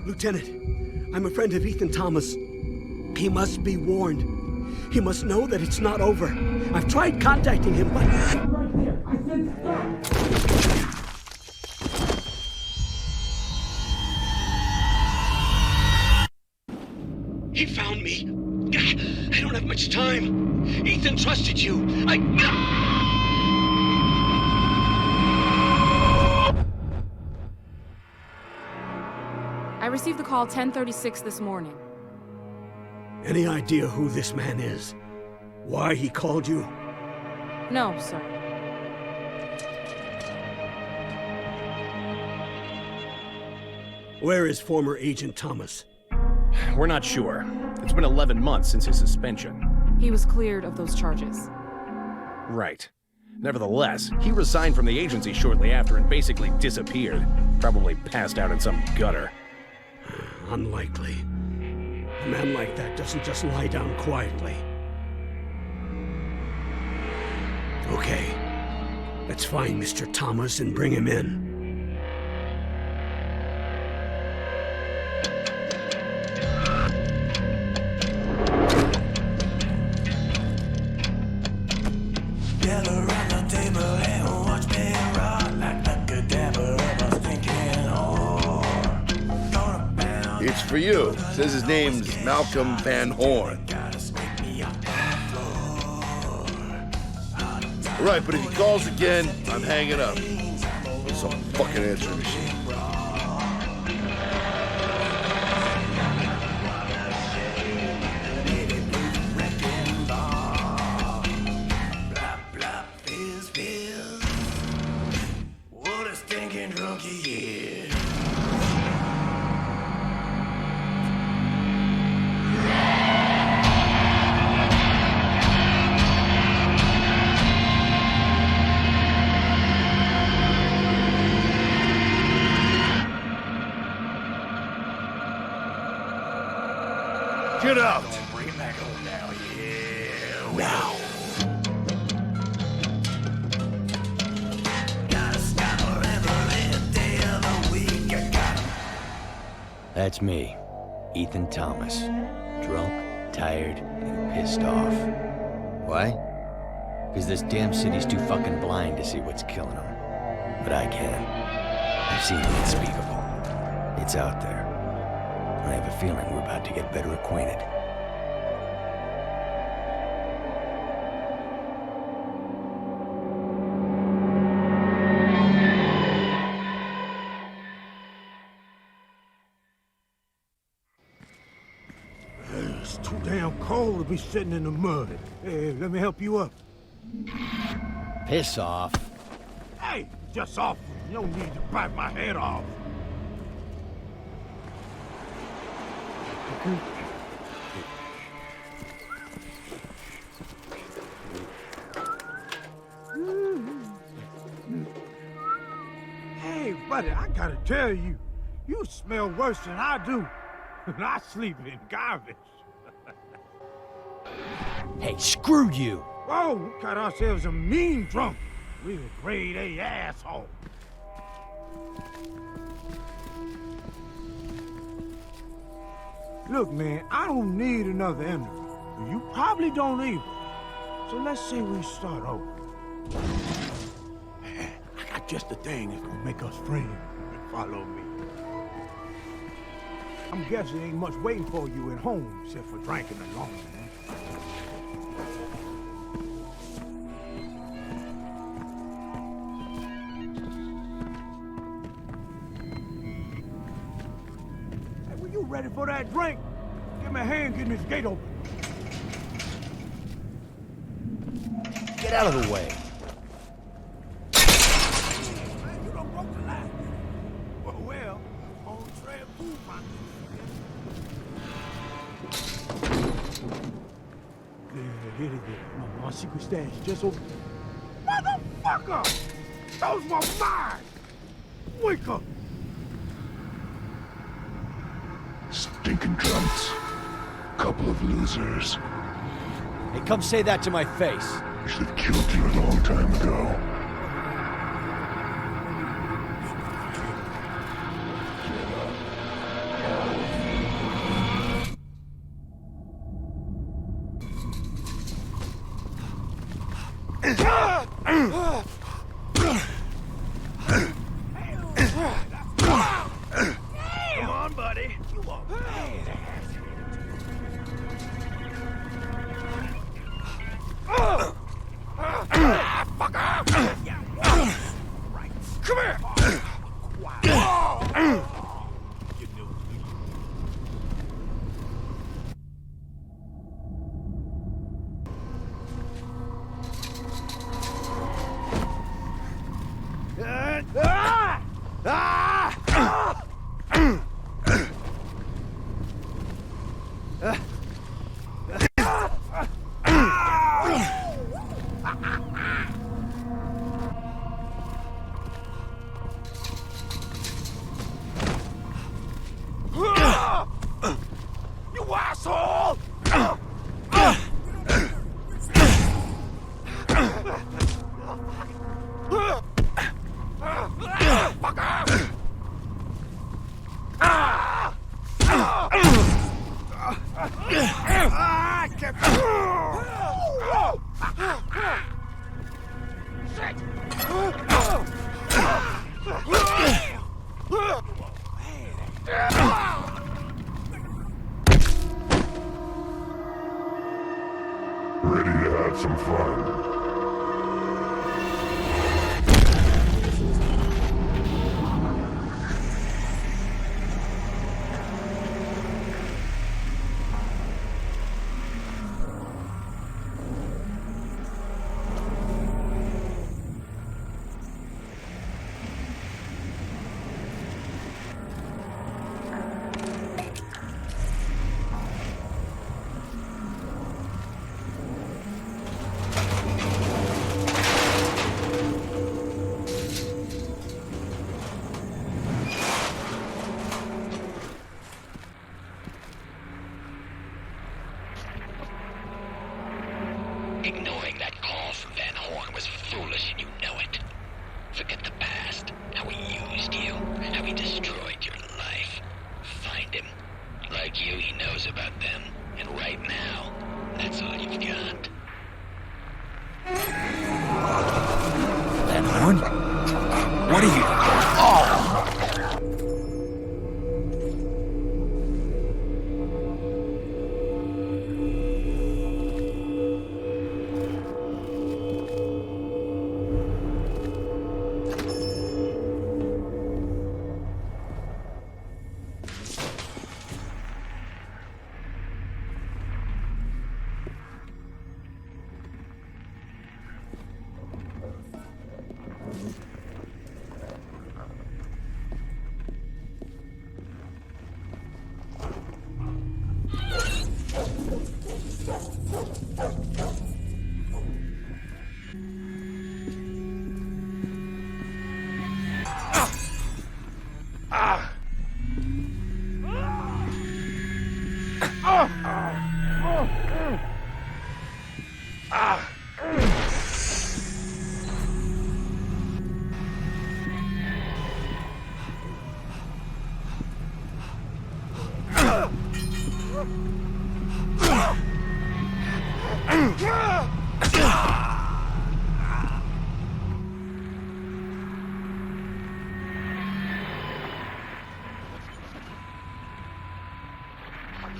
Lieutenant, I'm a friend of Ethan Thomas. He must be warned. He must know that it's not over. I've tried contacting him, but... Right here. I said stop. He found me. I don't have much time. Ethan trusted you. I received the call 10:36 this morning. Any idea who this man is? Why he called you? No, sir. Where is former Agent Thomas? We're not sure. It's been 11 months since his suspension. He was cleared of those charges. Right. Nevertheless, he resigned from the agency shortly after and basically disappeared. Probably passed out in some gutter. Unlikely. A man like that doesn't just lie down quietly. Okay. Let's find Mr. Thomas and bring him in. It's for you. Says his name's Malcom Vanhorn. Right, but if he calls again, I'm hanging up. Some fucking answering machine. What a stinking drunk he is. Get out! Bring it back home now, yeah. Now! Gotta stop her every day of the week. I got That's me, Ethan Thomas. Drunk, tired, and pissed off. Why? Because this damn city's too fucking blind to see what's killing them. But I can. I've seen the unspeakable. It's out there. I have a feeling we're about to get better acquainted. It's too damn cold to be sitting in the mud. Hey, let me help you up. Piss off. Hey, just off. You don't need to bite my head off. Hey, buddy, I gotta tell you, you smell worse than I do. And I sleep in garbage. Hey, screw you! Whoa, we got ourselves a mean drunk. We a grade A asshole. Look, man, I don't need another enemy. You probably don't either. So let's say we start over. I got just the thing that's gonna make us friends. Follow me. I'm guessing ain't much waiting for you at home, except for drinking alone, man. ready for that drink? Give me a hand getting this gate open. Get out of the way. Man, you done broke the line. Well, on trail food, my Here it is. My secret stash just over. Motherfucker! Those were mine! Wake up! Stinking drunks. Couple of losers. Hey, come say that to my face. I should have killed you a long time ago. Come on, buddy. You are Come here! You asshole! Ready to have some fun. Ignoring that call from Vanhorn was foolish and you know it. Forget the past, how he used you, how he destroyed your life. Find him. Like you, he knows about them. And right now, that's all you've got. Vanhorn? What are you... Oh!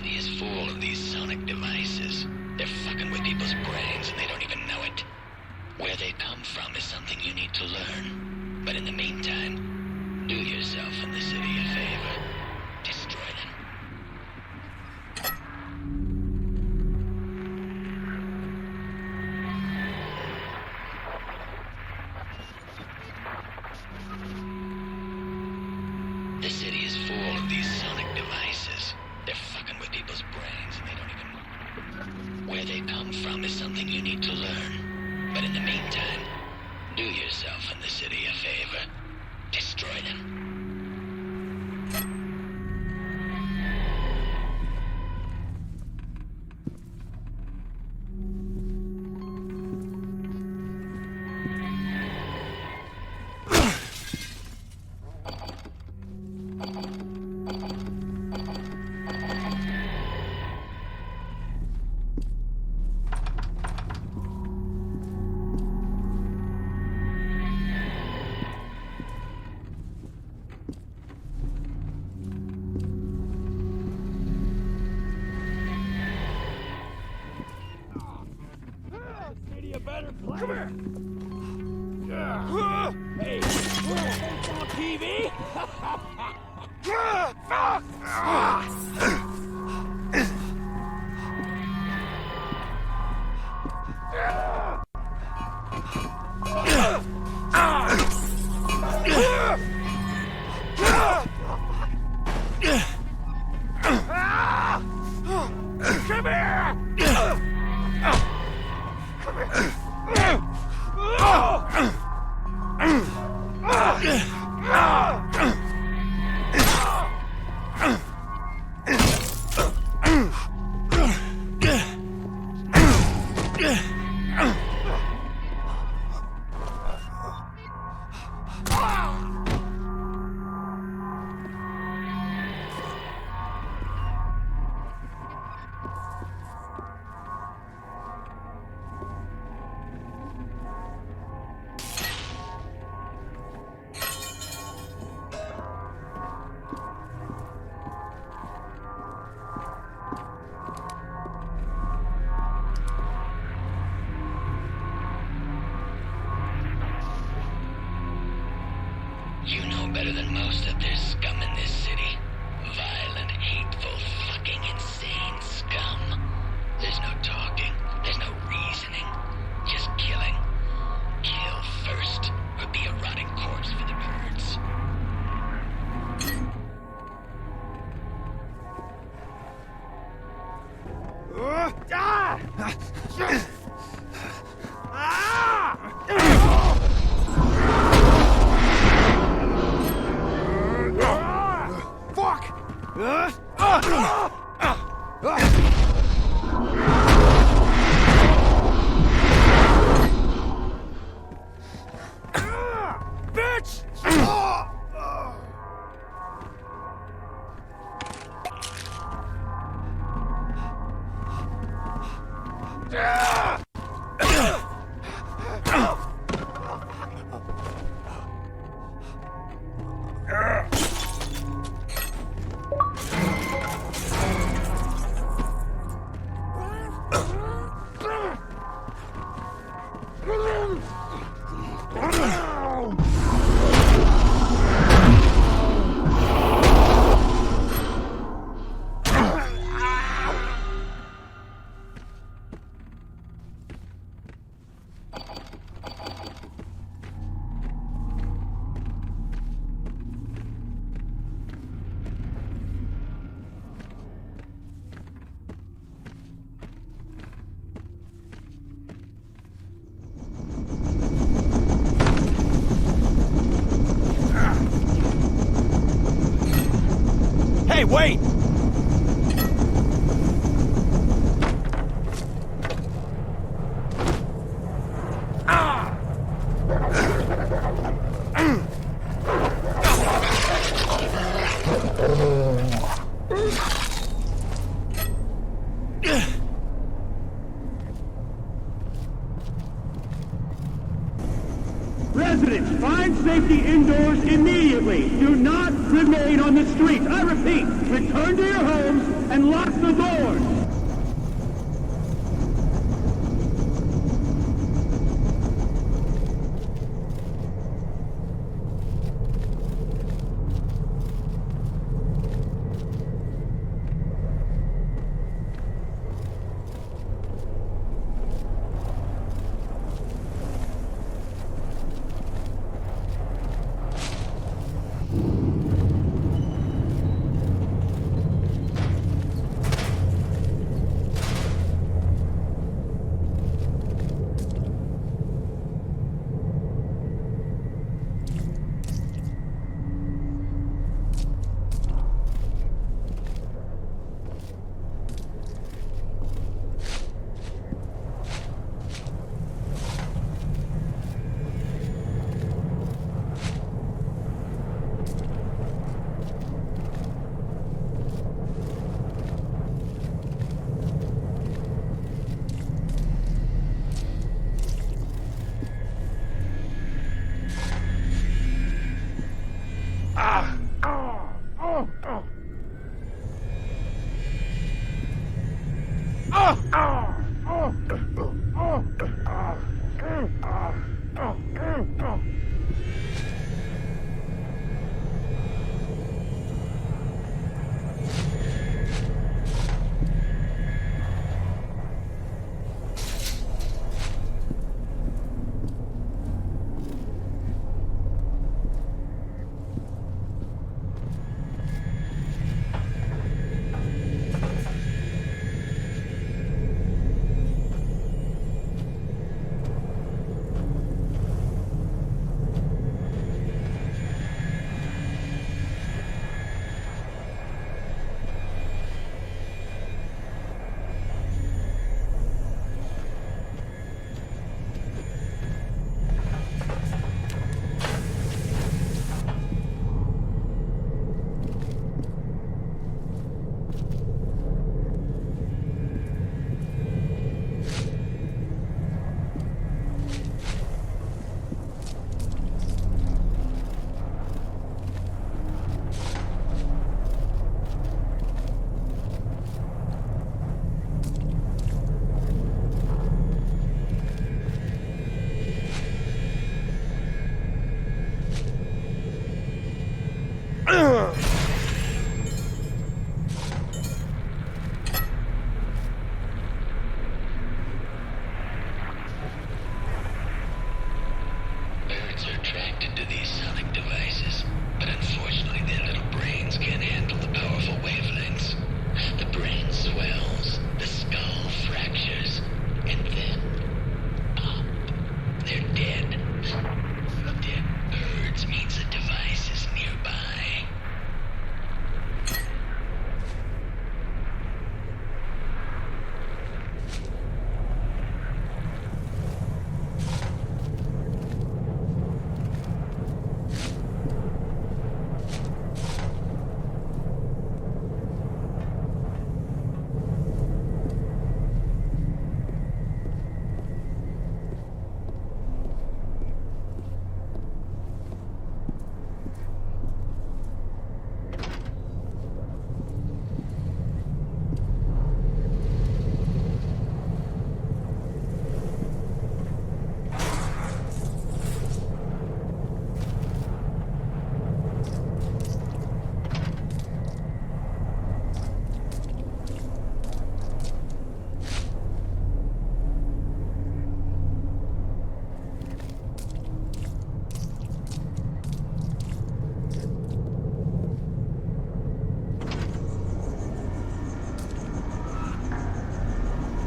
He is full of these sonic devices. They're fucking with people's brains and they don't even know it. Where they come from is something you need to learn. But in the meantime, do yourself and the city a favor. Destroy them. in the meantime, do yourself and the city a favor. Destroy them. Come here! Hey, on TV? Come here! You know better than most that there's scum in this city. Violent, hateful, fucking insane scum. There's no talking. There's no reasoning. Just killing. Kill first, or be a rotting corpse for the birds. Hey, wait! Residents, find safety indoors immediately. Do not remain on the streets. I repeat, return to your homes and lock the doors.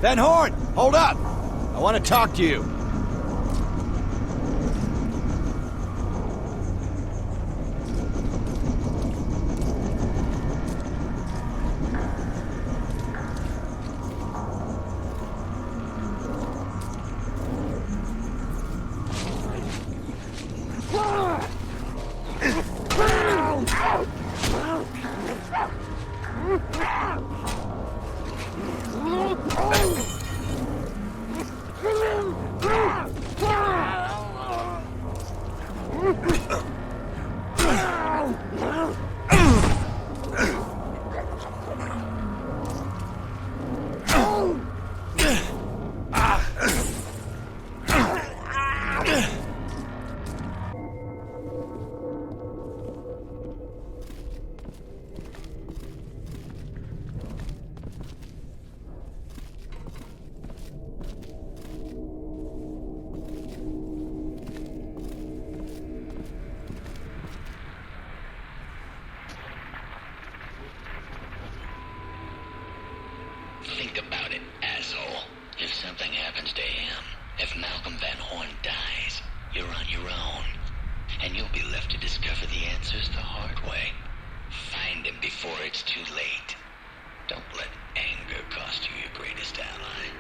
Vanhorn, hold up! I want to talk to you. Think about it, asshole. If something happens to him, if Malcom Vanhorn dies, you're on your own. And you'll be left to discover the answers the hard way. Find him before it's too late. Don't let anger cost you your greatest ally.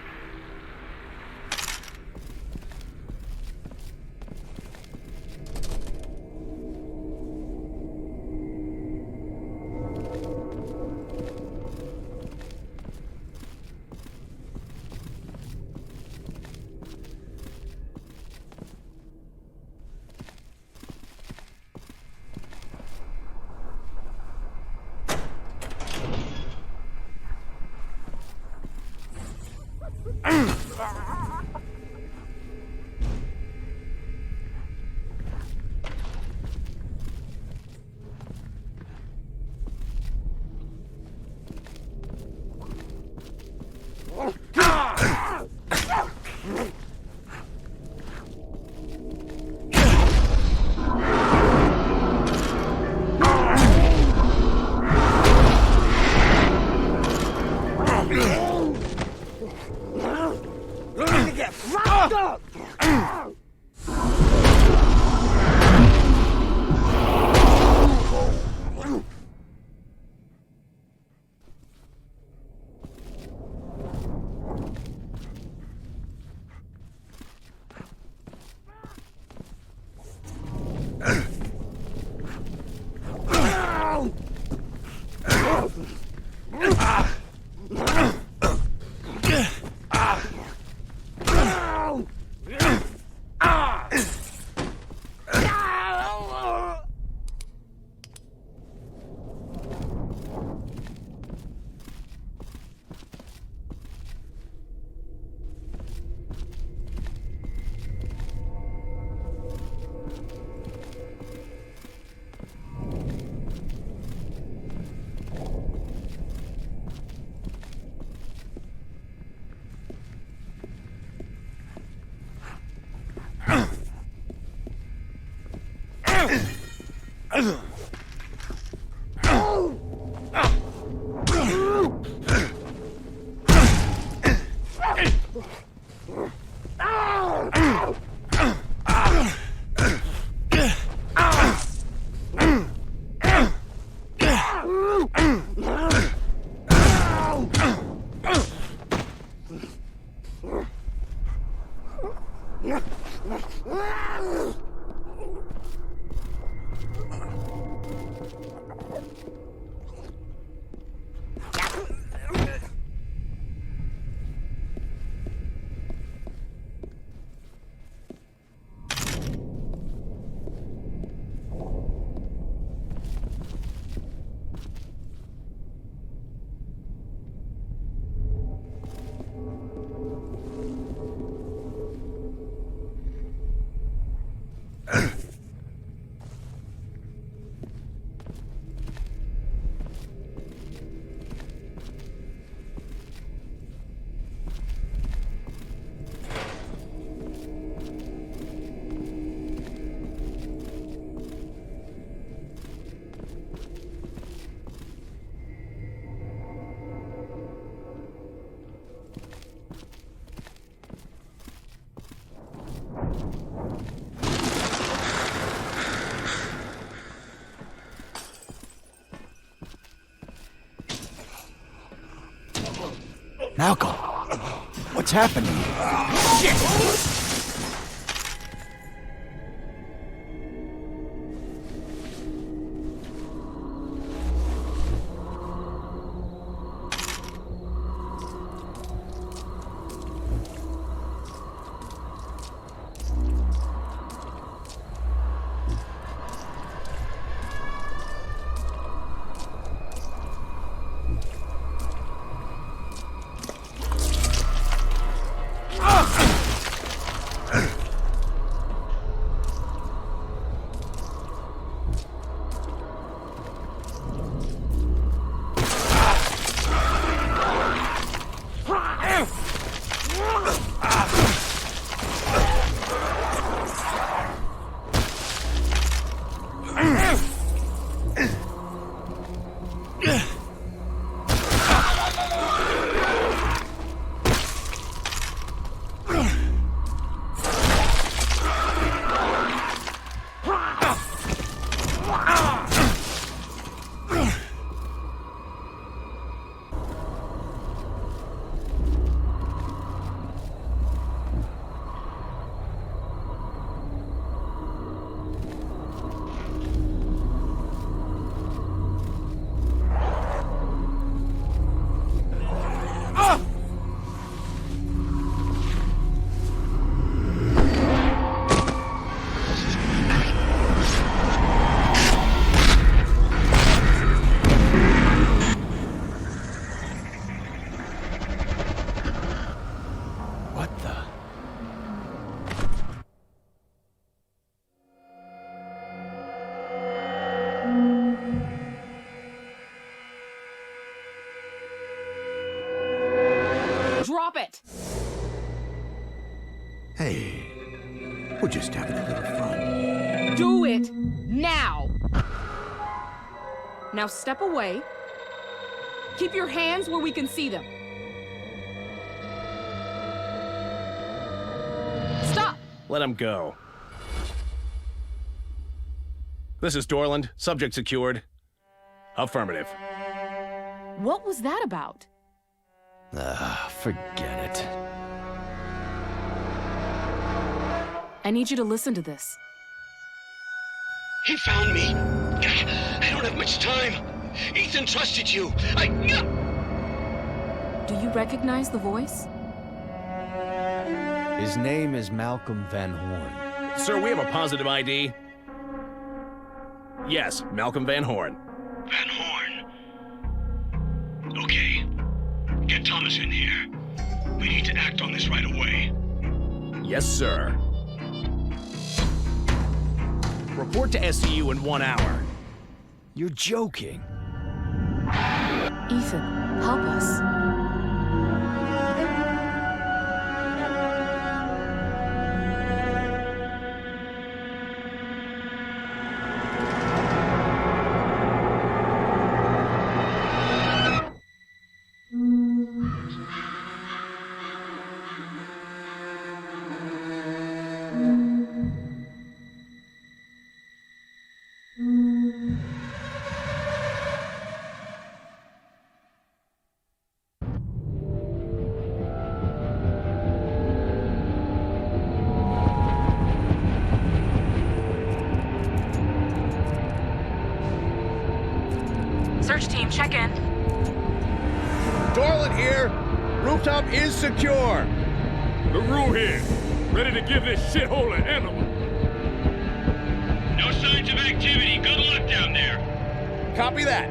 Malcolm, what's happening? Shit! Drop it! Hey, we're just having a little fun. Do it now! Now step away. Keep your hands where we can see them. Stop! Let him go. This is Dorland. Subject secured. Affirmative. What was that about? Forget it. I need you to listen to this. He found me. I don't have much time. Ethan trusted you. Do you recognize the voice? His name is Malcom Vanhorn. Sir, we have a positive ID. Yes, Malcom Vanhorn. Vanhorn. Okay. Get Thomas in here. We need to act on this right away. Yes, sir. Report to SCU in 1 hour. You're joking. Ethan, help us. Search team, check in. Dorland here. Rooftop is secure. LaRue here. Ready to give this shithole an animal. No signs of activity. Good luck down there. Copy that.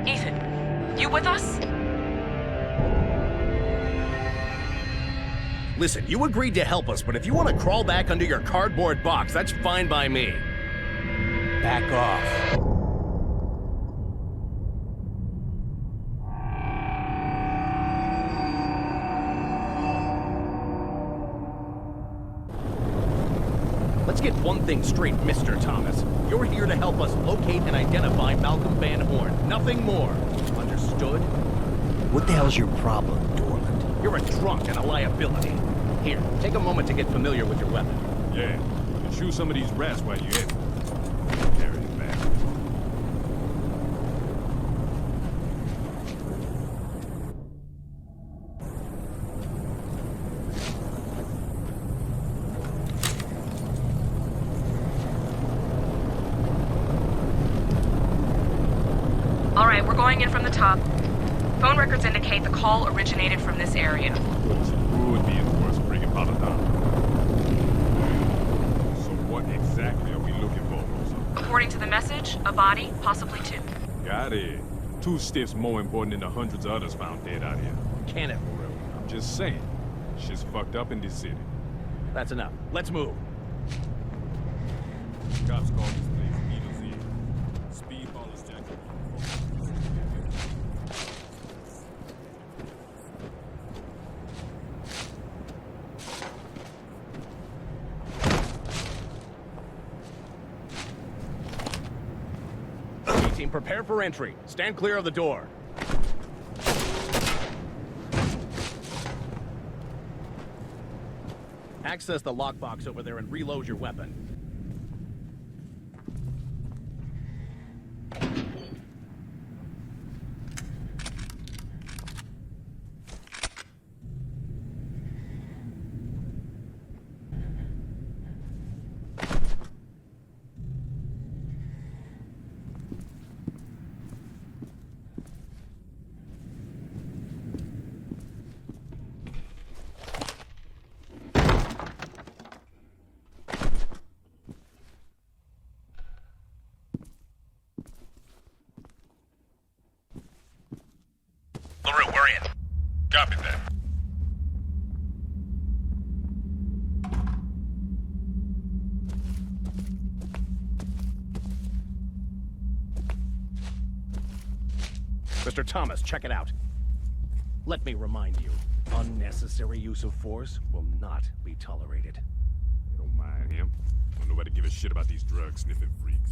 Ethan, you with us? Listen, you agreed to help us, but if you want to crawl back under your cardboard box, that's fine by me. Back off. Let's get one thing straight, Mr. Thomas. You're here to help us locate and identify Malcom Vanhorn. Nothing more. Understood? What the hell's your problem, Dorland? You're a drunk and a liability. Here, take a moment to get familiar with your weapon. Yeah, and shoot some of these rats while you're in. Carry it back. All right, we're going in from the top. Phone records indicate the call originated from this area. Would be enforced, bringing powder down. So what exactly are we looking for, Rosa? According to the message, a body, possibly two. Got it. 2 stiffs more important than the hundreds of others found dead out here. Can it, really? I'm just saying. Shit's fucked up in this city. That's enough. Let's move. Cops call this place Needle's Ear. Speedball is Jack. Team, prepare for entry. Stand clear of the door. Access the lockbox over there and reload your weapon. LaRue, we're in. Copy that. Mr. Thomas, check it out. Let me remind you, unnecessary use of force will not be tolerated. You don't mind him. Don't nobody give a shit about these drug-sniffing freaks.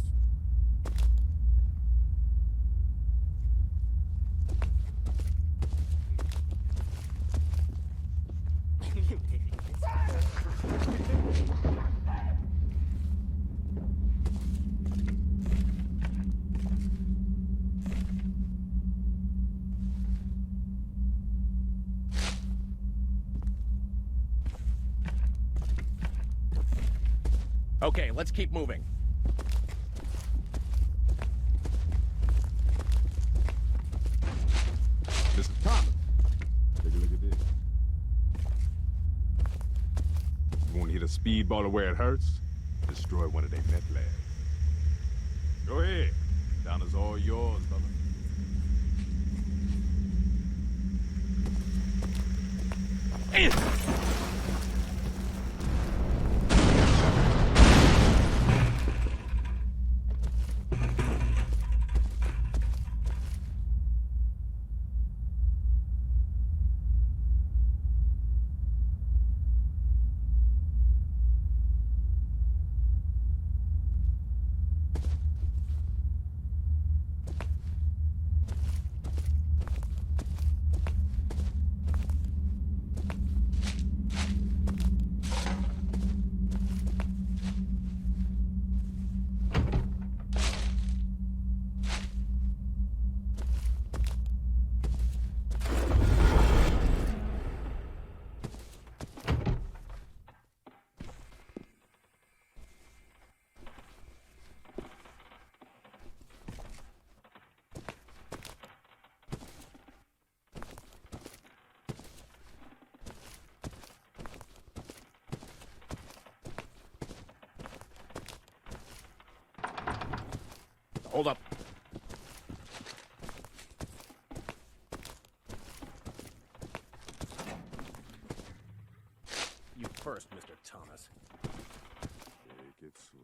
Okay, let's keep moving. Mr. Thomas, take a look at this. You want to hit a speedballer where it hurts? Destroy one of their net labs. Go ahead. Town is all yours, brother. Hold up. You first, Mr. Thomas. Take it slow.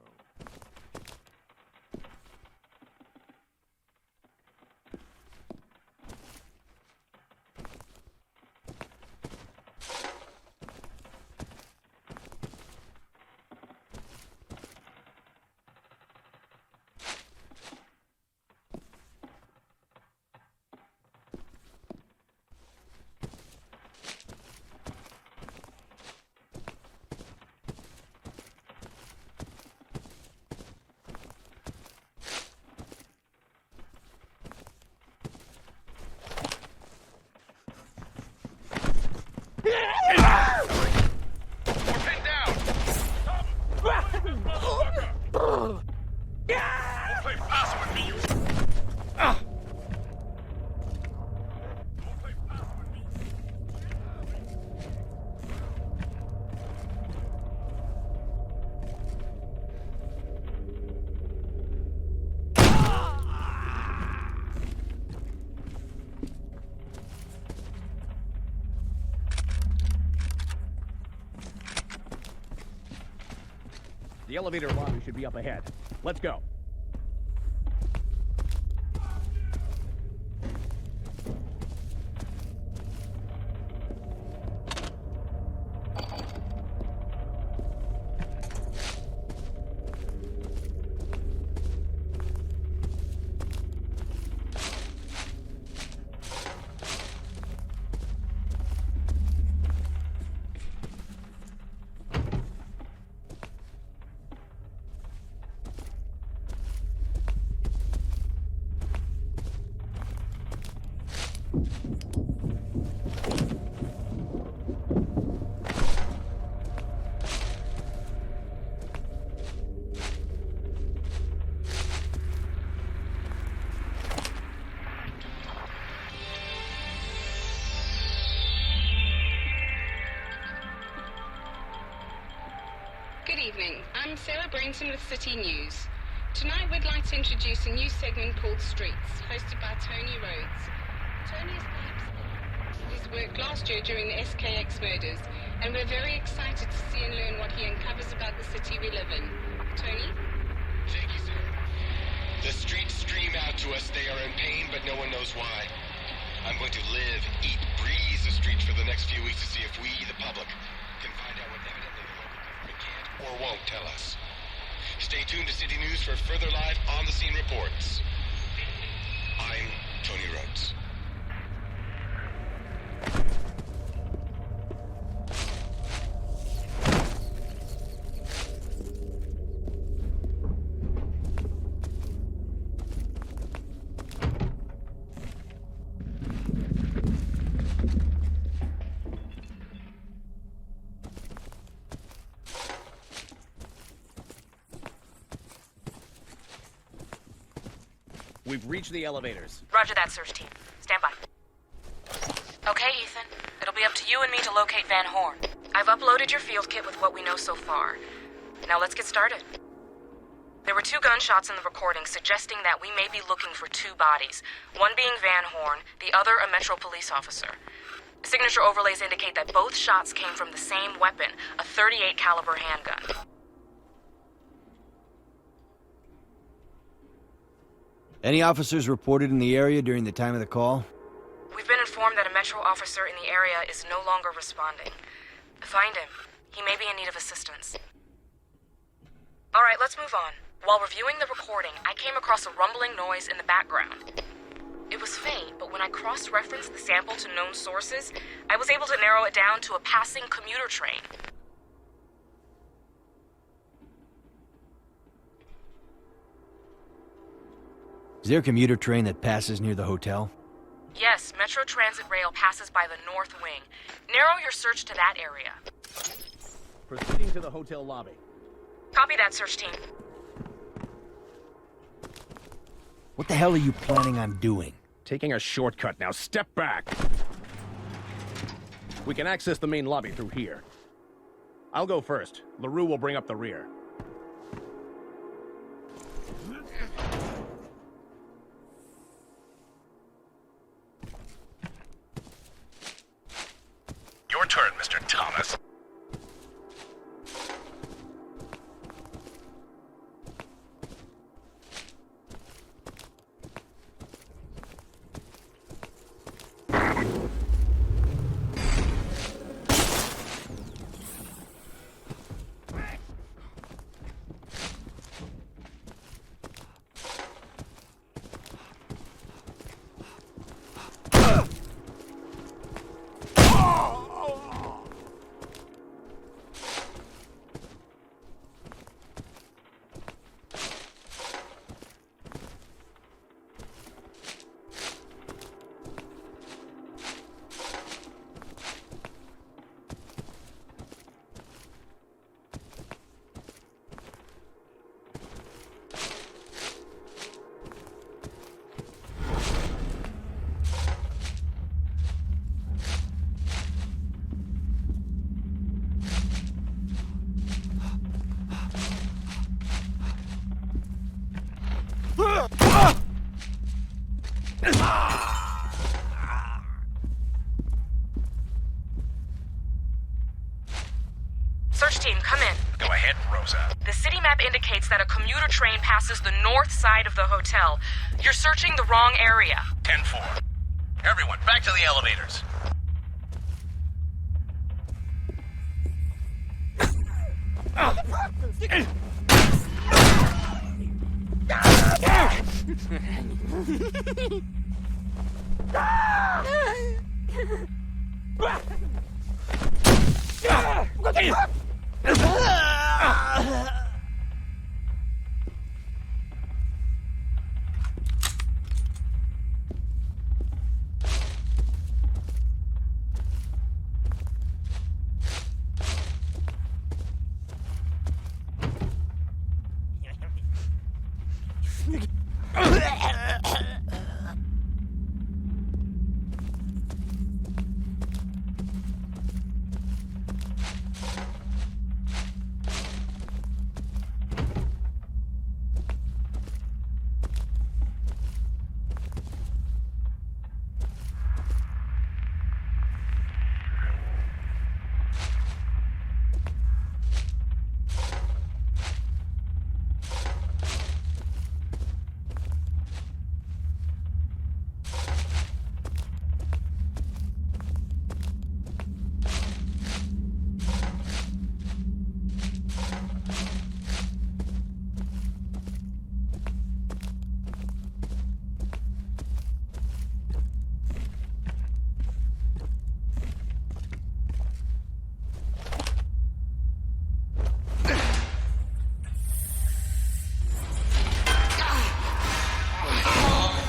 The elevator lobby should be up ahead. Let's go. Good evening. I'm Sarah Brainson with City News. Tonight we'd like to introduce a new segment called Streets, hosted by Tony Rhodes. Tony is perhaps his work last year during the SKX murders, and we're very excited to see and learn what he uncovers about the city we live in. Tony? Thank you, Sarah. The streets stream out to us. They are in pain, but no one knows why. I'm going to live, eat, breathe the streets for the next few weeks to see if we, the public, can find out what evidently the local government can't or won't tell us. Stay tuned to City News for further live on-the-scene reports. I'm Tony Rhodes. We've reached the elevators. Roger that, search team. Stand by. Okay, Ethan. It'll be up to you and me to locate Van Horn. I've uploaded your field kit with what we know so far. Now let's get started. There were 2 gunshots in the recording suggesting that we may be looking for 2 bodies, one being Van Horn, the other a Metro police officer. Signature overlays indicate that both shots came from the same weapon, a .38 caliber handgun. Any officers reported in the area during the time of the call? We've been informed that a Metro officer in the area is no longer responding. Find him. He may be in need of assistance. All right, let's move on. While reviewing the recording, I came across a rumbling noise in the background. It was faint, but when I cross-referenced the sample to known sources, I was able to narrow it down to a passing commuter train. Is there a commuter train that passes near the hotel? Yes, Metro Transit Rail passes by the north wing. Narrow your search to that area. Proceeding to the hotel lobby. Copy that, search team. What the hell are you planning on doing? Taking a shortcut now. Step back. We can access the main lobby through here. I'll go first. LaRue will bring up the rear. Your turn, Mr. Thomas. Search team, come in. Go ahead, Rosa. The city map indicates that a commuter train passes the north side of the hotel. You're searching the wrong area. 10-4. Everyone, back to the elevators.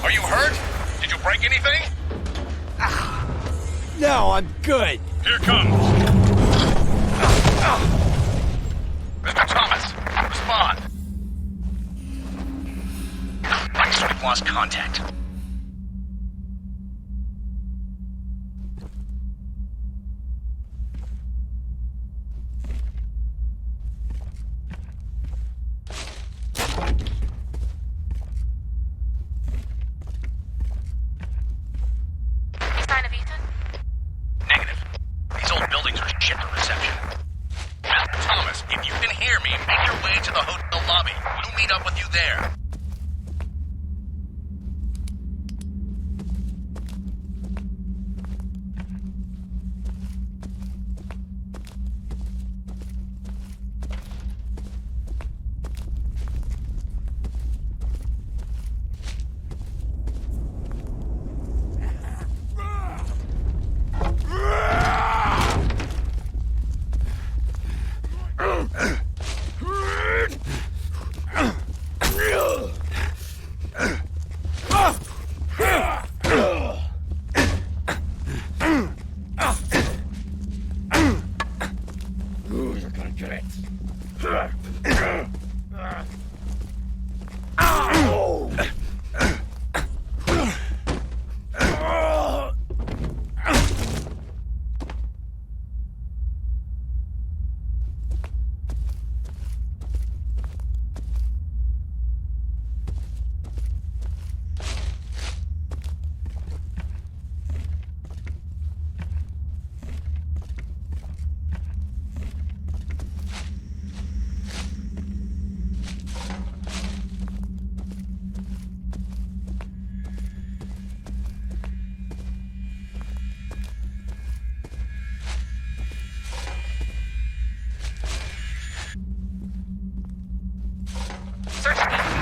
Are you hurt? Did you break anything? No, I'm good. Here comes. Mr. Thomas, respond. lost contact. Any sign of Ethan? Negative. These old buildings are shit for reception. Well, Thomas, if you can hear me, make your way to the hotel lobby. We'll meet up with you there.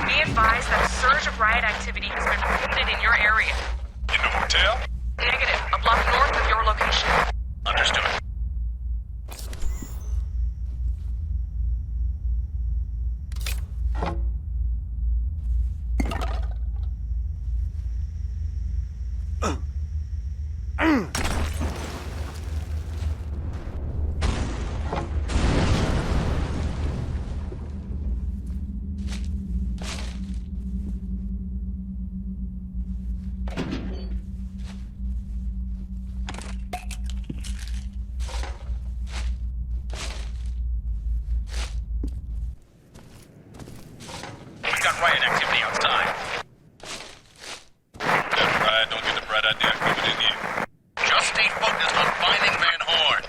Be advised that a surge of riot activity has been reported in your area. In the hotel? Negative. A block north of your location. Understood. Riot activity outside. That pride don't get the bright idea coming in here. Just stay focused on finding Van Horn.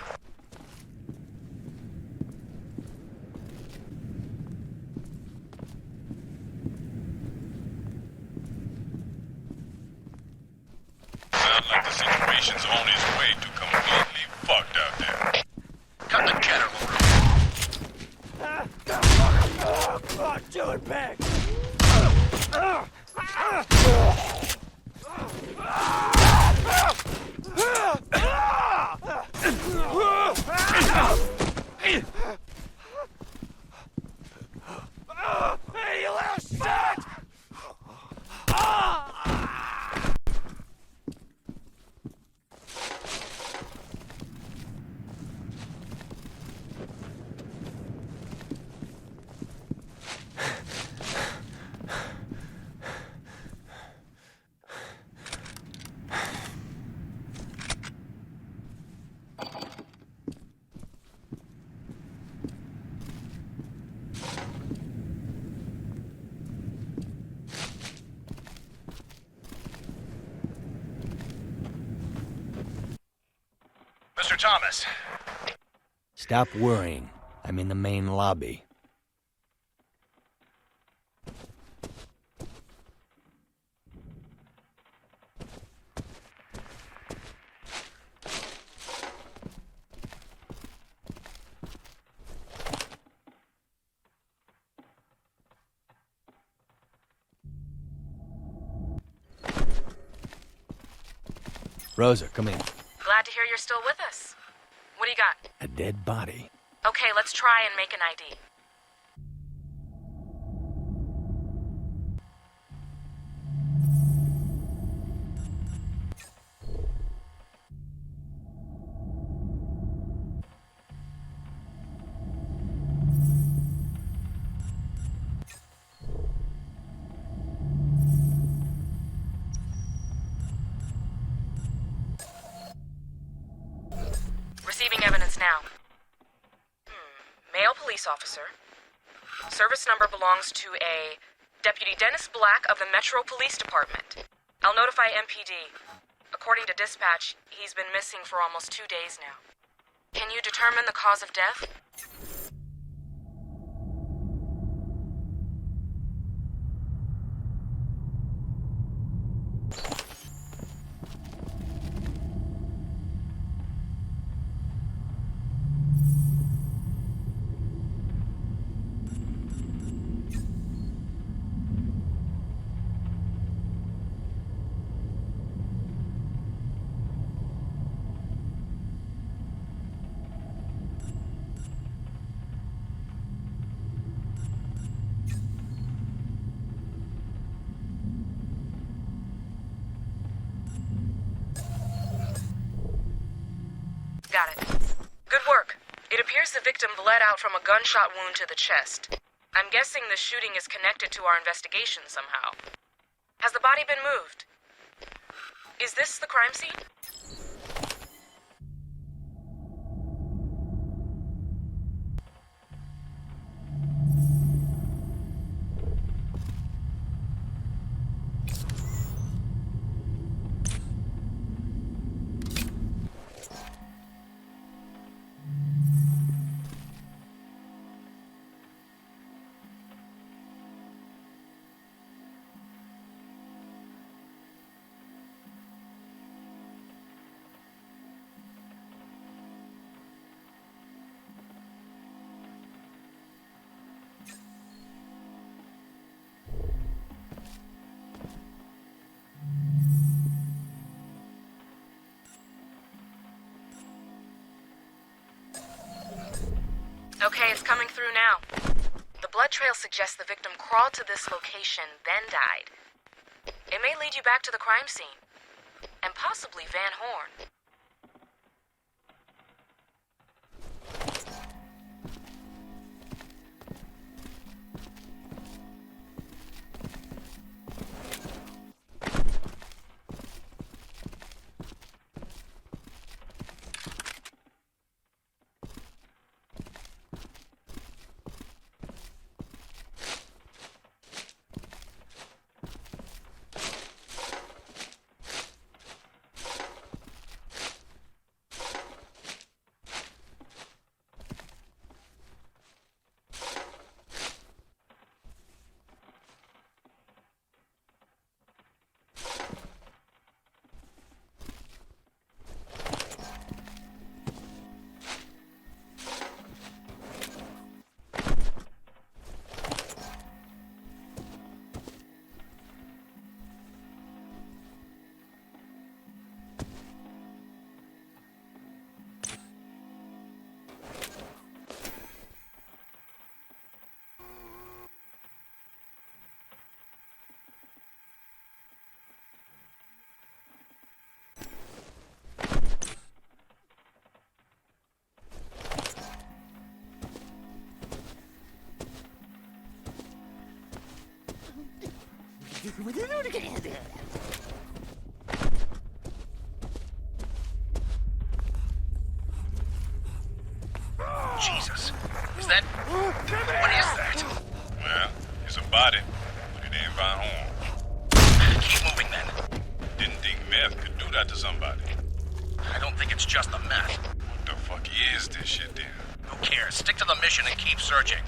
Sounds like the situation's on its way to completely fucked out there. Cut the chatter, Fuck, do it back! Hey, you little shit! Mr. Thomas. Stop worrying. I'm in the main lobby. Rosa, come in. Glad to hear you're still with us. What do you got? A dead body. Okay, let's try and make an ID. police officer. Service number belongs to a Deputy Dennis Black of the Metro Police Department. I'll notify MPD. According to dispatch, he's been missing for almost 2 days now. Can you determine the cause of death? Got it. Good work. It appears the victim bled out from a gunshot wound to the chest. I'm guessing the shooting is connected to our investigation somehow. Has the body been moved? Is this the crime scene? Okay, it's coming through now. The blood trail suggests the victim crawled to this location, then died. It may lead you back to the crime scene, and possibly Van Horn. Jesus. Is that... What is that? Well, it's a body, but it ain't Van Horn. Keep moving then. Didn't think meth could do that to somebody. I don't think it's just the meth. What the fuck is this shit then? Who cares? Stick to the mission and keep searching.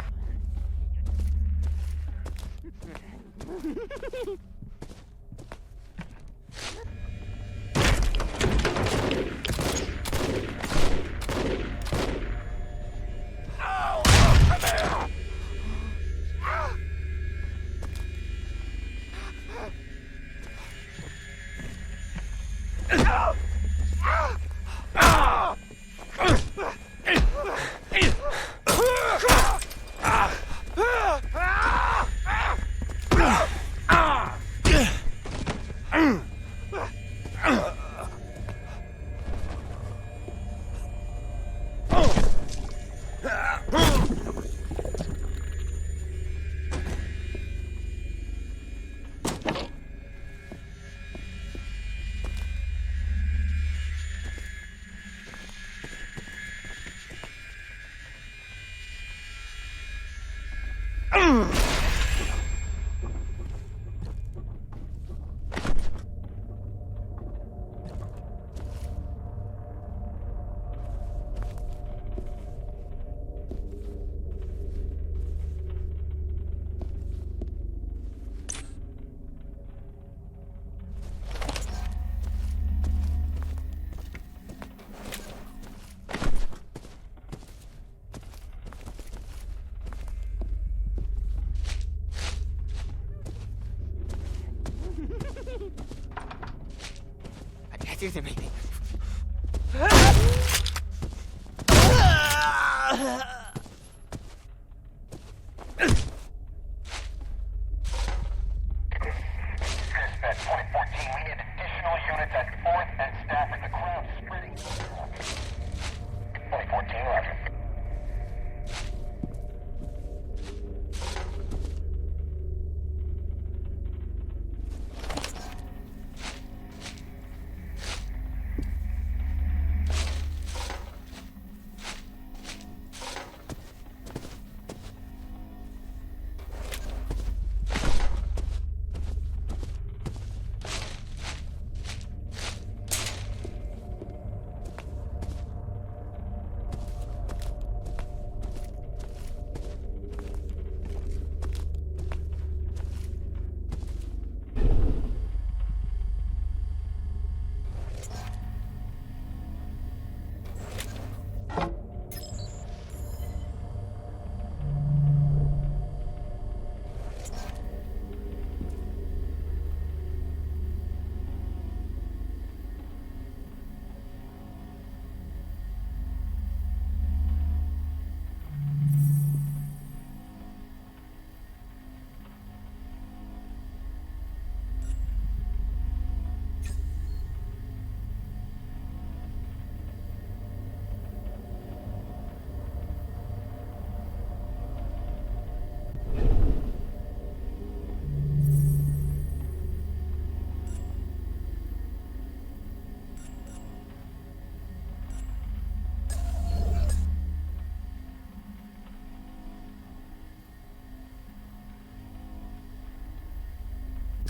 Ayúdame.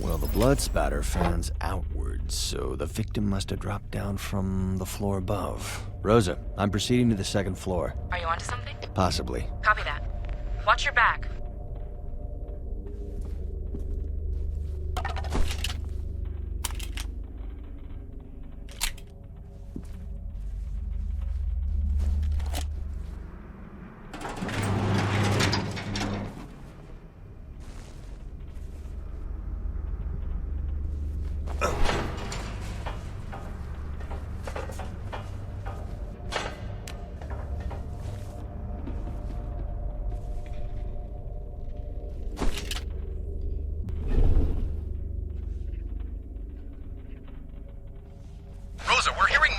Well, the blood spatter fans outwards, so the victim must have dropped down from the floor above. Rosa, I'm proceeding to the second floor. Are you onto something? Possibly. Copy that. Watch your back.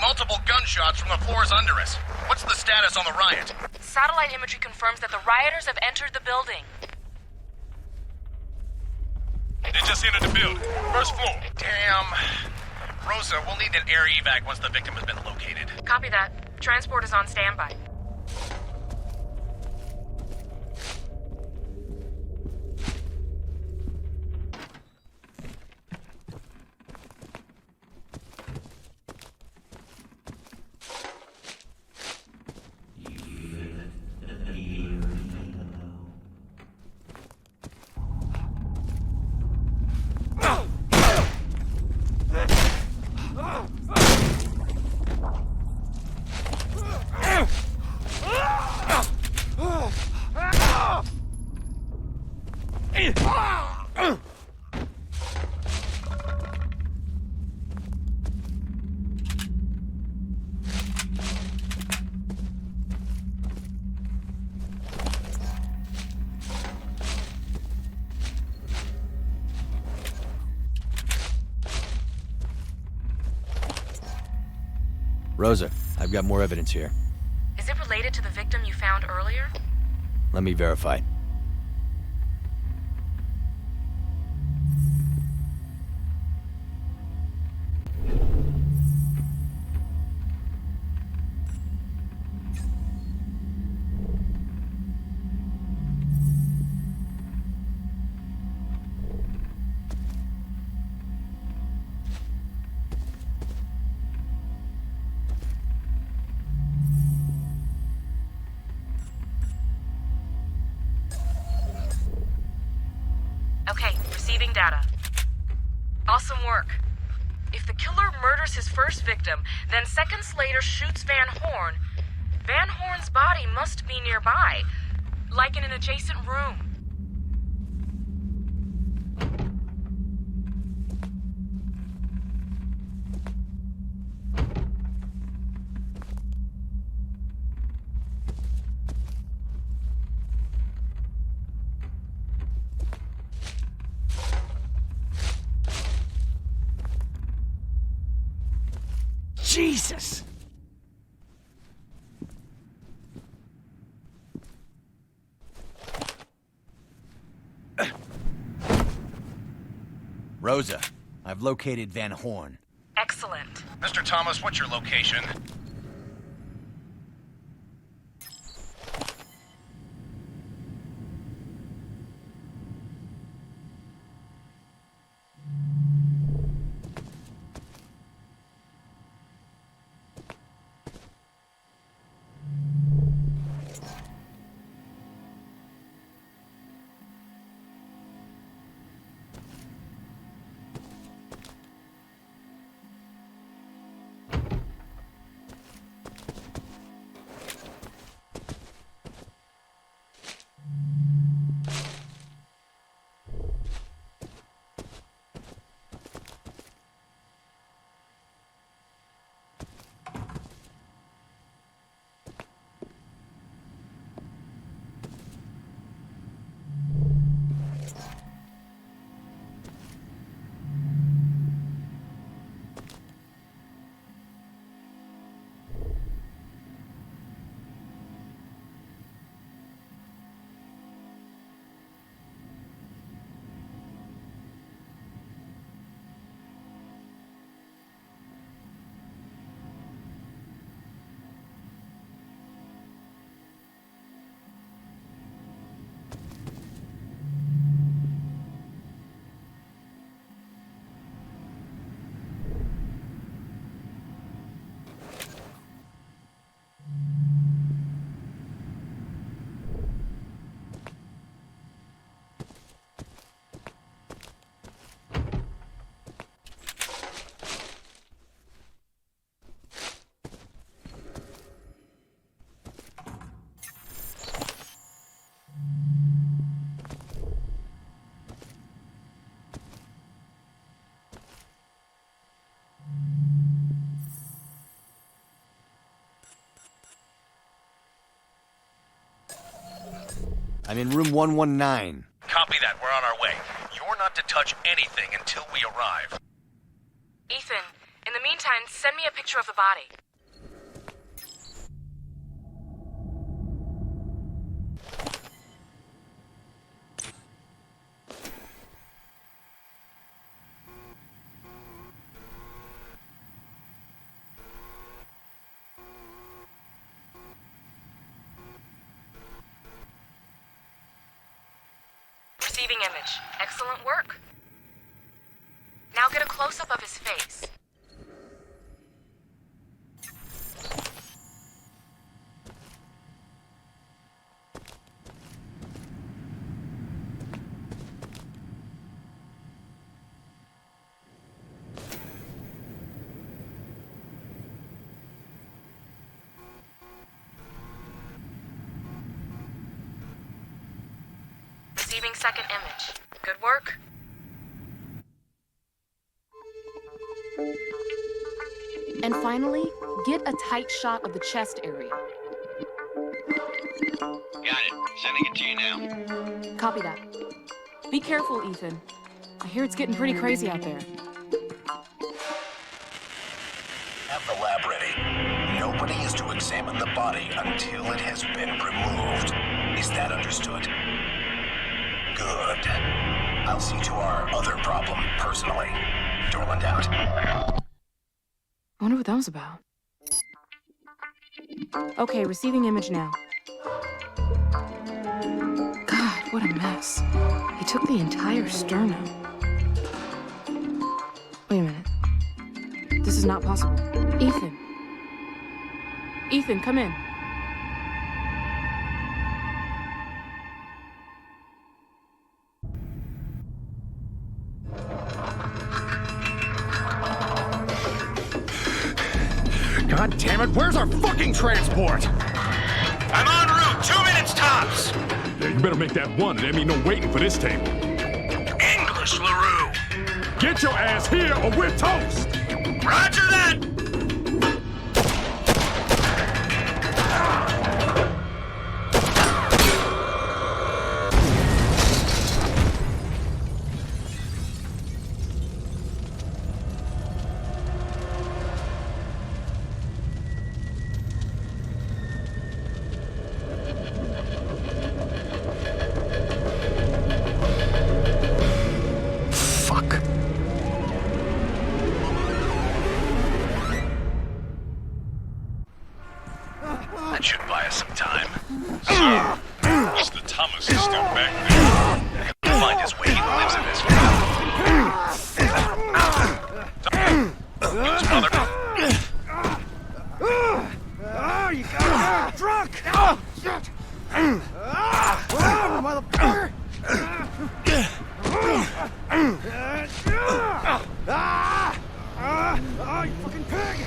Multiple gunshots from the floors under us. What's the status on the riot? Satellite imagery confirms that the rioters have entered the building. They just entered the building. First floor. Damn. Rosa, we'll need an air evac once the victim has been located. Copy that. Transport is on standby. Rosa, I've got more evidence here. Is it related to the victim you found earlier? Let me verify. Receiving data. Awesome work. If the killer murders his first victim, then seconds later shoots Van Horn, Van Horn's body must be nearby, like in an adjacent room. Jesus! Rosa, I've located Van Horn. Excellent. Mr. Thomas, what's your location? I'm in room 119. Copy that. We're on our way. You're not to touch anything until we arrive. Ethan, in the meantime, send me a picture of the body. Receiving image. Excellent work. Now get a close-up of his face. Receiving second image. Good work. And finally, get a tight shot of the chest area. Got it. Sending it to you now. Copy that. Be careful, Ethan. I hear it's getting pretty crazy out there. Have the lab ready. Nobody is to examine the body until it has been removed. Is that understood? Good. I'll see to our other problem personally. Dorland out. I wonder what that was about. Okay, receiving image now. God, what a mess. He took the entire sternum. Wait a minute. This is not possible. Ethan. Ethan, come in. God damn it, where's our fucking transport? I'm en route, 2 minutes tops! Yeah, you better make that one. There ain't no waiting for this table. English, LaRue! Get your ass here or we're toast! Roger that! That should buy us some time. So, Mr. Thomas is still back there. He'll find his way. He lives in this town. Who's mother? Oh, you got me drunk! Oh, shit! Motherfucker! Oh, you fucking pig!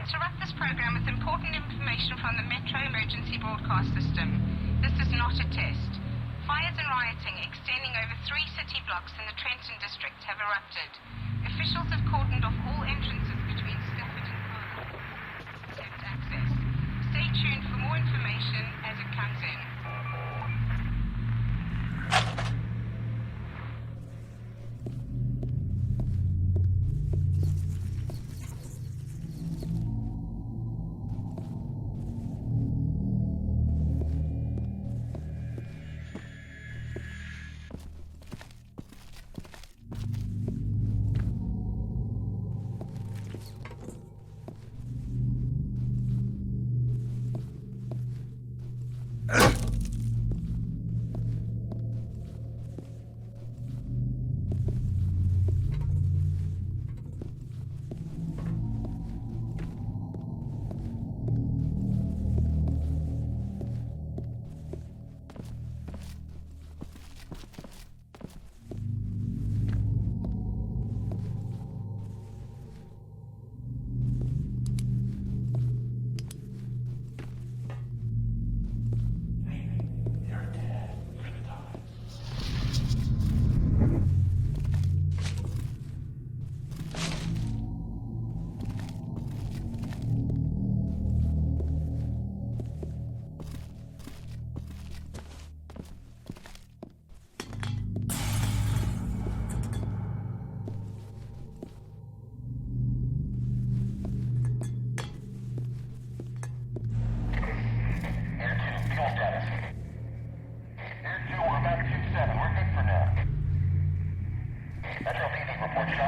Interrupt this program with important information from the Metro Emergency Broadcast System. This is not a test. Fires and rioting extending over 3 city blocks in the Trenton district have erupted. Officials have cordoned off all entrances between Stafford and Carlisle. Kept access. Stay tuned for more information as it comes in.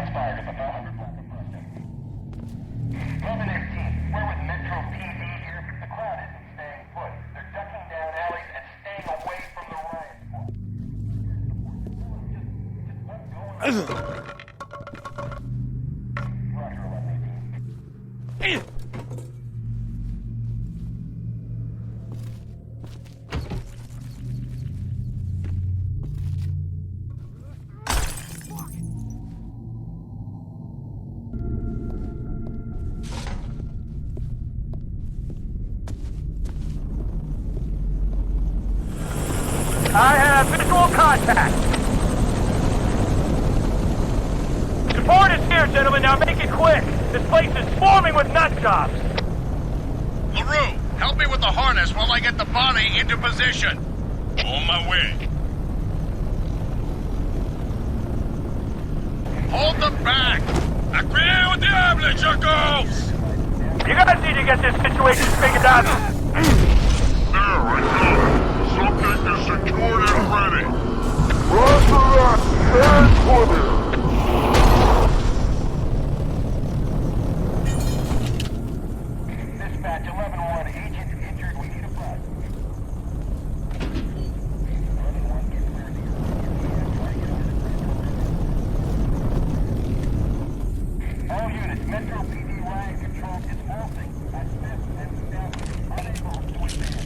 Shots fired at the 400 block of Preston. 11:18. We're with Metro PD here. The crowd isn't staying put. They're ducking down alleys and staying away from the riot spot. Just what's going on? I have visual contact. Support is here, gentlemen. Now make it quick. This place is swarming with nut jobs. LaRue, help me with the harness while I get the body into position. On my way. Hold them back. Acquiero diable, chuckles! You guys need to get this situation figured out. There, I got it. Something is secured and ready. Roger that. Stand for there. Dispatch 11-1. Agent injured. We need a bus. All units, Metro PD riot control is halting at 5th and 7th. Unable to advance.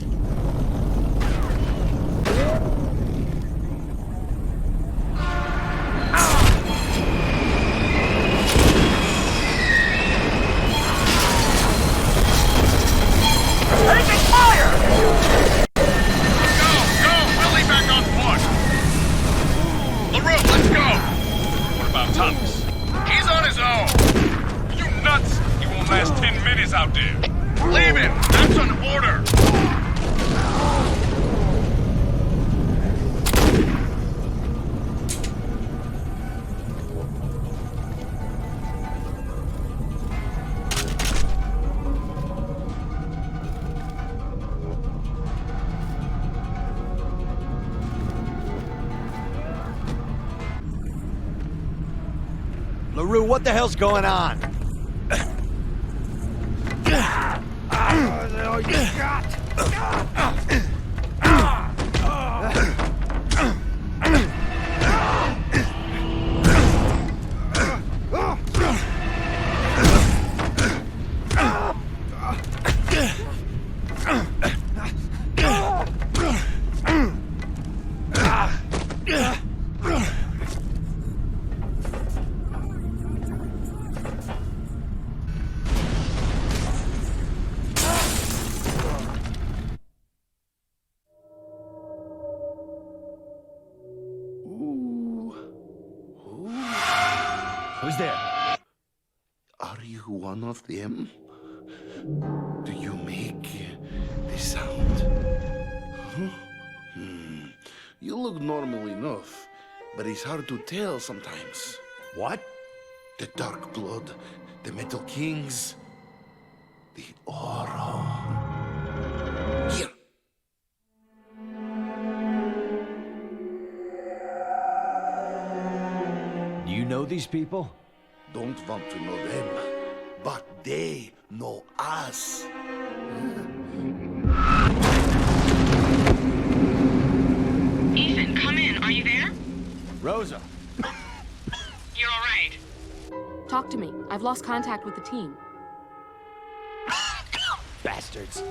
Taking fire! Go! Billy back on foot! LaRue, let's go! What about Thomas? He's on his own! You nuts! He won't last 10 minutes out there. Leave him! That's an order! LaRue, what the hell's going on? All you got. Who's there? Are you one of them? Do you make the sound? Huh? You look normal enough, but it's hard to tell sometimes. What? The Dark Blood, the Metal Kings, the Oro. Here. Do you know these people? Don't want to know them, but they know us. Ethan, come in. Are you there? Rosa. You're all right. Talk to me. I've lost contact with the team. Bastards.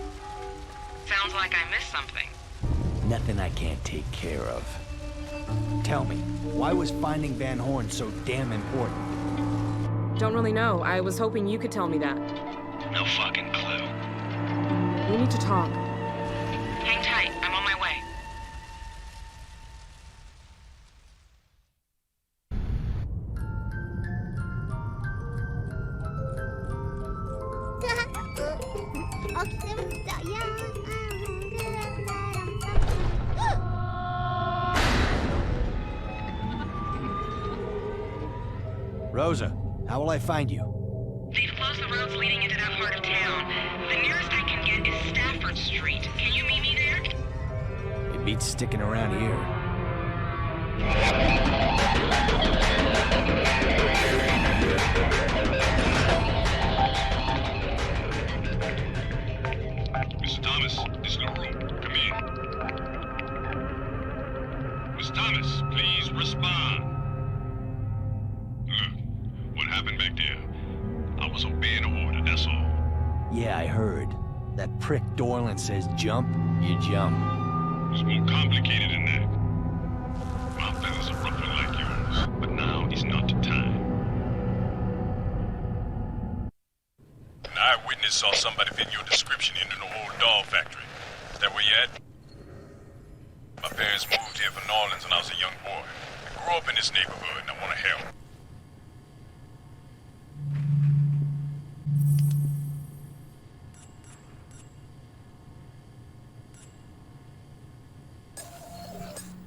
Sounds like I missed something. Nothing I can't take care of. Tell me, why was finding Van Horn so damn important? Don't really know. I was hoping you could tell me that. No fucking clue. We need to talk. Hang tight. I'm on my way. Rosa, how will I find you? They've closed the roads leading into that part of town. The nearest I can get is Stafford Street. Can you meet me there? It beats sticking around here. Yeah, I heard. That prick Dorland says jump, you jump. It's more complicated than that. My feathers are ruffled like yours, but now is not the time. An eyewitness saw somebody fit your description in an old doll factory. Is that where you at? My parents moved here from New Orleans when I was a young boy. I grew up in this neighborhood and I want to help.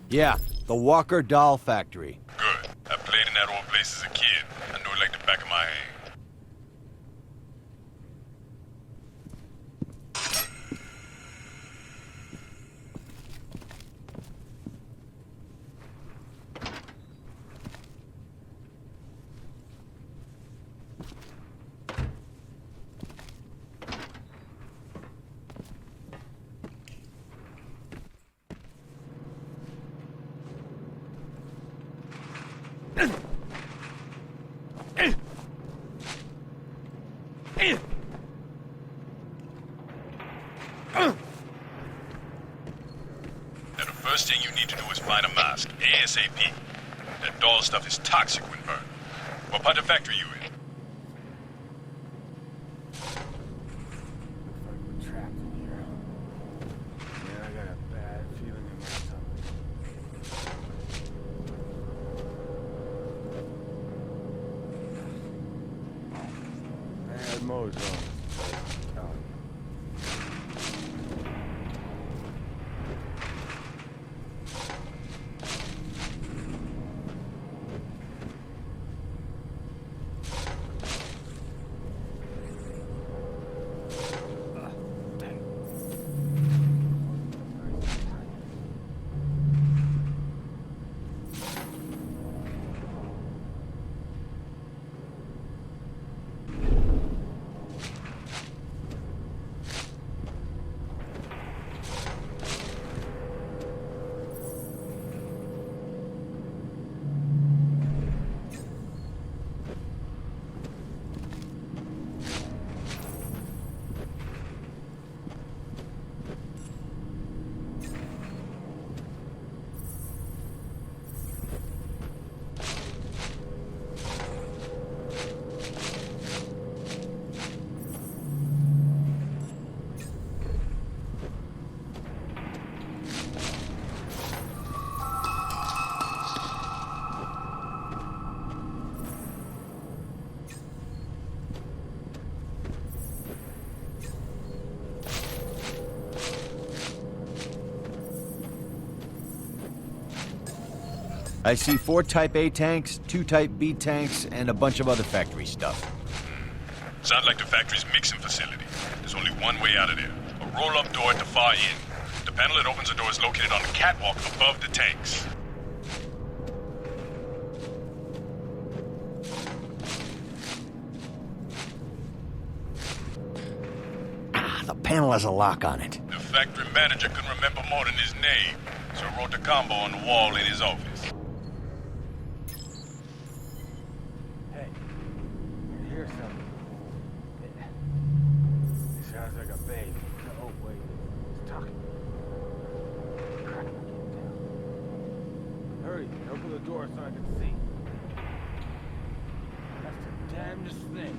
Yeah, the Walker Doll Factory. Good. I played in that old place as a kid. I know it like the back of my hand. Now the first thing you need to do is find a mask, ASAP. That doll stuff is toxic when burned. What part of the factory you in? We're trapped in here. Man, I got a bad feeling in my stomach. Bad mojo. I see 4 Type A tanks, 2 Type B tanks, and a bunch of other factory stuff. Sounds like the factory's mixing facility. There's only one way out of there. A roll-up door at the far end. The panel that opens the door is located on the catwalk above the tanks. The panel has a lock on it. The factory manager couldn't remember more than his name, so he wrote the combo on the wall in his office. Hey, you hear something? It sounds like a baby. Oh, wait. It's talking. Crap, I can't tell. Hurry, open the door so I can see. That's the damnedest thing.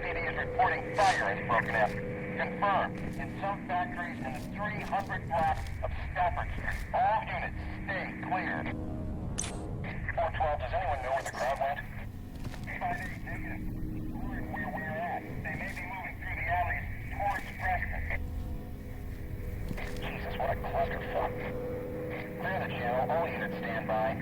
PD is reporting fire has broken out. Confirmed. In some factories in the 300 block of Stafford Street. All units, stay clear. 412, does anyone know where the crowd went? 5-8, negative. Where we are at. They may be moving through the alleys towards Preston. Jesus, what a clusterfuck. Clear the channel. All units stand by.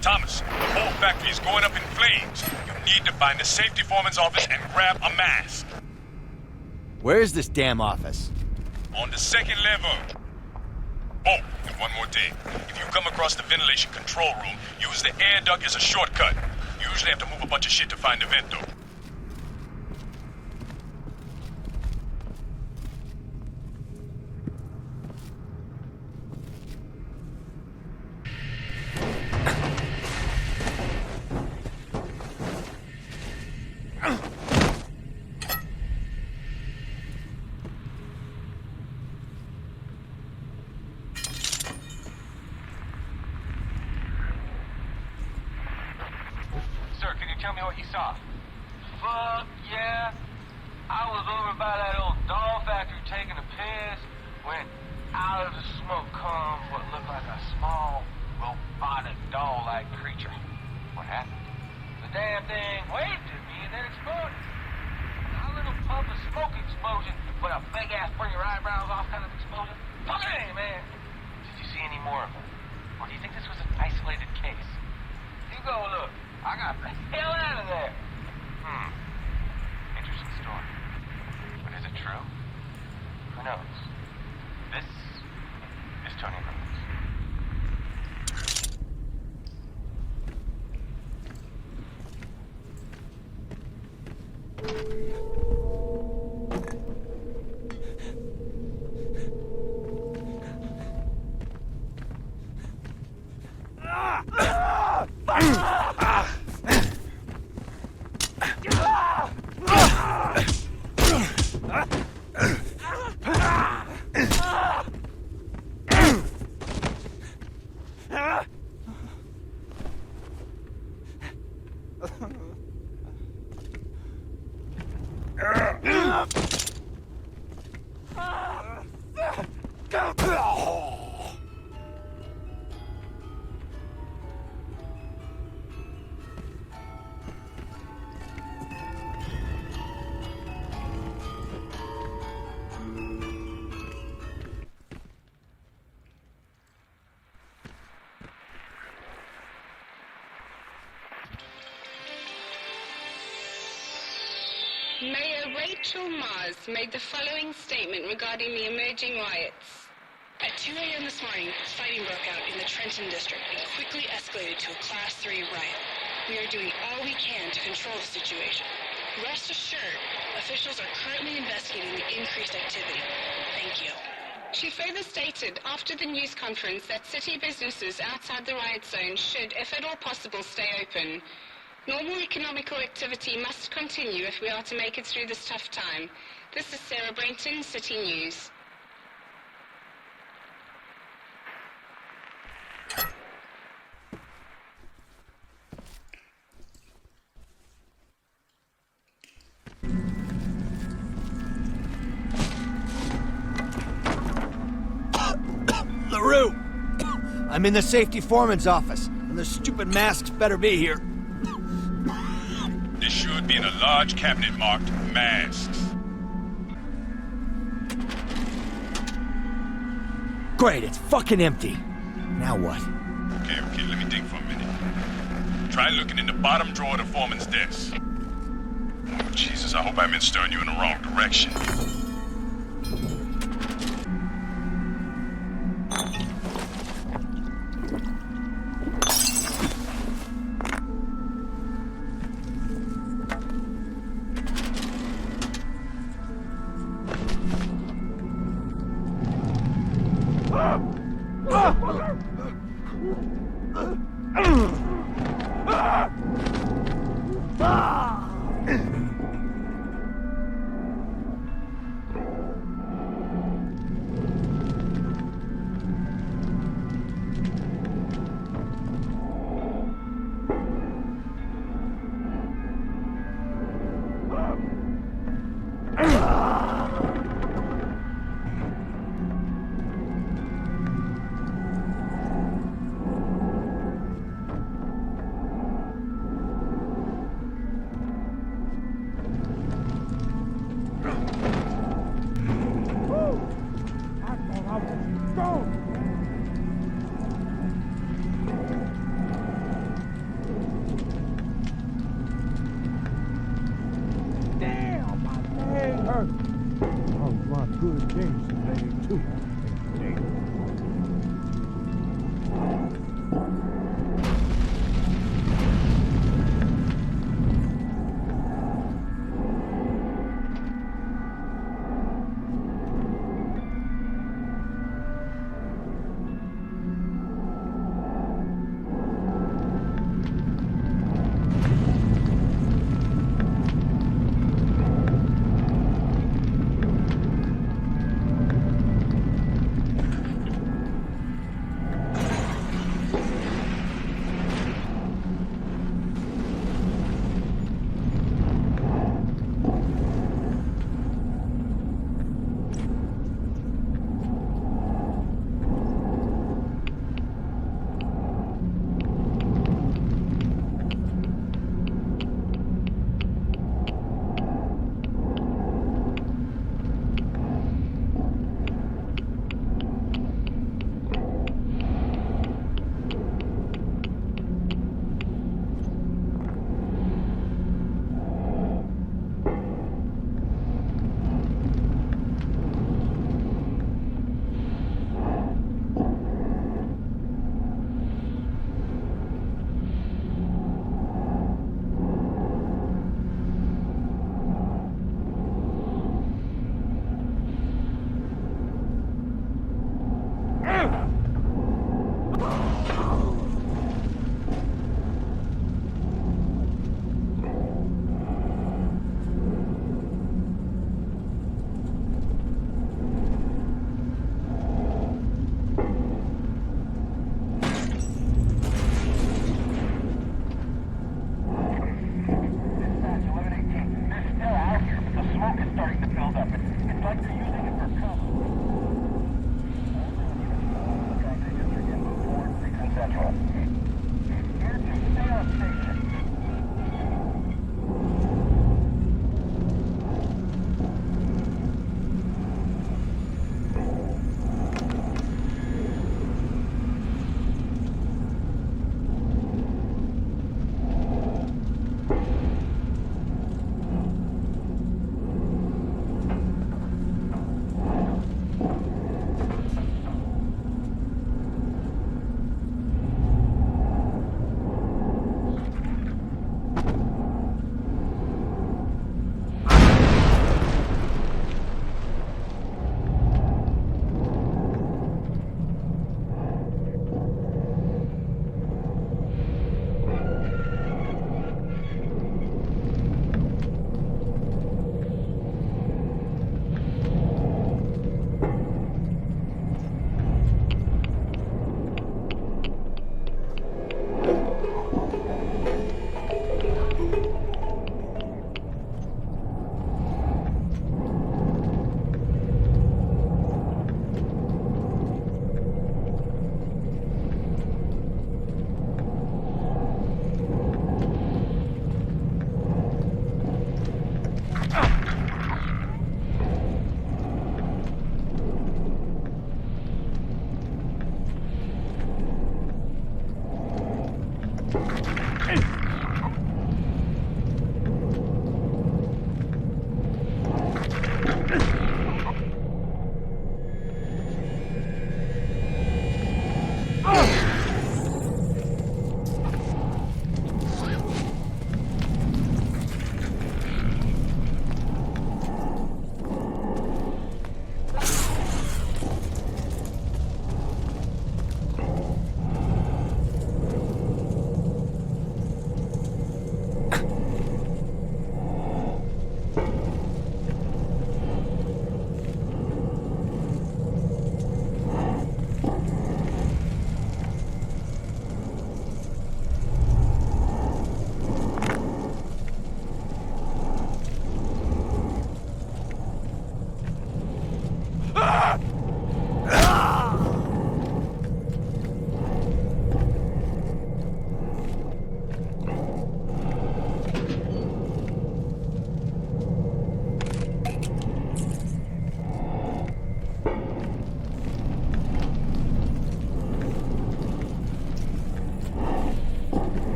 Mr. Thomas, the whole factory is going up in flames. You need to find the safety foreman's office and grab a mask. Where is this damn office? On the second level. Oh, and one more thing. If you come across the ventilation control room, use the air duct as a shortcut. You usually have to move a bunch of shit to find the vent, though. Sir, can you tell me what you saw? Fuck yeah. I was over by that old doll factory taking a piss when out of the smoke comes what looked like a small, robotic doll-like creature. What happened? The damn thing waved at me and then exploded. A little puff of smoke explosion, but a big-ass burn your eyebrows off kind of explosion. Fuck it, man. Did you see any more of them? Or do you think this was an isolated case? You go look. I got the hell out of there. Interesting story. But is it true? Who knows? This is Tony Rhodes. Mayor Rachel Mars made the following statement regarding the emerging riots. At 2 a.m. this morning, fighting broke out in the Trenton district and quickly escalated to a Class 3 riot. We are doing all we can to control the situation. Rest assured, officials are currently investigating the increased activity. Thank you. She further stated after the news conference that city businesses outside the riot zone should, if at all possible, stay open. Normal economical activity must continue if we are to make it through this tough time. This is Sarah Brenton, City News. LaRue! I'm in the safety foreman's office, and the stupid masks better be here. This should be in a large cabinet marked masks. Great, it's fucking empty. Now what? Okay, let me think for a minute. Try looking in the bottom drawer of the foreman's desk. Oh, Jesus, I hope I haven't stirring you in the wrong direction.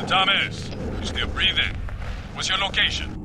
Thomas, you still breathing? What's your location?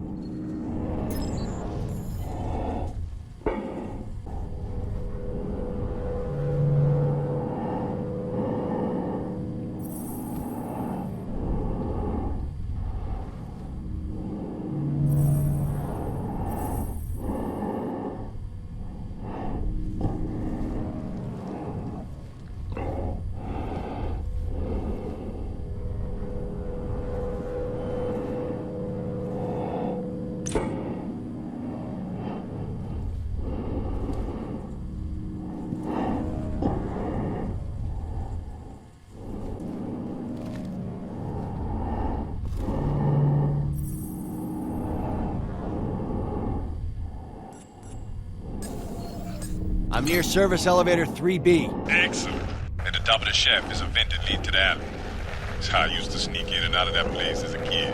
I'm near service elevator 3B. Excellent. At the top of the shaft is a vent that leads to the alley. It's how I used to sneak in and out of that place as a kid.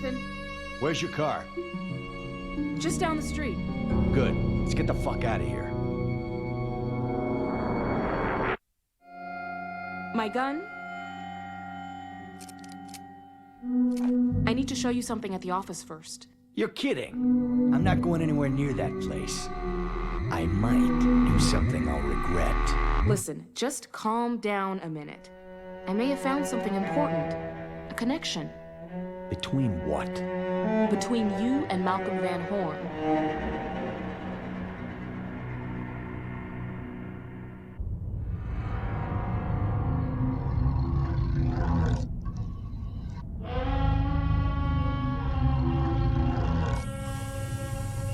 Ethan. Where's your car? Just down the street. Good. Let's get the fuck out of here. My gun? I need to show you something at the office first. You're kidding. I'm not going anywhere near that place. I might do something I'll regret. Listen, just calm down a minute. I may have found something important. A connection. Between what? Between you and Malcom Vanhorn.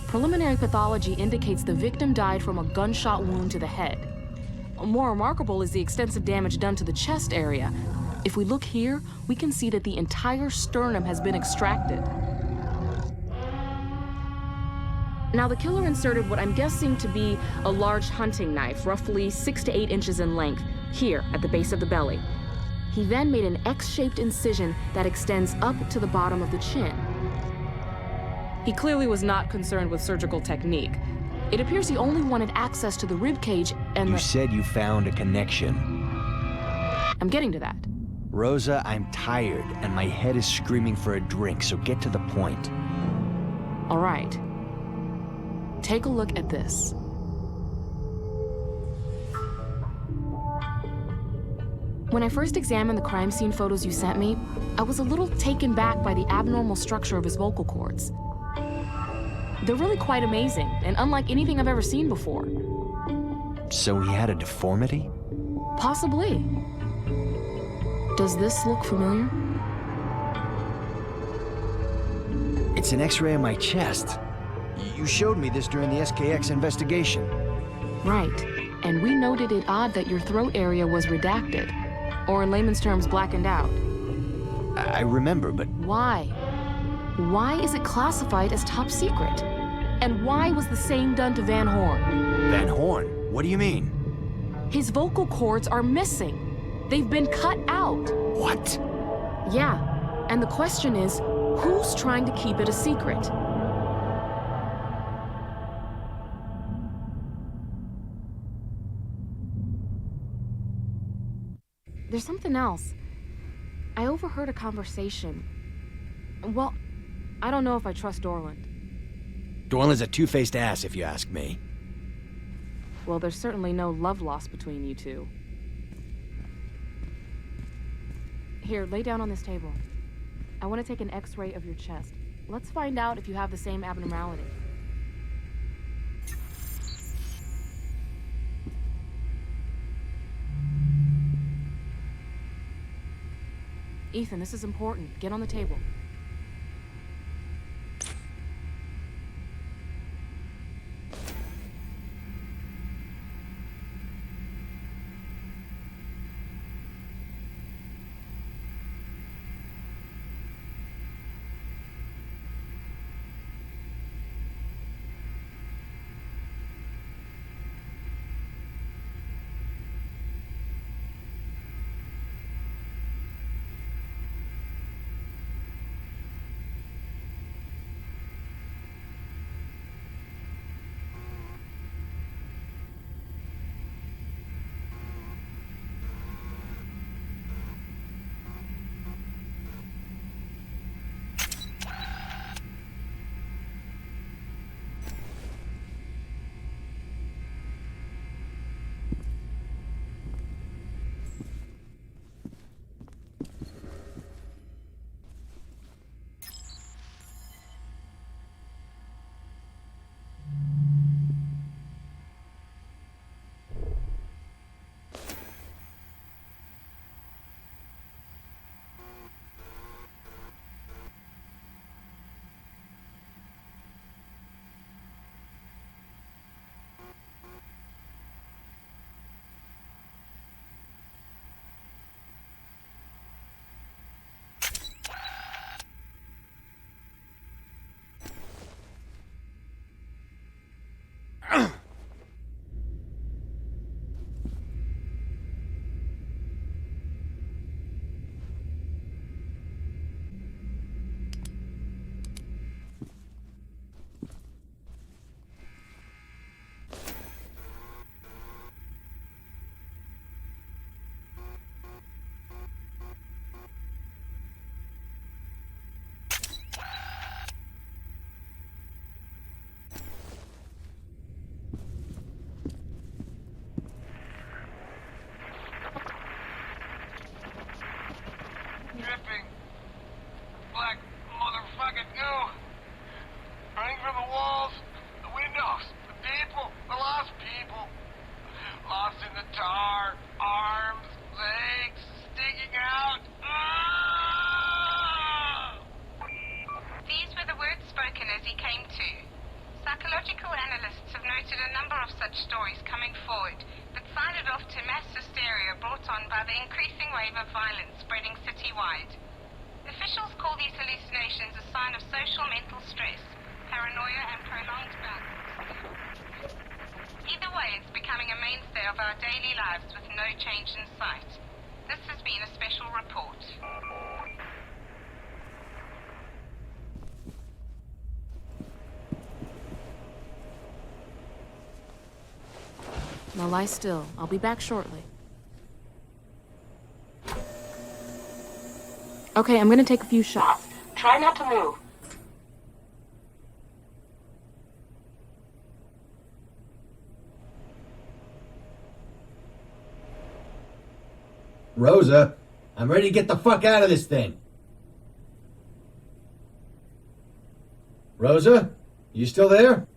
Preliminary pathology indicates the victim died from a gunshot wound to the head. More remarkable is the extensive damage done to the chest area. If we look here, we can see that the entire sternum has been extracted. Now, the killer inserted what I'm guessing to be a large hunting knife, roughly 6 to 8 inches in length, here at the base of the belly. He then made an X-shaped incision that extends up to the bottom of the chin. He clearly was not concerned with surgical technique. It appears he only wanted access to the rib cage and You said you found a connection. I'm getting to that. Rosa, I'm tired, and my head is screaming for a drink, so get to the point. All right. Take a look at this. When I first examined the crime scene photos you sent me, I was a little taken back by the abnormal structure of his vocal cords. They're really quite amazing, and unlike anything I've ever seen before. So he had a deformity? Possibly. Does this look familiar? It's an X-ray of my chest. You showed me this during the SKX investigation. Right. And we noted it odd that your throat area was redacted, or in layman's terms, blackened out. I remember, but... Why? Why is it classified as top secret? And why was the same done to Vanhorn? Vanhorn? What do you mean? His vocal cords are missing. They've been cut out. What? Yeah. And the question is, who's trying to keep it a secret? There's something else. I overheard a conversation. Well, I don't know if I trust Dorland. Dorland's a two-faced ass, if you ask me. Well, there's certainly no love lost between you two. Here, lay down on this table. I want to take an X-ray of your chest. Let's find out if you have the same abnormality. Ethan, this is important. Get on the table. fucking do. Running from the walls, the windows, the people, the lost people. Lost in the tar, arms, legs, sticking out. These were the words spoken as he came to. Psychological analysts have noted a number of such stories coming forward, but signed off to mass hysteria brought on by the increasing wave of violence spreading citywide. Officials call these hallucinations a sign of social mental stress, paranoia, and prolonged balance. Either way, it's becoming a mainstay of our daily lives with no change in sight. This has been a special report. Now lie still. I'll be back shortly. Okay, I'm gonna take a few shots. Try not to move. Rosa, I'm ready to get the fuck out of this thing. Rosa, you still there?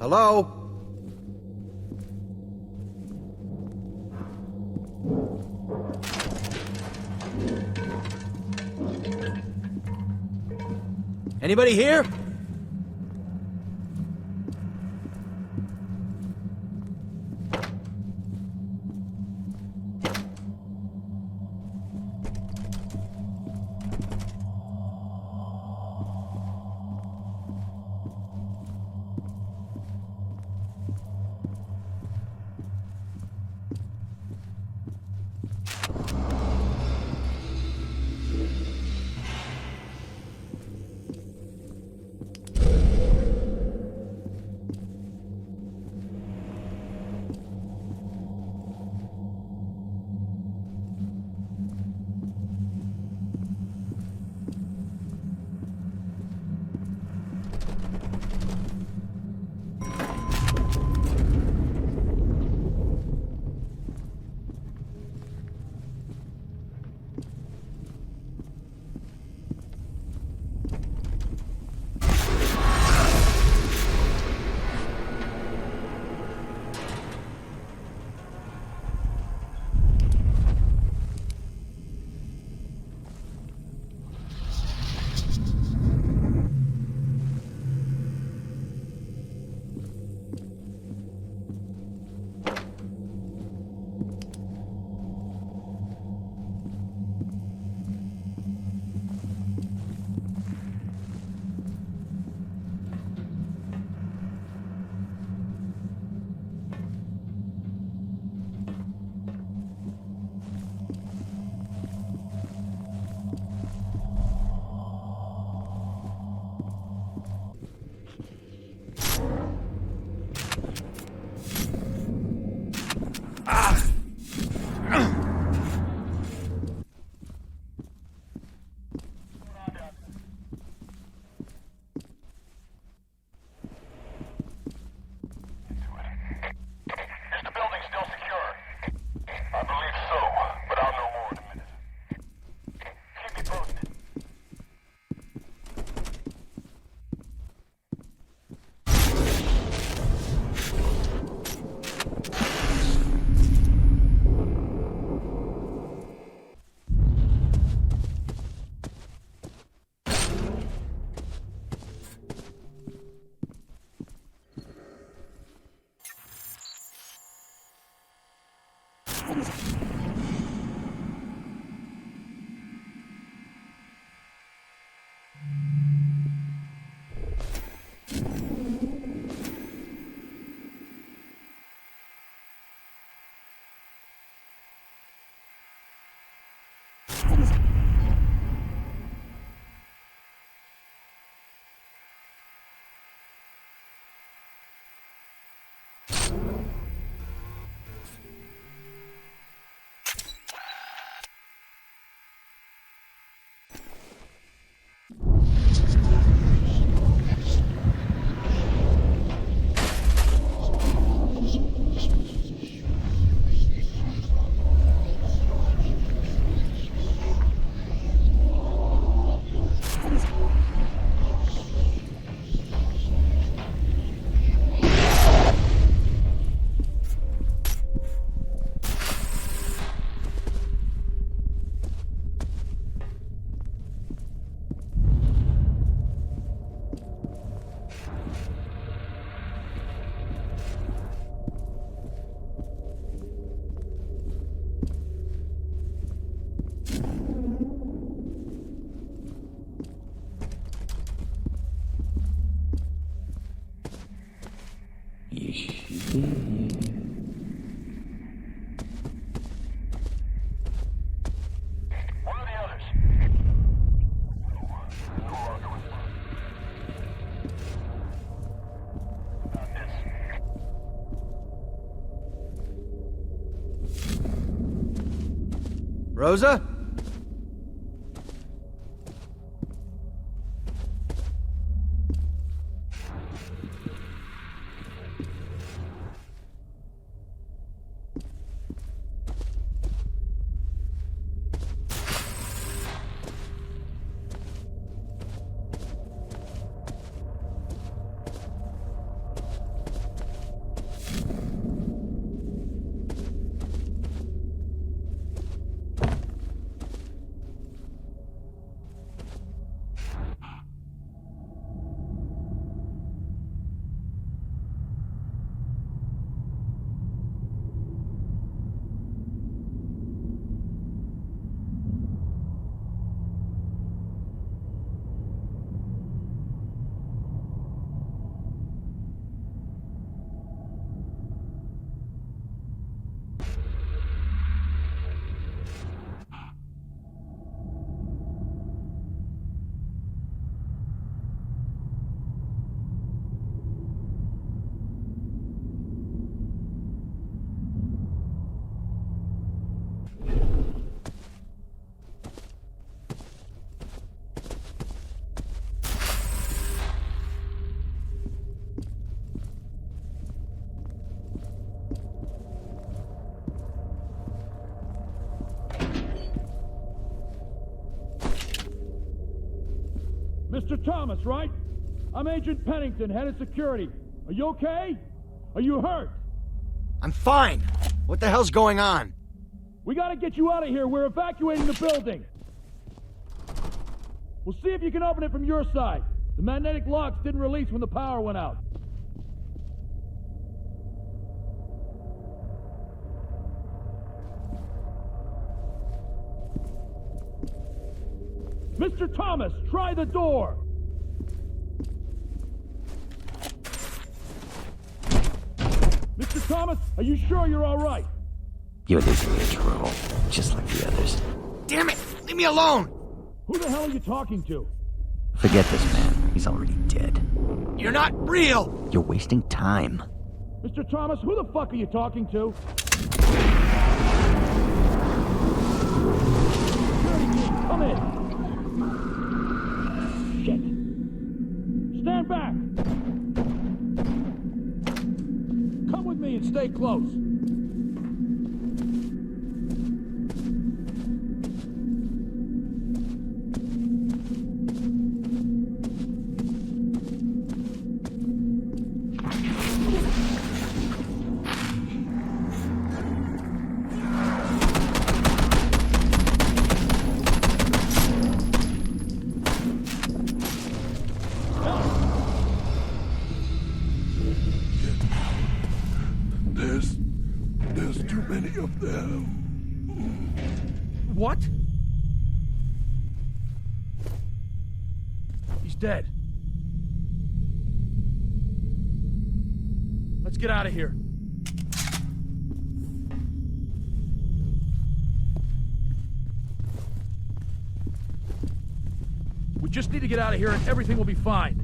Hello? Anybody here? You should be here. Where are the others? Rosa? Mr. Thomas, right? I'm Agent Pennington, head of security. Are you okay? Are you hurt? I'm fine. What the hell's going on? We gotta get you out of here. We're evacuating the building. We'll see if you can open it from your side. The magnetic locks didn't release when the power went out. Mr. Thomas, try the door! Mr. Thomas, are you sure you're all right? You're losing control, just like the others. Damn it! Leave me alone! Who the hell are you talking to? Forget this man. He's already dead. You're not real! You're wasting time. Mr. Thomas, who the fuck are you talking to? Come in! Shit. Stand back! Come with me and stay close. There's too many of them. What? He's dead. Let's get out of here. We just need to get out of here and everything will be fine.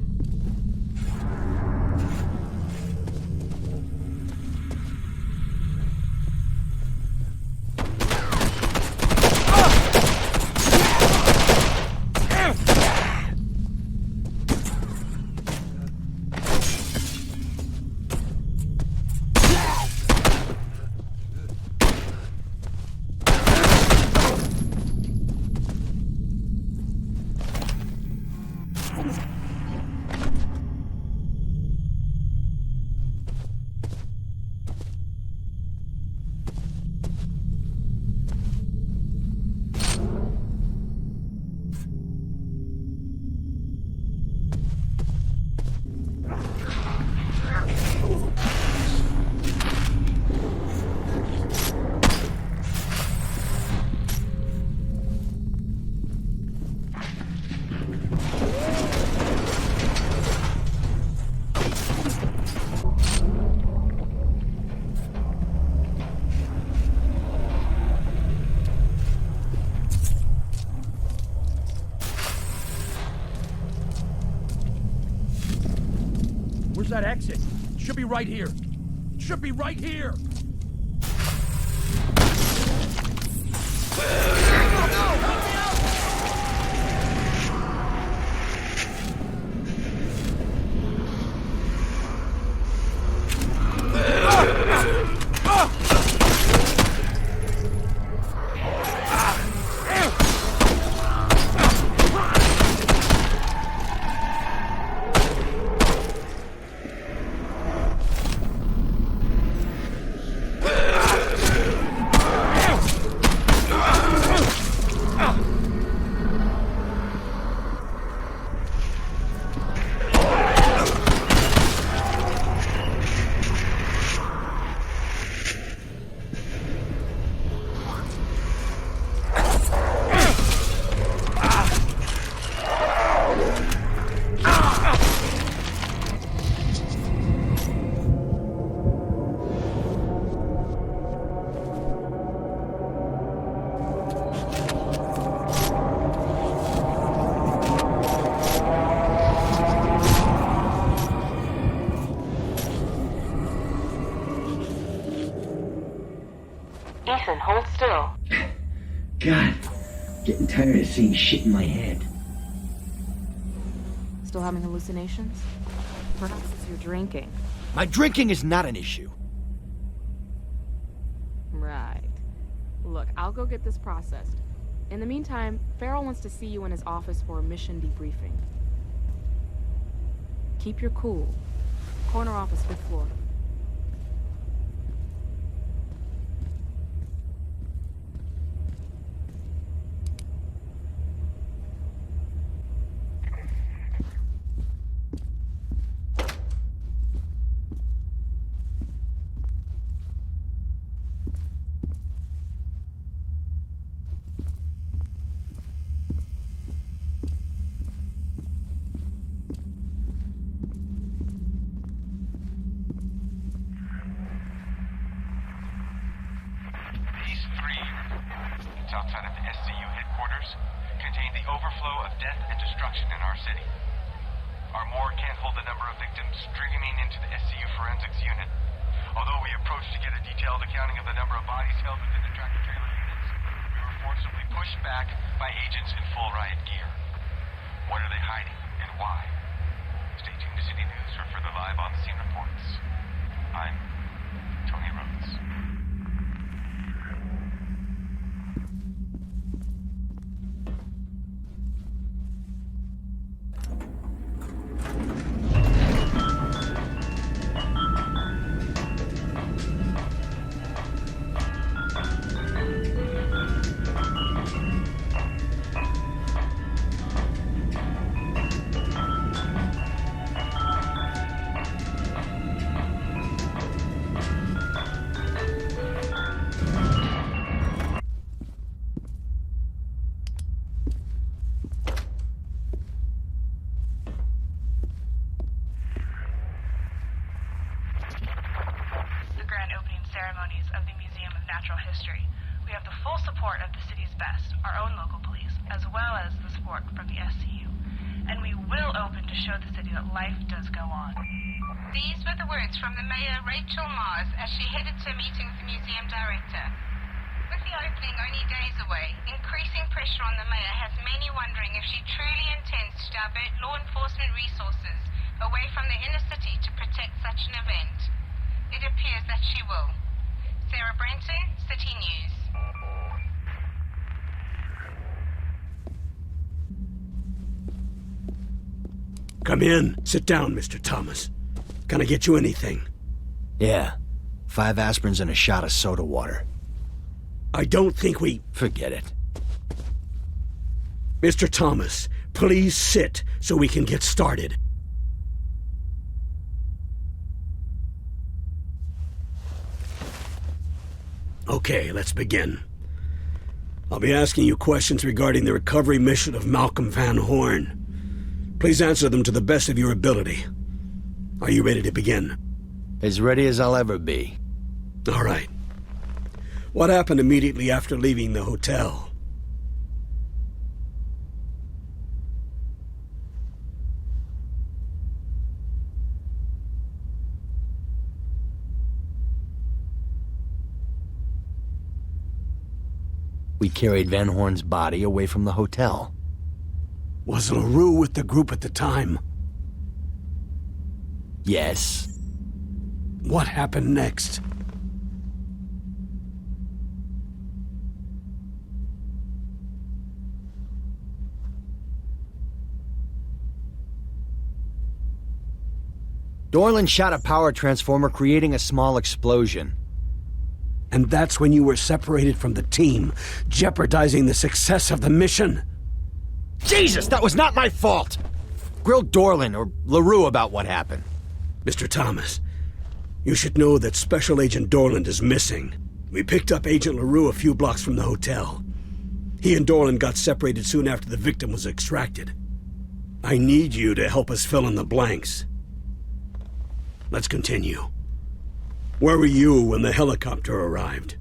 Where's that exit? Should be right here. Should be right here! Ethan, hold still. God, getting tired of seeing shit in my head. Still having hallucinations? Perhaps it's your drinking. My drinking is not an issue. Right. Look, I'll go get this processed. In the meantime, Farrell wants to see you in his office for a mission debriefing. Keep your cool. Corner office, 5th floor. Outside of the SCU headquarters contain the overflow of death and destruction in our city. Our morgue can't hold the number of victims streaming into the SCU forensics unit. Although we approached to get a detailed accounting of the number of bodies held within the tractor-trailer units, we were forcibly pushed back by agents in full riot gear. What are they hiding and why? Stay tuned to City News for further live on-the-scene reports. I'm Tony Rhodes. ceremonies of the Museum of Natural History. We have the full support of the city's best, our own local police, as well as the support from the SCU. And we will open to show the city that life does go on. These were the words from the Mayor, Rachel Mars, as she headed to a meeting with the museum director. With the opening only days away, increasing pressure on the Mayor has many wondering if she truly intends to divert law enforcement resources away from the inner city to protect such an event. It appears that she will. Sarah Brenton, City News. Come in. Sit down, Mr. Thomas. Can I get you anything? Yeah. 5 aspirins and a shot of soda water. I don't think we... Forget it. Mr. Thomas, please sit so we can get started. Okay, let's begin. I'll be asking you questions regarding the recovery mission of Malcom Vanhorn. Please answer them to the best of your ability. Are you ready to begin? As ready as I'll ever be. All right. What happened immediately after leaving the hotel? We carried Van Horn's body away from the hotel. Was LaRue with the group at the time? Yes. What happened next? Dorland shot a power transformer, creating a small explosion. And that's when you were separated from the team, jeopardizing the success of the mission? Jesus, that was not my fault! Grill Dorland or LaRue about what happened. Mr. Thomas, you should know that Special Agent Dorland is missing. We picked up Agent LaRue a few blocks from the hotel. He and Dorland got separated soon after the victim was extracted. I need you to help us fill in the blanks. Let's continue. Where were you when the helicopter arrived?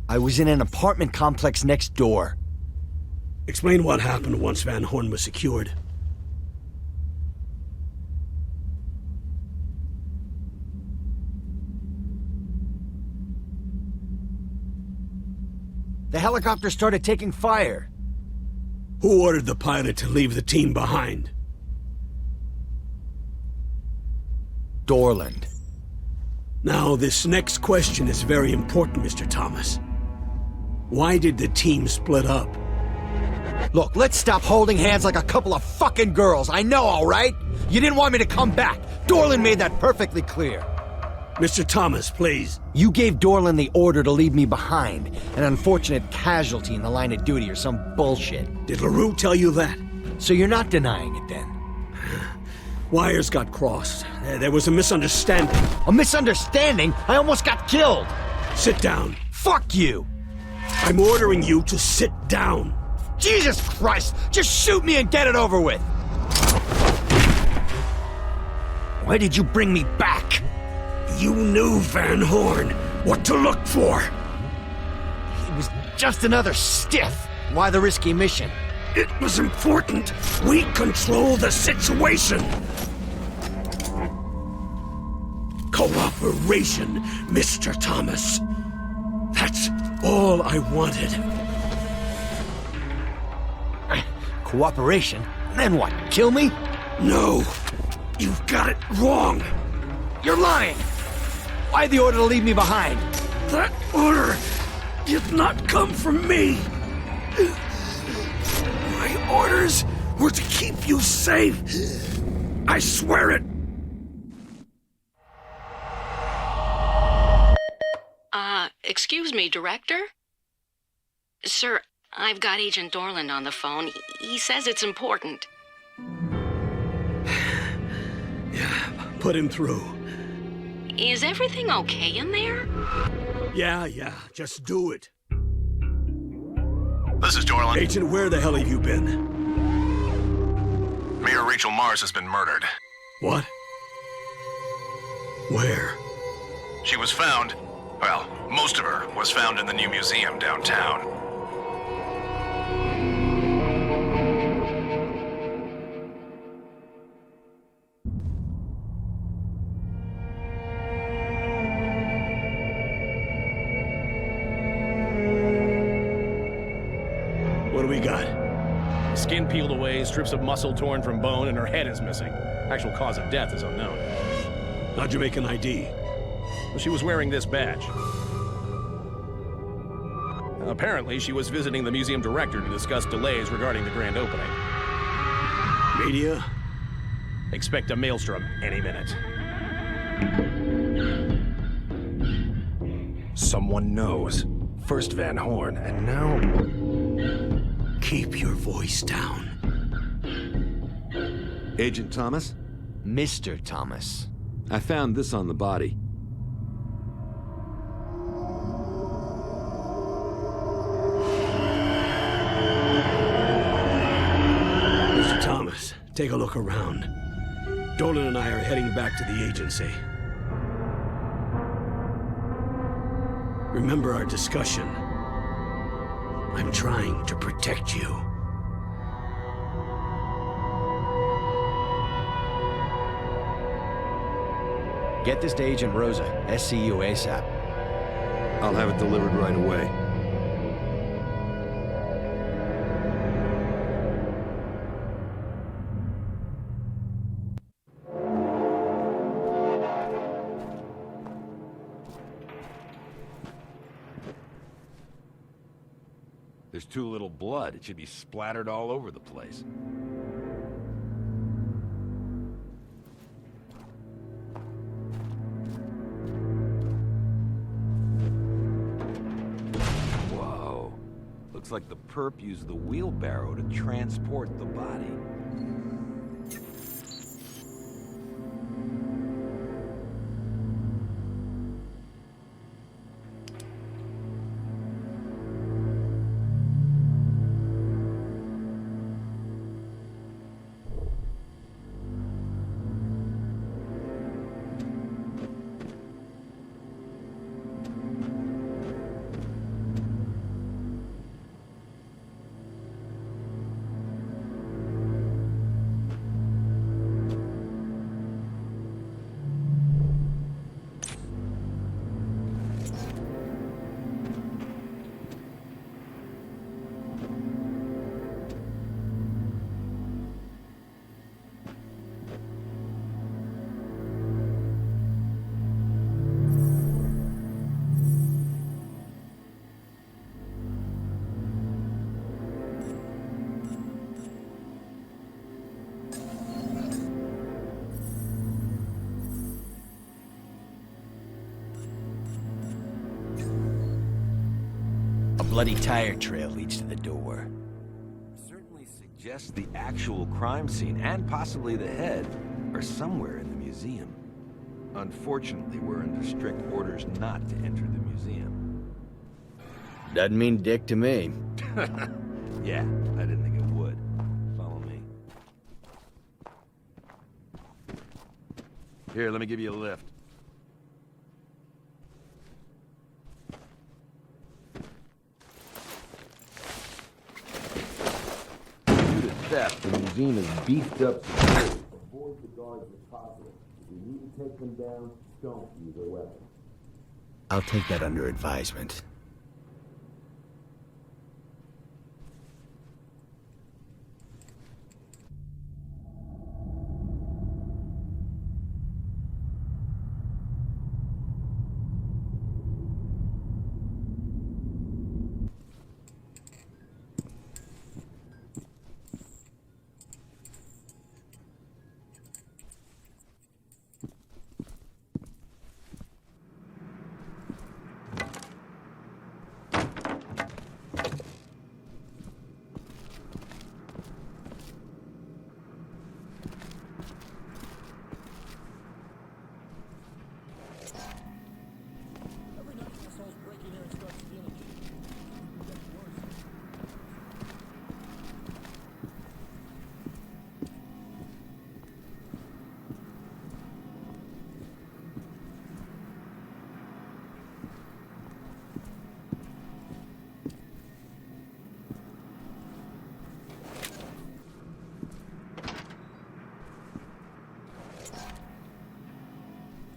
I was in an apartment complex next door. Explain what happened once Van Horn was secured. The helicopter started taking fire. Who ordered the pilot to leave the team behind? Dorland. Now, this next question is very important, Mr. Thomas. Why did the team split up? Look, let's stop holding hands like a couple of fucking girls. I know, all right? You didn't want me to come back. Dorland made that perfectly clear. Mr. Thomas, please. You gave Dorland the order to leave me behind. An unfortunate casualty in the line of duty or some bullshit. Did LaRue tell you that? So you're not denying it then? Wires got crossed. There was a misunderstanding. A misunderstanding? I almost got killed. Sit down. Fuck you. I'm ordering you to sit down. Jesus Christ! Just shoot me and get it over with! Why did you bring me back? You knew Van Horn. What to look for. He was just another stiff. Why the risky mission? It was important. We control the situation. Cooperation, Mr. Thomas. That's all I wanted. Cooperation? Then what, kill me? No, you've got it wrong. You're lying. Why the order to leave me behind? That order did not come from me. My orders were to keep you safe. I swear it. Excuse me, Director? Sir, I've got Agent Dorland on the phone. He says it's important. Yeah, put him through. Is everything okay in there? Yeah, just do it. This is Dorland. Agent, where the hell have you been? Mayor Rachel Mars has been murdered. What? Where? She was found, well, most of her was found in the new museum downtown. What do we got? Skin peeled away, strips of muscle torn from bone, and her head is missing. Actual cause of death is unknown. How'd you make an ID? She was wearing this badge. Apparently, she was visiting the museum director to discuss delays regarding the grand opening. Media? Expect a maelstrom any minute. Someone knows. First Van Horn, and now... Keep your voice down. Agent Thomas? Mr. Thomas. I found this on the body. Mr. Thomas, take a look around. Dolan and I are heading back to the agency. Remember our discussion. I'm trying to protect you. Get this to Agent Rosa. SCU ASAP. I'll have it delivered right away. There's too little blood. It should be splattered all over the place. Whoa. Looks like the perp used the wheelbarrow to transport the body. Bloody tire trail leads to the door. Certainly suggests the actual crime scene and possibly the head are somewhere in the museum. Unfortunately, we're under strict orders not to enter the museum. Doesn't mean dick to me. Yeah, I didn't think it would. Follow me. Here, let me give you a lift. Theft. The museum is beefed up security. Avoid the guards if possible. If you need to take them down, don't use a weapon. I'll take that under advisement.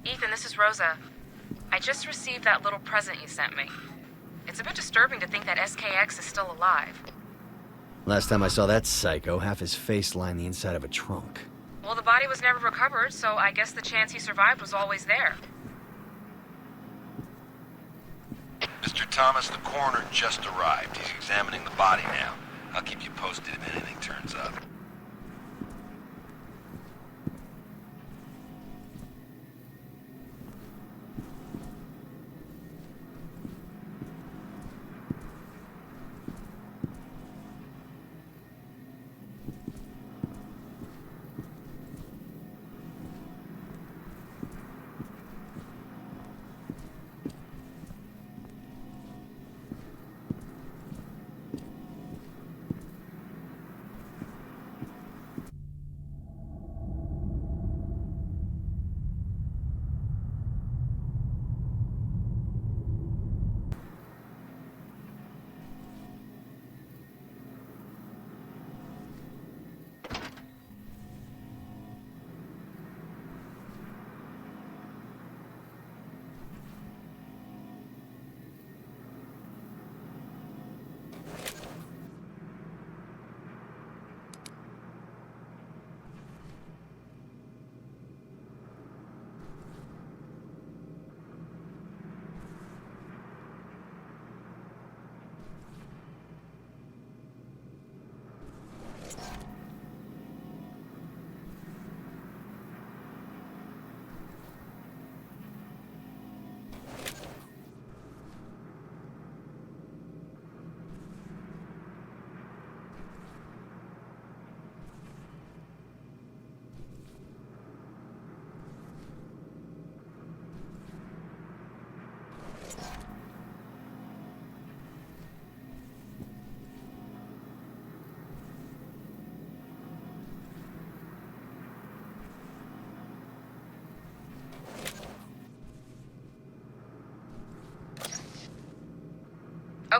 Ethan, this is Rosa. I just received that little present you sent me. It's a bit disturbing to think that SKX is still alive. Last time I saw that psycho, half his face lined the inside of a trunk. Well, the body was never recovered, so I guess the chance he survived was always there. Mr. Thomas, the coroner just arrived. He's examining the body now. I'll keep you posted if anything turns up.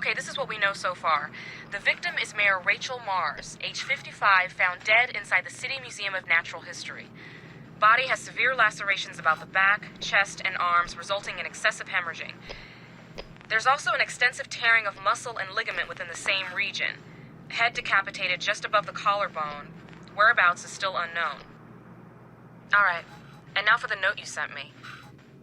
Okay, this is what we know so far. The victim is Mayor Rachel Mars, age 55, found dead inside the City Museum of Natural History. Body has severe lacerations about the back, chest, and arms, resulting in excessive hemorrhaging. There's also an extensive tearing of muscle and ligament within the same region. Head decapitated just above the collarbone. Whereabouts is still unknown. Alright, and now for the note you sent me.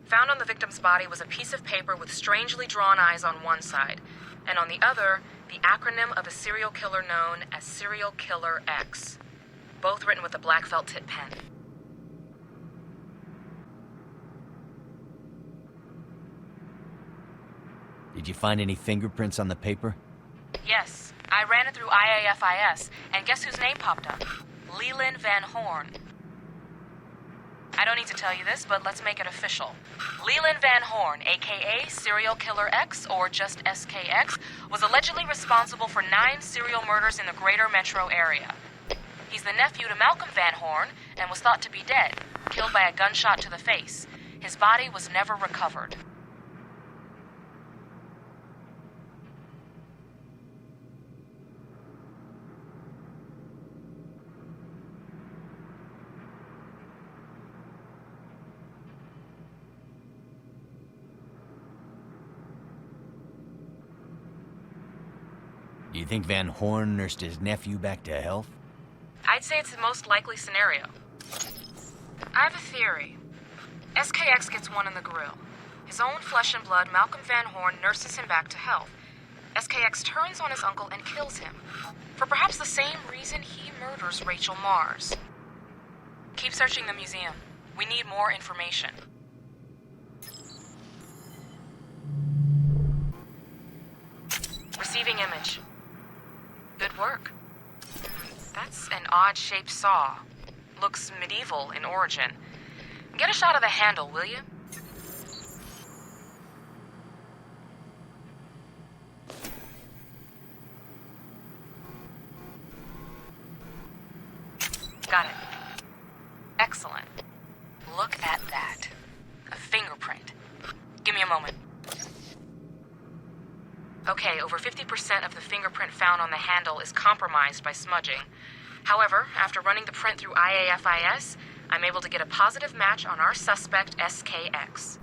Found on the victim's body was a piece of paper with strangely drawn eyes on one side, and on the other, the acronym of a serial killer known as Serial Killer X. Both written with a black felt tip pen. Did you find any fingerprints on the paper? Yes, I ran it through IAFIS, and guess whose name popped up? Leland Van Horn. I don't need to tell you this, but let's make it official. Leland Van Horn, aka Serial Killer X, or just SKX, was allegedly responsible for 9 serial murders in the greater metro area. He's the nephew to Malcom Vanhorn and was thought to be dead, killed by a gunshot to the face. His body was never recovered. Do you think Van Horn nursed his nephew back to health? I'd say it's the most likely scenario. I have a theory. SKX gets one in the grill. His own flesh and blood, Malcom Van Horn, nurses him back to health. SKX turns on his uncle and kills him, for perhaps the same reason he murders Rachel Mars. Keep searching the museum. We need more information. Receiving image. Good work. That's an odd-shaped saw. Looks medieval in origin. Get a shot of the handle, will you? Got it. Excellent. Look at that. A fingerprint. Give me a moment. Okay, over 50% of the fingerprint found on the handle is compromised by smudging. However, after running the print through IAFIS, I'm able to get a positive match on our suspect, SKX.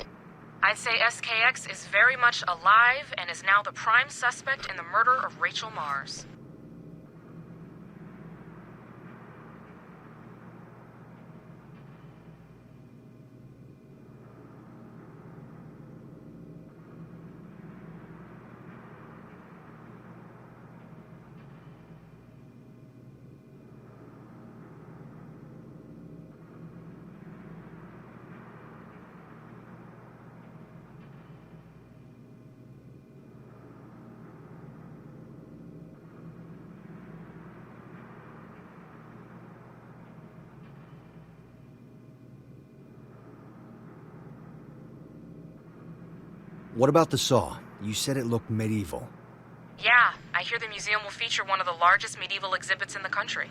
I'd say SKX is very much alive and is now the prime suspect in the murder of Rachel Mars. What about the saw? You said it looked medieval. Yeah, I hear the museum will feature one of the largest medieval exhibits in the country.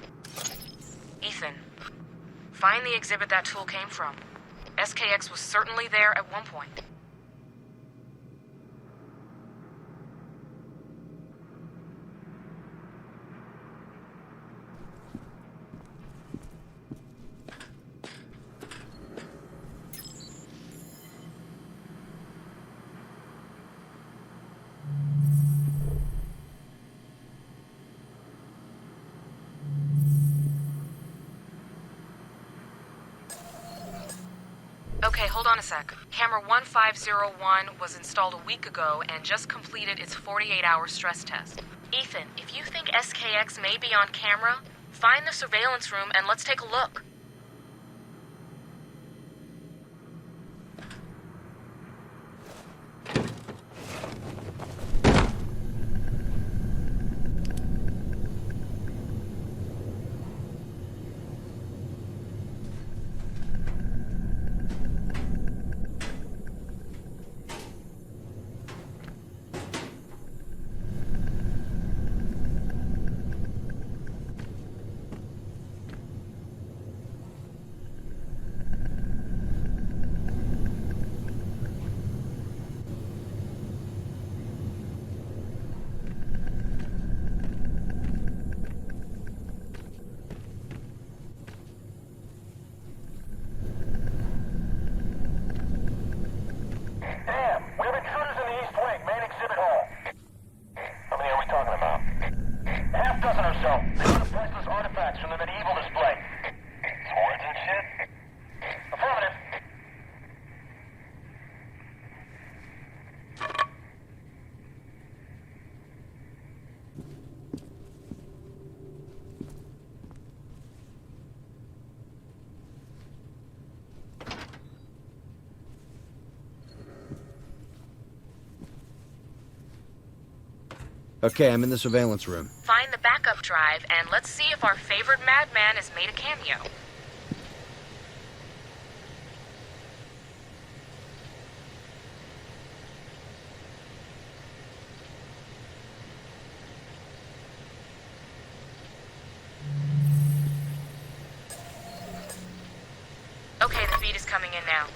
Ethan, find the exhibit that tool came from. SKX was certainly there at one point. Okay, hold on a sec. Camera 1501 was installed a week ago and just completed its 48-hour stress test. Ethan, if you think SKX may be on camera, find the surveillance room and let's take a look. Okay, I'm in the surveillance room. Find the backup drive, and let's see if our favorite madman has made a cameo. Okay, the feed is coming in now.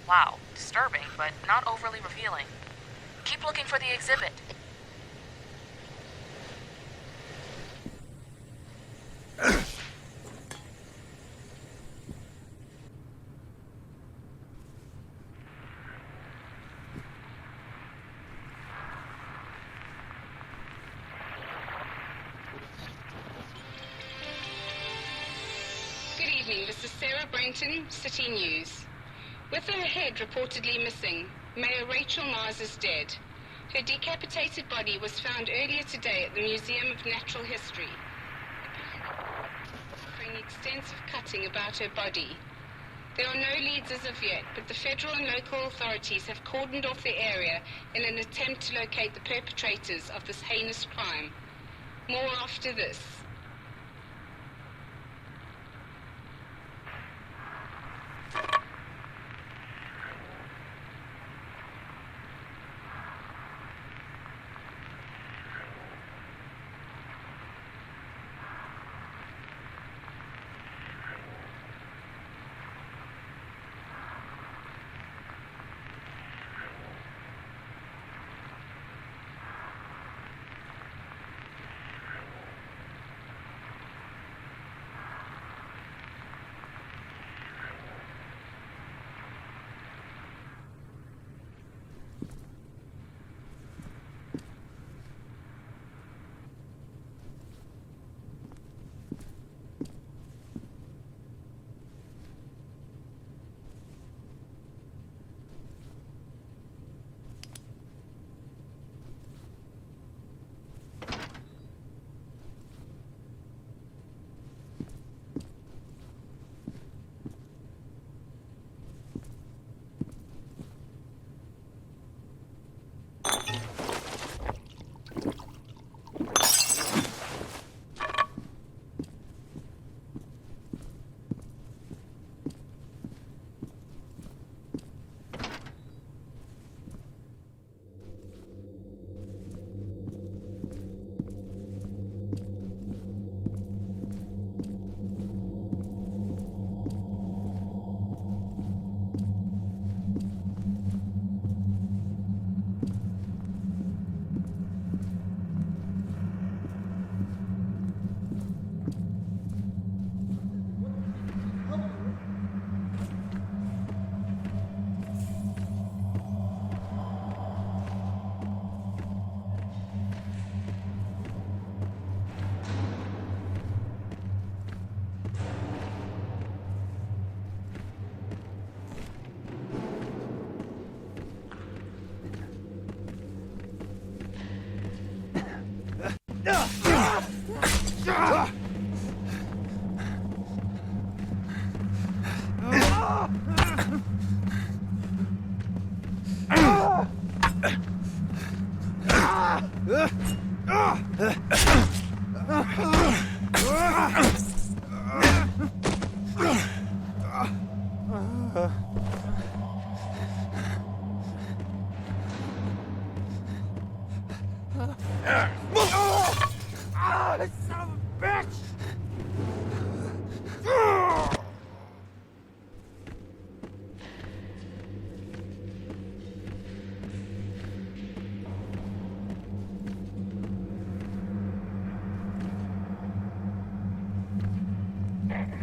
Wow, disturbing, but not overly revealing. Keep looking for the exhibit. Good evening, this is Sarah Brainton, City News. With her head reportedly missing, Mayor Rachel Mars is dead. Her decapitated body was found earlier today at the Museum of Natural History. Offering extensive cutting about her body. There are no leads as of yet, but the federal and local authorities have cordoned off the area in an attempt to locate the perpetrators of this heinous crime. More after this.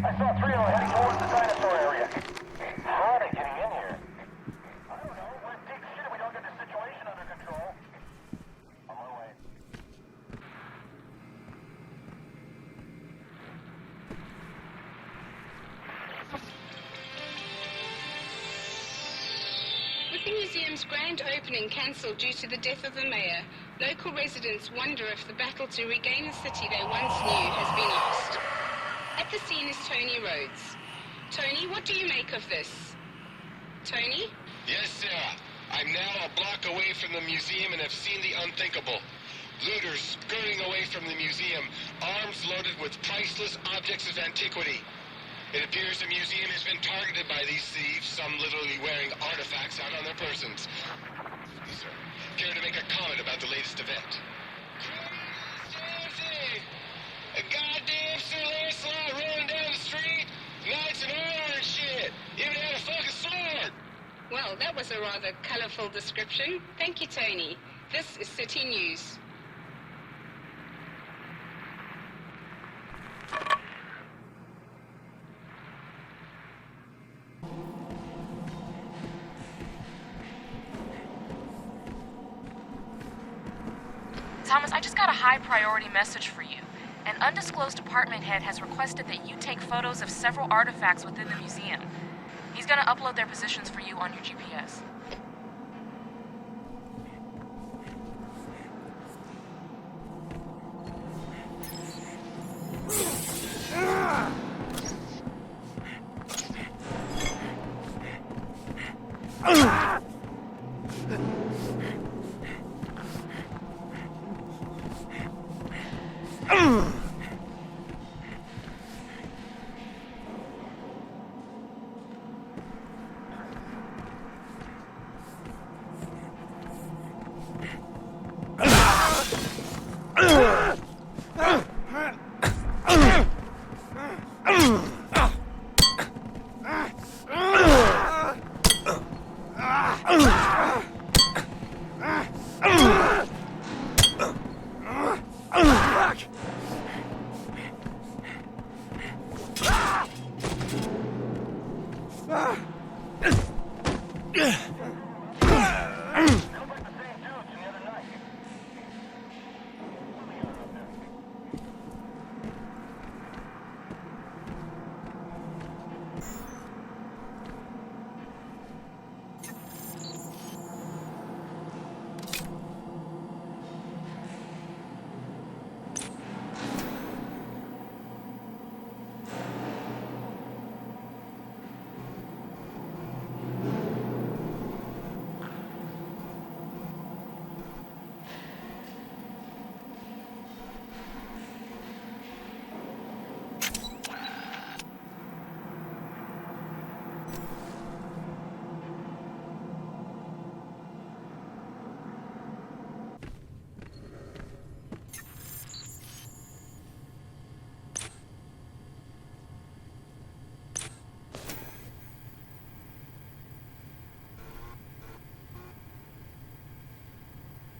I saw three of them heading towards the dinosaur area. Roll the museum's grand opening cancelled due to the death of the mayor, local residents wonder if the battle to regain the city they once knew has been lost. At the scene is Tony Rhodes. Tony, what do you make of this? Tony? Yes, Sarah. I'm now a block away from the museum and have seen the unthinkable. Looters scurrying away from the museum, arms loaded with priceless objects of antiquity. It appears the museum has been targeted by these thieves, some literally wearing artifacts out on their persons. Excuse me, sir. Care to make a comment about the latest event? A goddamn Sir Lancelot rolling down the street, knights in armor and shit. Even had a fucking sword. Well, that was a rather colorful description. Thank you, Tony. This is City News. Thomas, I just got a high-priority message for you. An undisclosed department head has requested that you take photos of several artifacts within the museum. He's gonna upload their positions for you on your GPS.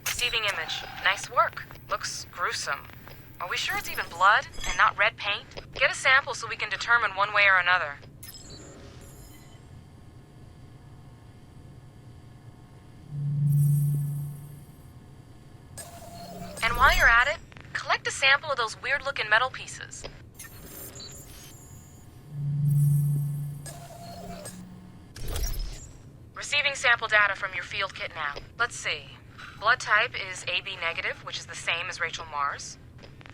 Receiving image. Nice work. Looks gruesome. Are we sure it's even blood and not red paint? Get a sample so we can determine one way or another. And while you're at it, collect a sample of those weird-looking metal pieces. Receiving sample data from your field kit now. Let's see. Blood type is AB negative, which is the same as Rachel Mars.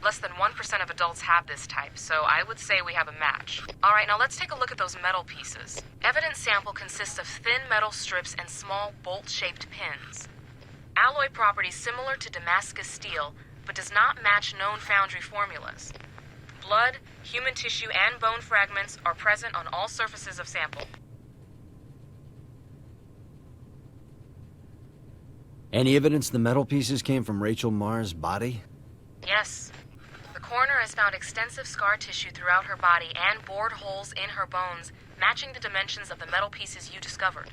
Less than 1% of adults have this type, so I would say we have a match. All right, now let's take a look at those metal pieces. Evidence sample consists of thin metal strips and small bolt-shaped pins. Alloy properties similar to Damascus steel, but does not match known foundry formulas. Blood, human tissue, and bone fragments are present on all surfaces of sample. Any evidence the metal pieces came from Rachel Mars' body? Yes. The coroner has found extensive scar tissue throughout her body and bored holes in her bones, matching the dimensions of the metal pieces you discovered.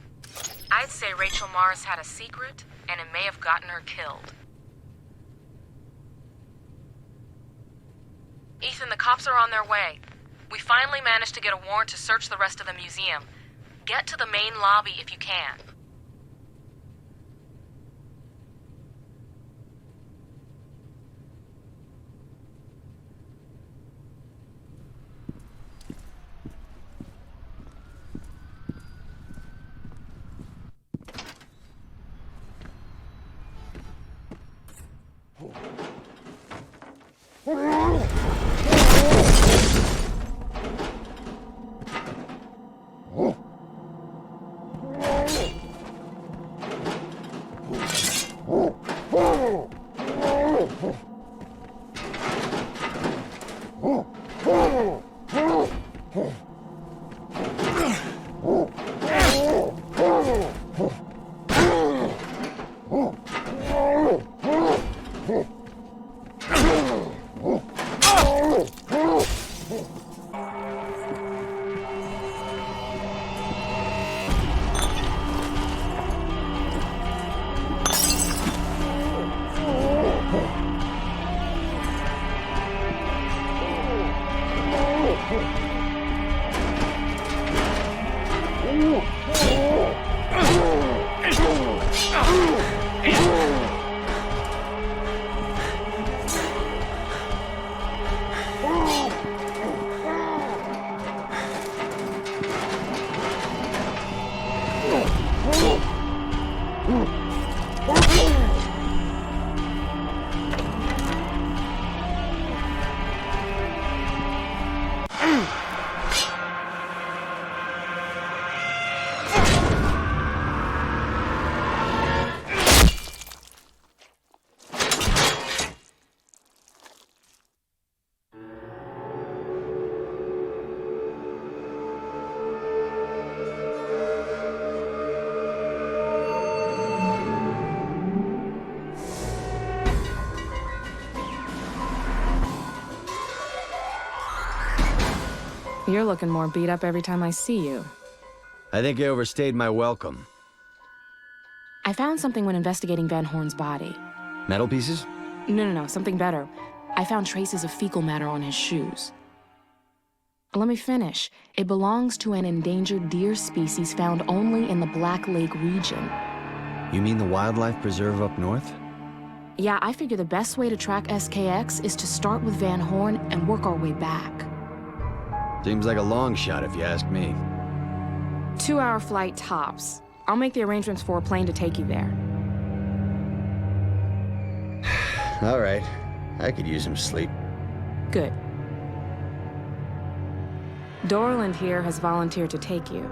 I'd say Rachel Mars had a secret, and it may have gotten her killed. Ethan, the cops are on their way. We finally managed to get a warrant to search the rest of the museum. Get to the main lobby if you can. You're looking more beat up every time I see you. I think I overstayed my welcome. I found something when investigating Van Horn's body. Metal pieces? No, something better. I found traces of fecal matter on his shoes. Let me finish. It belongs to an endangered deer species found only in the Black Lake region. You mean the wildlife preserve up north? Yeah, I figure the best way to track SKX is to start with Van Horn and work our way back. Seems like a long shot if you ask me. 2-hour flight tops. I'll make the arrangements for a plane to take you there. All right. I could use some sleep. Good. Dorland here has volunteered to take you.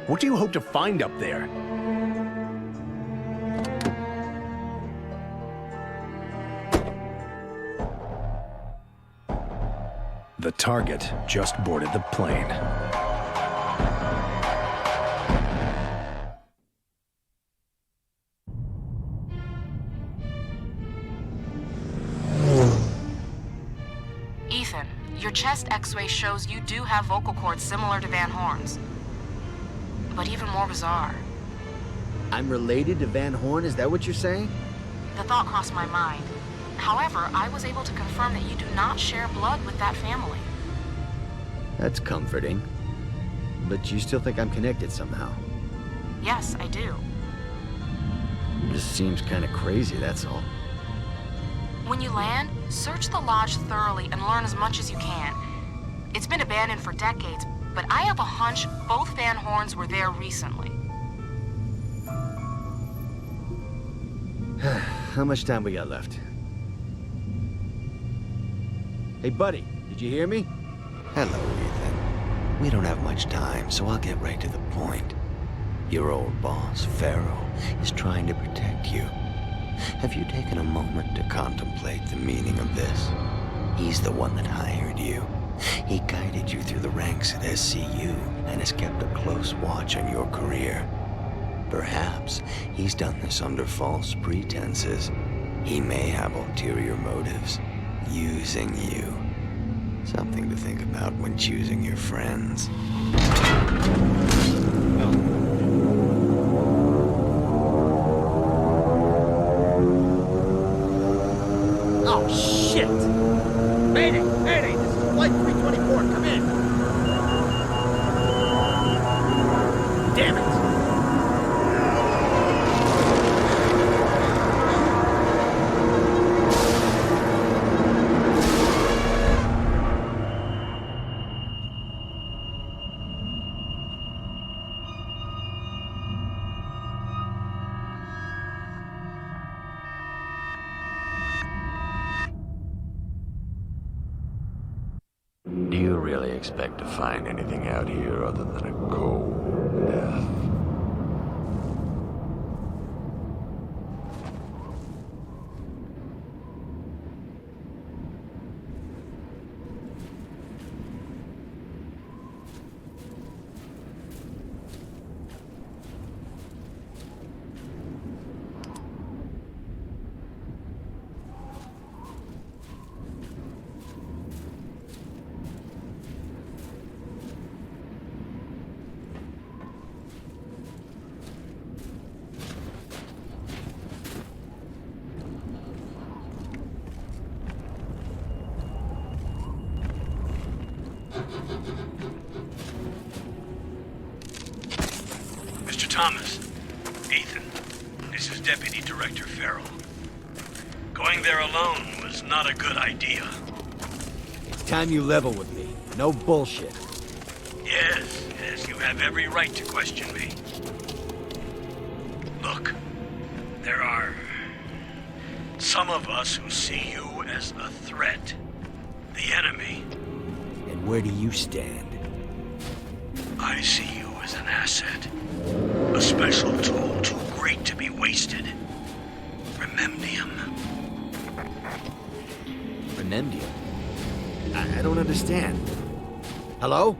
What do you hope to find up there? The target just boarded the plane. Ethan, your chest x-ray shows you do have vocal cords similar to Van Horn's. But even more bizarre. I'm related to Van Horn, is that what you're saying? The thought crossed my mind. However, I was able to confirm that you do not share blood with that family. That's comforting. But you still think I'm connected somehow? Yes, I do. It just seems kind of crazy, that's all. When you land, search the lodge thoroughly and learn as much as you can. It's been abandoned for decades, but I have a hunch both Van Horns were there recently. How much time we got left? Hey, buddy, did you hear me? Hello, Ethan. We don't have much time, so I'll get right to the point. Your old boss, Pharaoh, is trying to protect you. Have you taken a moment to contemplate the meaning of this? He's the one that hired you. He guided you through the ranks at SCU and has kept a close watch on your career. Perhaps he's done this under false pretenses. He may have ulterior motives, using you. Something to think about when choosing your friends. Oh, shit! Mayday! Mayday! This is Flight 324. Come in! Damn it! Do you really expect to find anything out here other than a cold death? Thomas. Ethan, this is Deputy Director Farrell. Going there alone was not a good idea. It's time you level with me. No bullshit. Yes, you have every right to question me. Look, there are some of us who see you as a threat. The enemy. And where do you stand? I see you as an asset. A special tool too great to be wasted. Rememdium. Rememdium? I don't understand. Hello?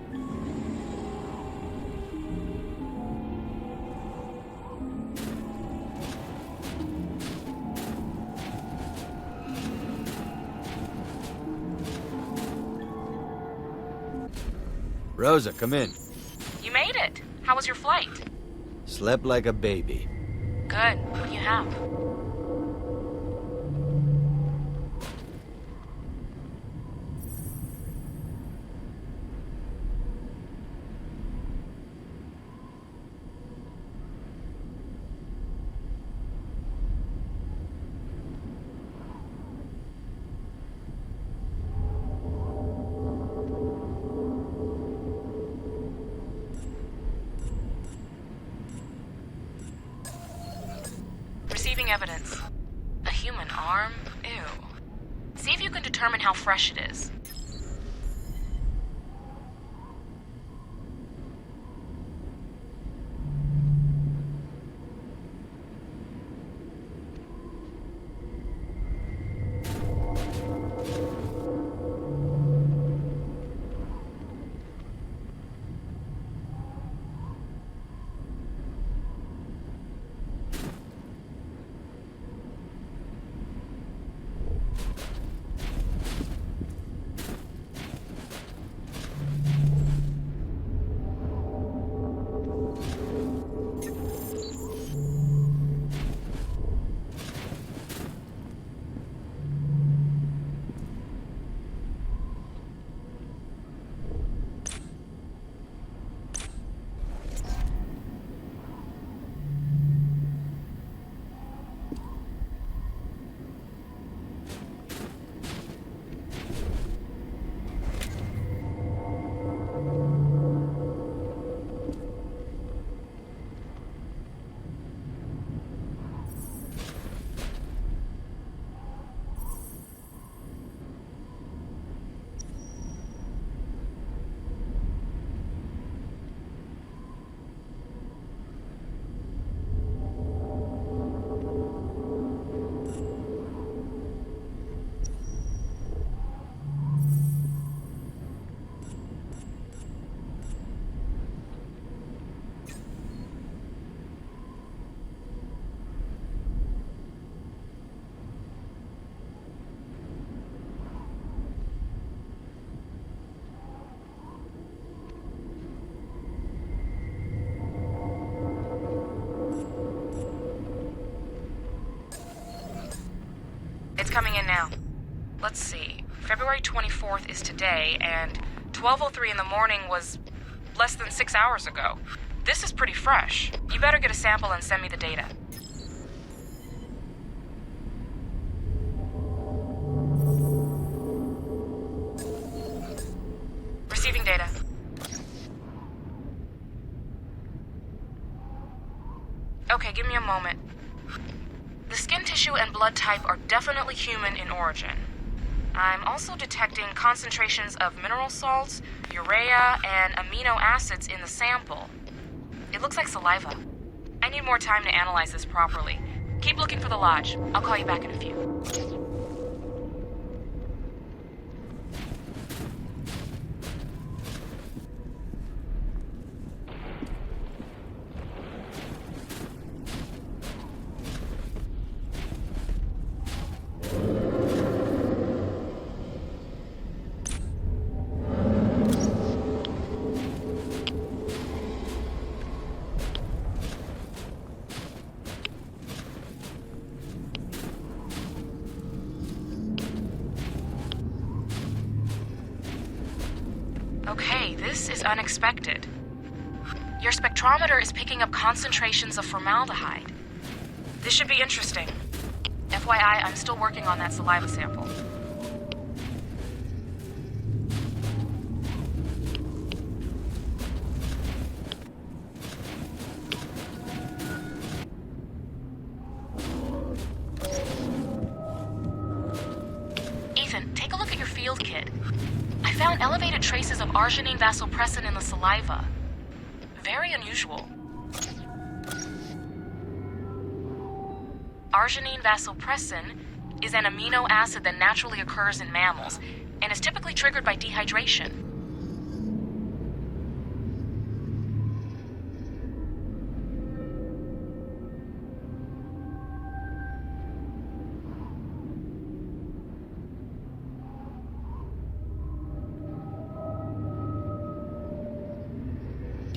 Rosa, come in. You made it. How was your flight? Slept like a baby. Good. What do you have? Receiving evidence. A human arm? Ew. See if you can determine how fresh it is. Coming in now. Let's see. February 24th is today, and 12:03 in the morning was less than 6 hours ago. This is pretty fresh. You better get a sample and send me the data. Receiving data. Okay, give me a moment. The skin tissue and blood type are definitely human in origin. I'm also detecting concentrations of mineral salts, urea, and amino acids in the sample. It looks like saliva. I need more time to analyze this properly. Keep looking for the lodge. I'll call you back in a few. Okay, this is unexpected. Your spectrometer is picking up concentrations of formaldehyde. This should be interesting. FYI, I'm still working on that saliva sample. Ethan, take a look at your field kit. I found elevated traces of arginine vasopressin in the saliva. Very unusual. Arginine vasopressin is an amino acid that naturally occurs in mammals and is typically triggered by dehydration.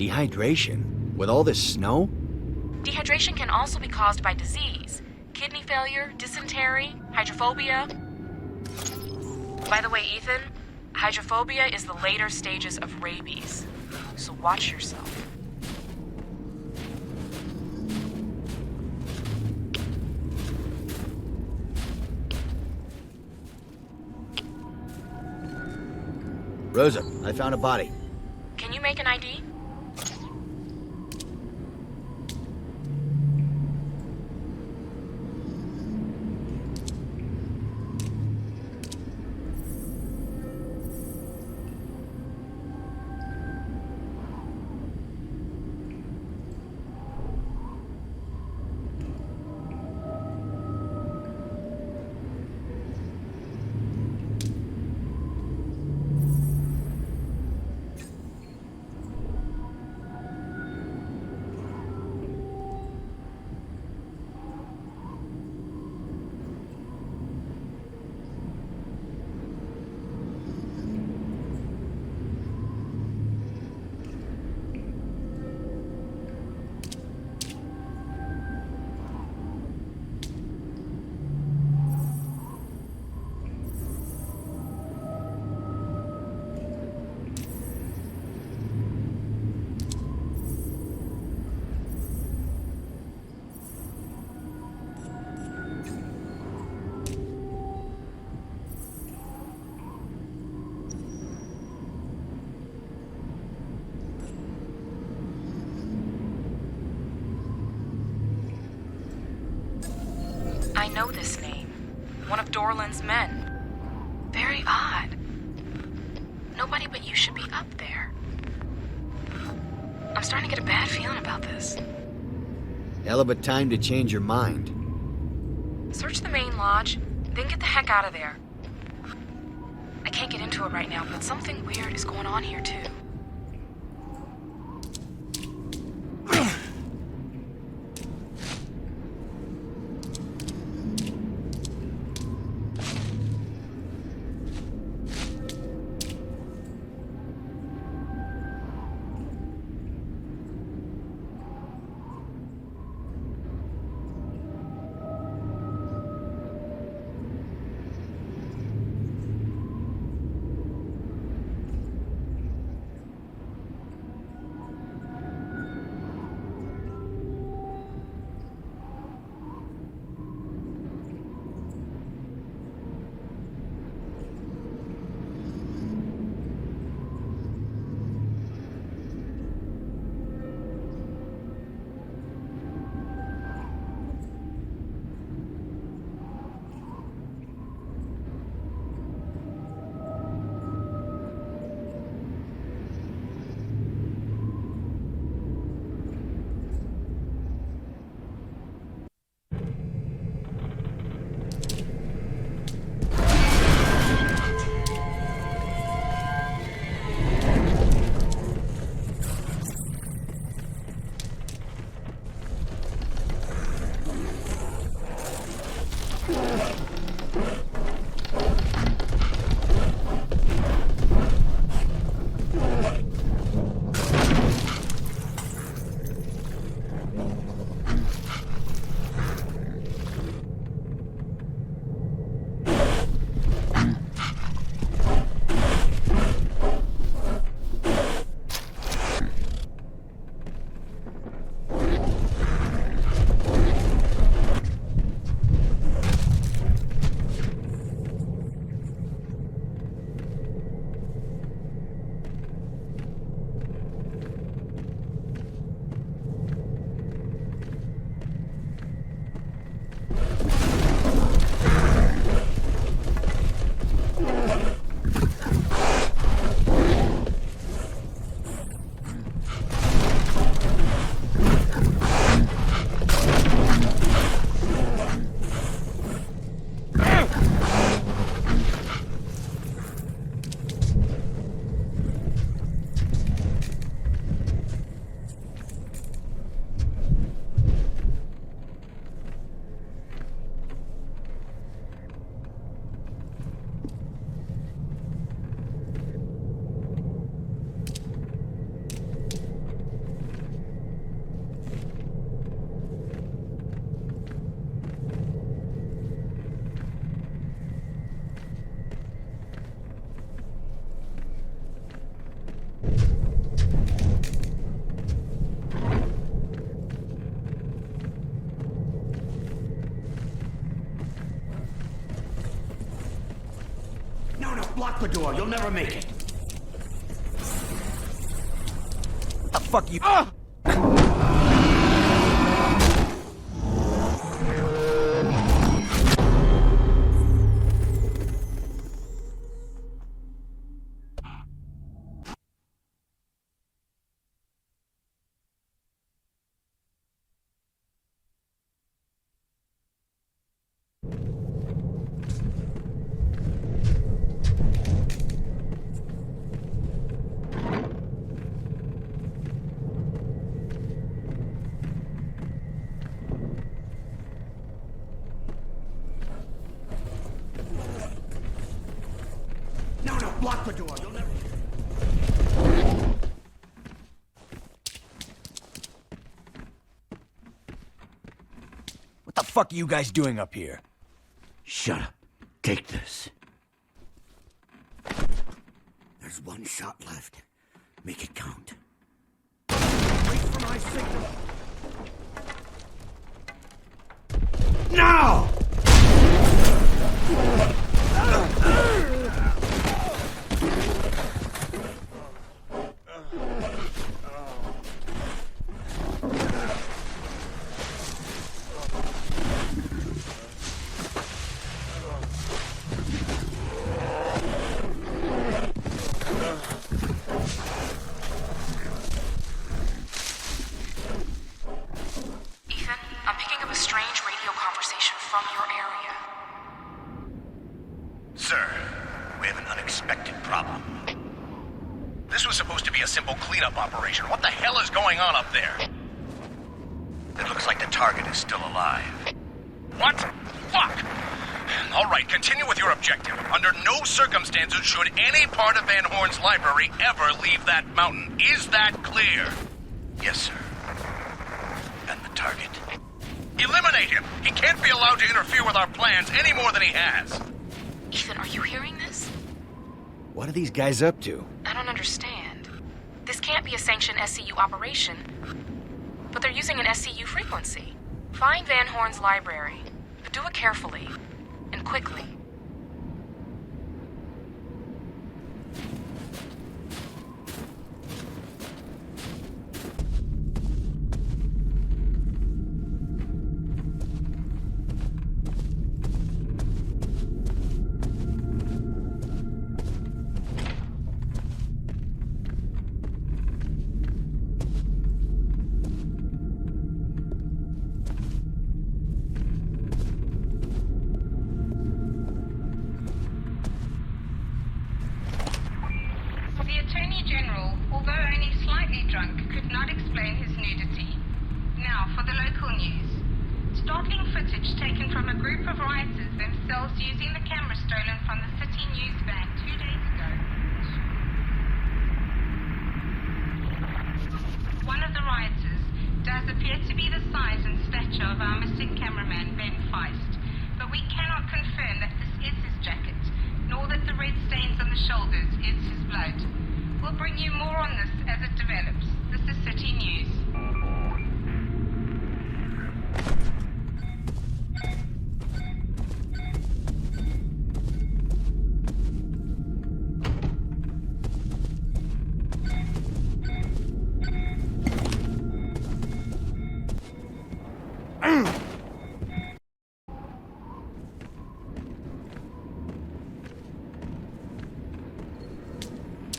Dehydration? With all this snow? Dehydration can also be caused by disease. Kidney failure, dysentery, hydrophobia. By the way, Ethan, hydrophobia is the later stages of rabies. So watch yourself. Rosa, I found a body. Can you make an ID? I know this name. One of Dorland's men. Very odd. Nobody but you should be up there. I'm starting to get a bad feeling about this. Hell of a time to change your mind. Search the main lodge, then get the heck out of there. I can't get into it right now, but something weird is going on here, too. block the door. You'll never make it. What the fuck you... No, block the door. You'll never... What the fuck are you guys doing up here? Shut up. Take this. There's one shot left. Make it count. Wait for my signal. Now! Sir, we have an unexpected problem. This was supposed to be a simple cleanup operation. What the hell is going on up there? It looks like the target is still alive. What? Fuck! All right, continue with your objective. Under no circumstances should any part of Van Horn's library ever leave that mountain. Is that clear? Yes, sir. And the target? Eliminate him! He can't be allowed to interfere with our plans any more than he has. Ethan, are you hearing this? What are these guys up to? I don't understand. This can't be a sanctioned SCU operation, but they're using an SCU frequency. Find Van Horn's library, but do it carefully and quickly.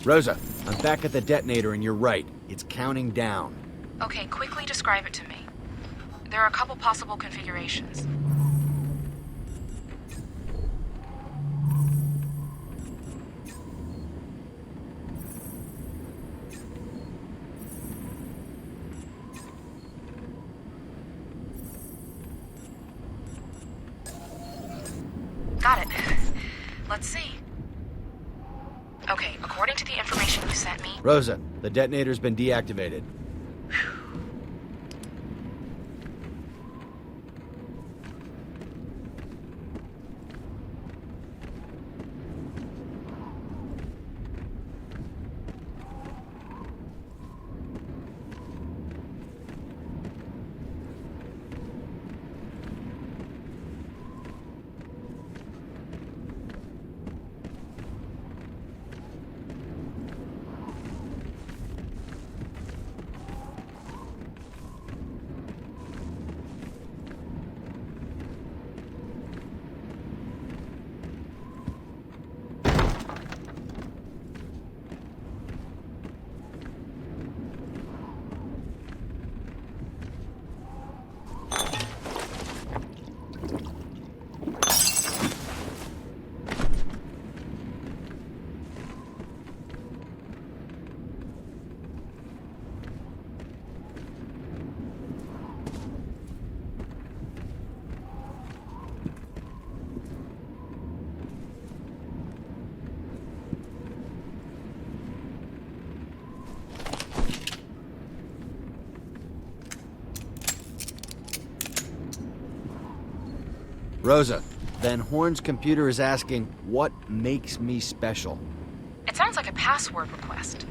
Rosa, I'm back at the detonator and you're right. It's counting down. Okay, quickly describe it to me. There are a couple possible configurations. Got it. Let's see. Okay, according to the information you sent me... Rosa, the detonator's been deactivated. Rosa, Van Horn's computer is asking, what makes me special? It sounds like a password request.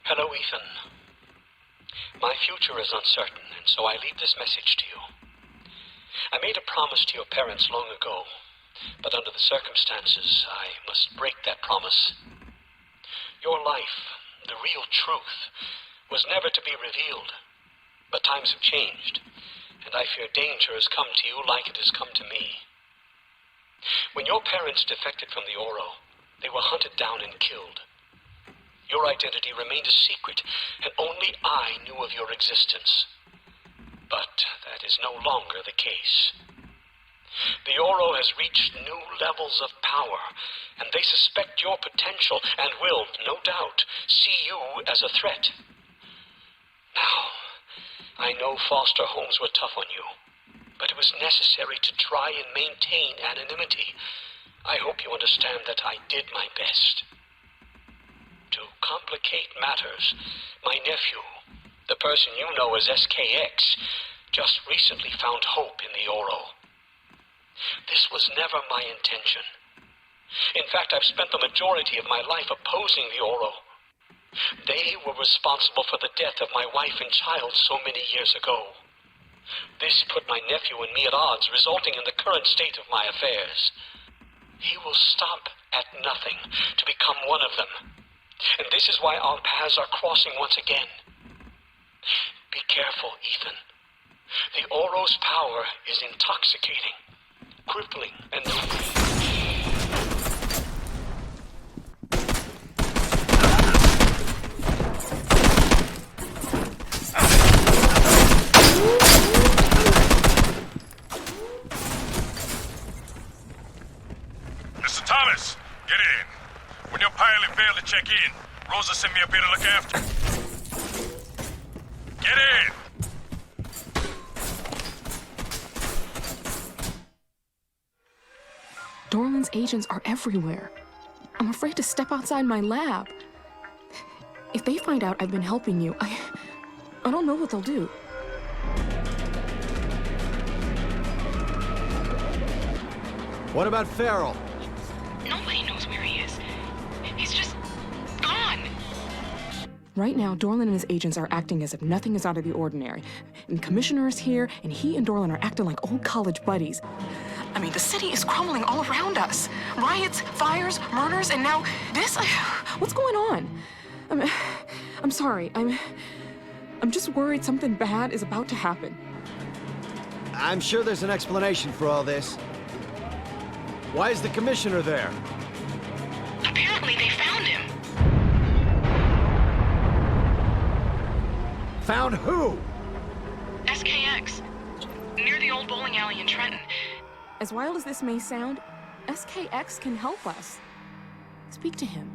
Hello, Ethan. My future is uncertain, and so I leave this message to you. I made a promise to your parents long ago, but under the circumstances, I must break that promise. Your life, the real truth, was never to be revealed, but times have changed, and I fear danger has come to you like it has come to me. When your parents defected from the Oro, they were hunted down and killed. Your identity remained a secret, and only I knew of your existence. But that is no longer the case. The Oro has reached new levels of power, and they suspect your potential and will, no doubt, see you as a threat. Now, I know foster homes were tough on you, but it was necessary to try and maintain anonymity. I hope you understand that I did my best. To complicate matters, my nephew, the person you know as SKX, just recently found hope in the Oro. This was never my intention. In fact, I've spent the majority of my life opposing the Oro. They were responsible for the death of my wife and child so many years ago. This put my nephew and me at odds, resulting in the current state of my affairs. He will stop at nothing to become one of them. And this is why our paths are crossing once again. Be careful, Ethan. The Oro's power is intoxicating, crippling, and Mr. Thomas, get in. When your pilot failed to check in, Rosa sent me up here to look after you. Get in! Dorland's agents are everywhere. I'm afraid to step outside my lab. If they find out I've been helping you, I don't know what they'll do. What about Farrell? Nobody knows where he is. He's just gone. Right now, Dorland and his agents are acting as if nothing is out of the ordinary. And the commissioner is here, and he and Dorland are acting like old college buddies. I mean, the city is crumbling all around us. Riots, fires, murders, and now this? What's going on? I'm sorry. I'm just worried something bad is about to happen. I'm sure there's an explanation for all this. Why is the commissioner there? Apparently they found him. Found who? SKX. Near the old bowling alley in Trenton. As wild as this may sound, SKX can help us. Speak to him.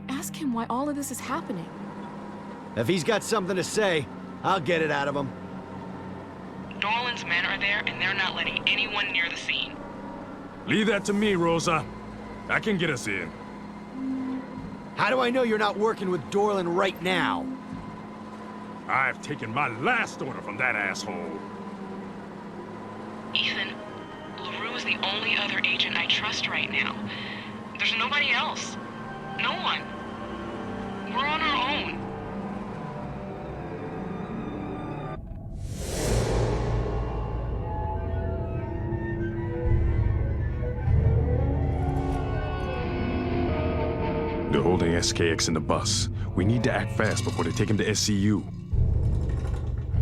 Ask him why all of this is happening. If he's got something to say, I'll get it out of him. Dorland's men are there, and they're not letting anyone near the scene. Leave that to me, Rosa. I can get us in. How do I know you're not working with Dorland right now? I've taken my last order from that asshole. Ethan, LaRue is the only other agent I trust right now. There's nobody else. No one. We're on our own. They're holding SKX in the bus. We need to act fast before they take him to SCU.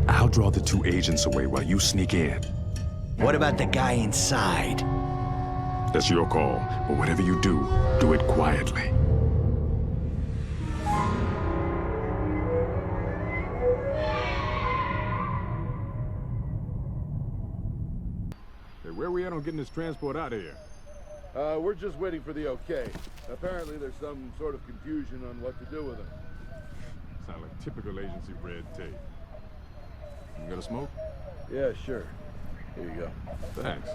I'll draw the two agents away while you sneak in. What about the guy inside? That's your call, but whatever you do it quietly. Hey, where are we at on getting this transport out of here? We're just waiting for the okay. Apparently there's some sort of confusion on what to do with him. Sound like typical agency red tape. You got a smoke? Yeah, sure. Here you go. Thanks.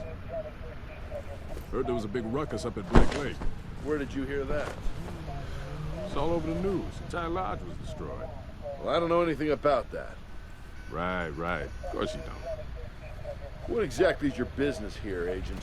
Heard there was a big ruckus up at Black Lake. Where did you hear that? It's all over the news. Entire lodge was destroyed. Well, I don't know anything about that. Right. Of course you don't. What exactly is your business here, Agent?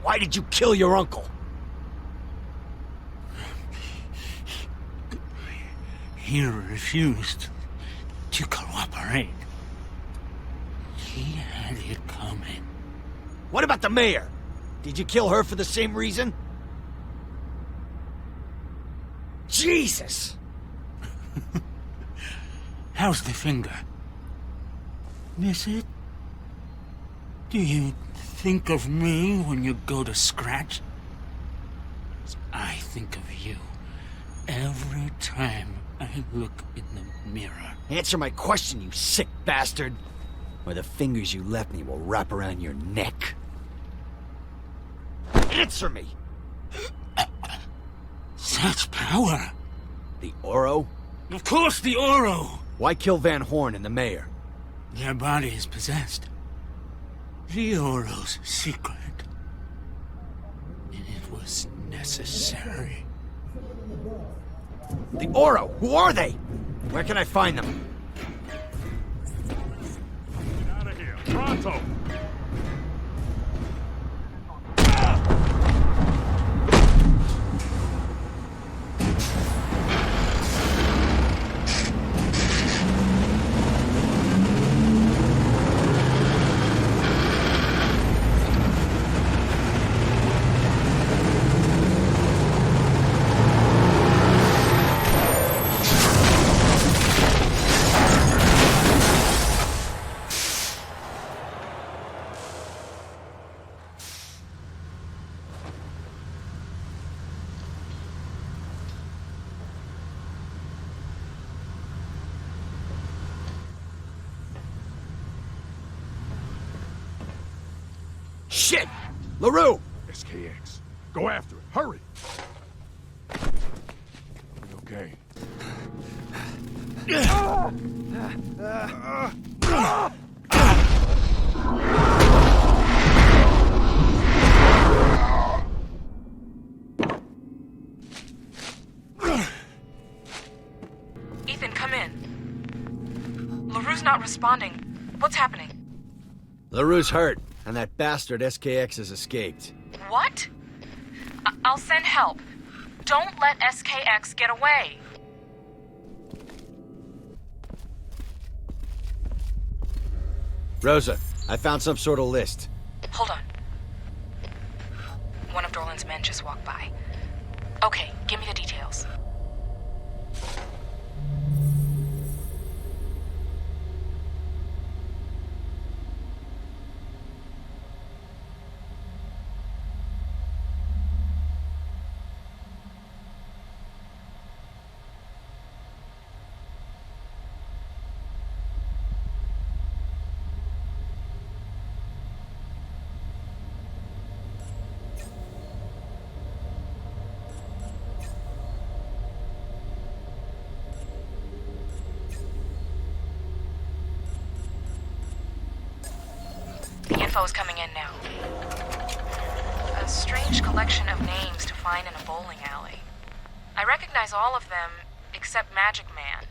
Why did you kill your uncle? He refused to cooperate. He had it coming. What about the mayor? Did you kill her for the same reason? Jesus! How's the finger? Miss it? Do you think of me when you go to scratch? I think of you every time I look in the mirror. Answer my question, you sick bastard, or the fingers you left me will wrap around your neck. Answer me! Such power! The Oro? Of course, the Oro! Why kill Van Horn and the mayor? Their body is possessed. The Oro's secret. And it was necessary. The Oro! Who are they? Where can I find them? Get out of here. Pronto! Shit! LaRue! SKX. Go after it. Hurry! Okay. Ethan, come in. LaRue's not responding. What's happening? LaRue's hurt, and that bastard SKX has escaped. What? I'll send help. Don't let SKX get away. Rosa, I found some sort of list. Hold on. One of Dorland's men just walked by. Okay, give me the details. Info is coming in now. A strange collection of names to find in a bowling alley. I recognize all of them except Magic Man.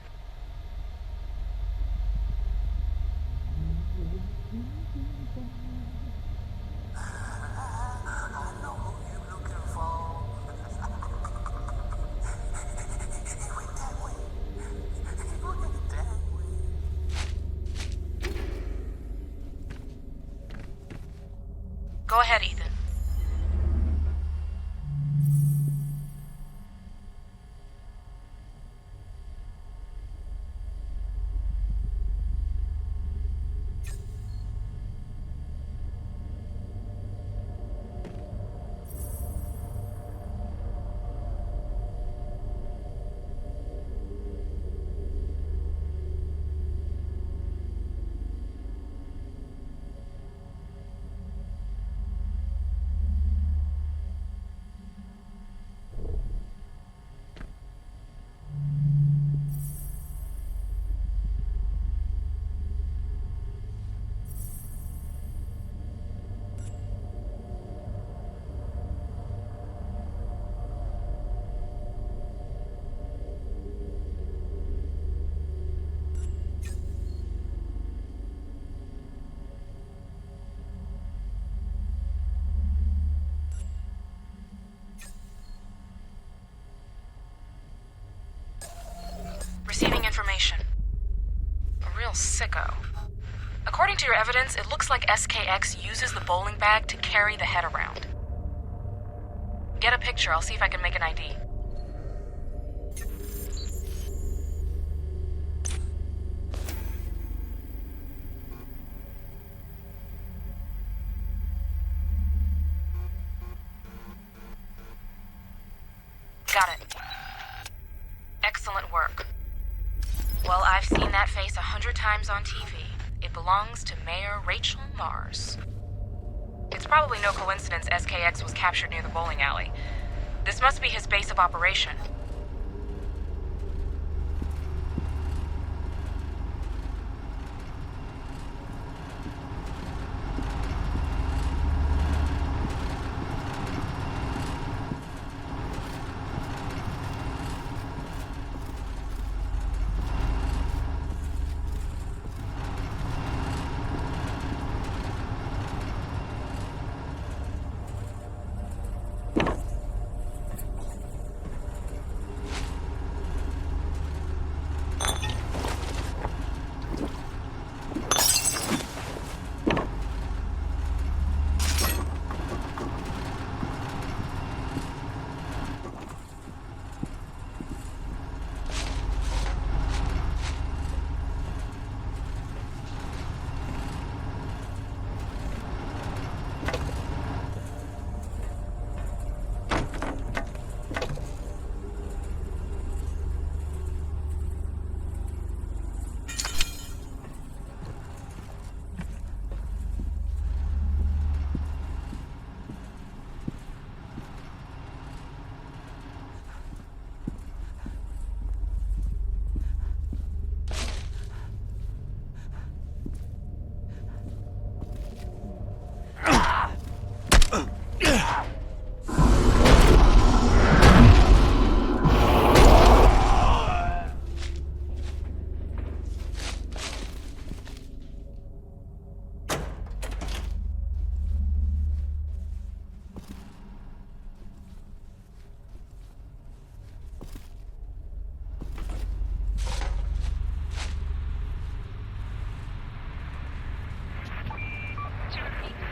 Go ahead, Ethan. to your evidence, it looks like SKX uses the bowling bag to carry the head around. Get a picture, I'll see if I can make an ID. Got it. Excellent work. Well, I've seen that face 100 times on TV. It belongs to Mayor Rachel Mars. It's probably no coincidence SKX was captured near the bowling alley. This must be his base of operation.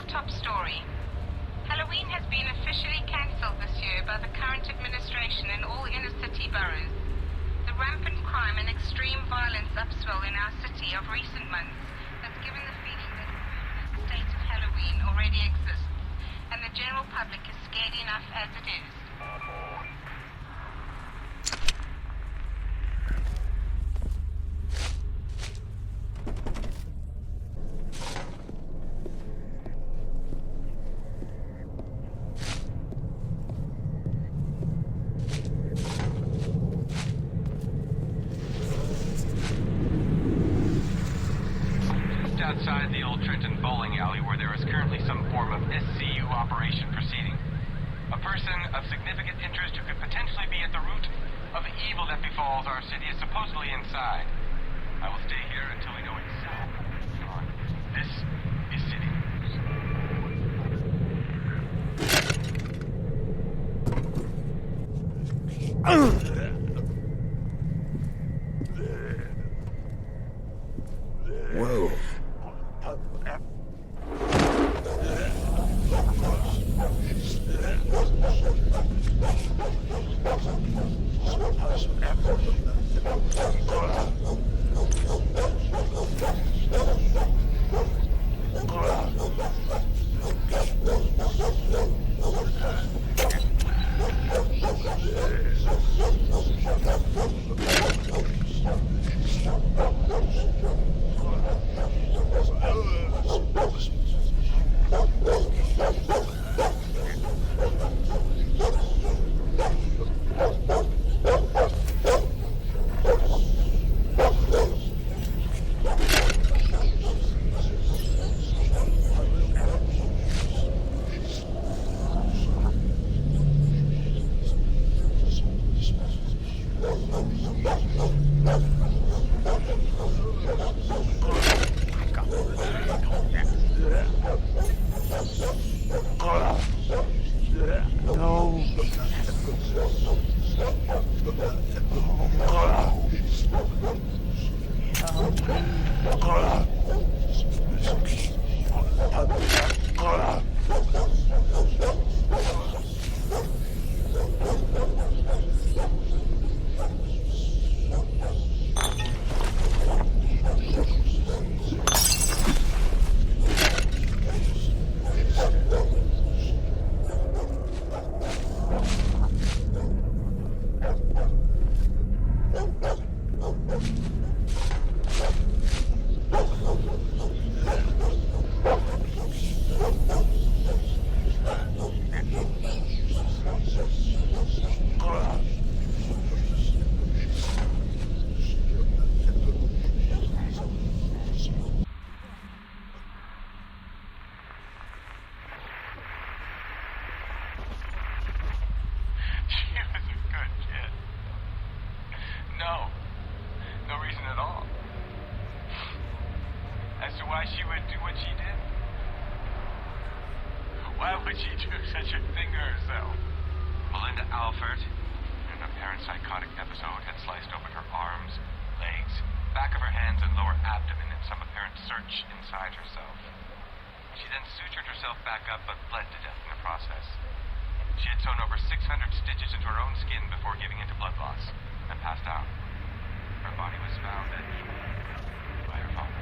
Top story. Halloween has been officially cancelled this year by the current administration in all inner city boroughs. The rampant crime and extreme violence upswell in our city of recent months has given the feeling that the state of Halloween already exists, and the general public is scared enough as it is. Outside the old Trenton bowling alley where there is currently some form of SCU operation proceeding. A person of significant interest who could potentially be at the root of the evil that befalls our city is supposedly inside. I will stay here until we know exactly what's going on. This is City Whoa. said she'd finger herself. Melinda Alford, in an apparent psychotic episode, had sliced open her arms, legs, back of her hands, and lower abdomen in some apparent search inside herself. She then sutured herself back up but bled to death in the process. She had sewn over 600 stitches into her own skin before giving into blood loss and passed out. Her body was found by her father.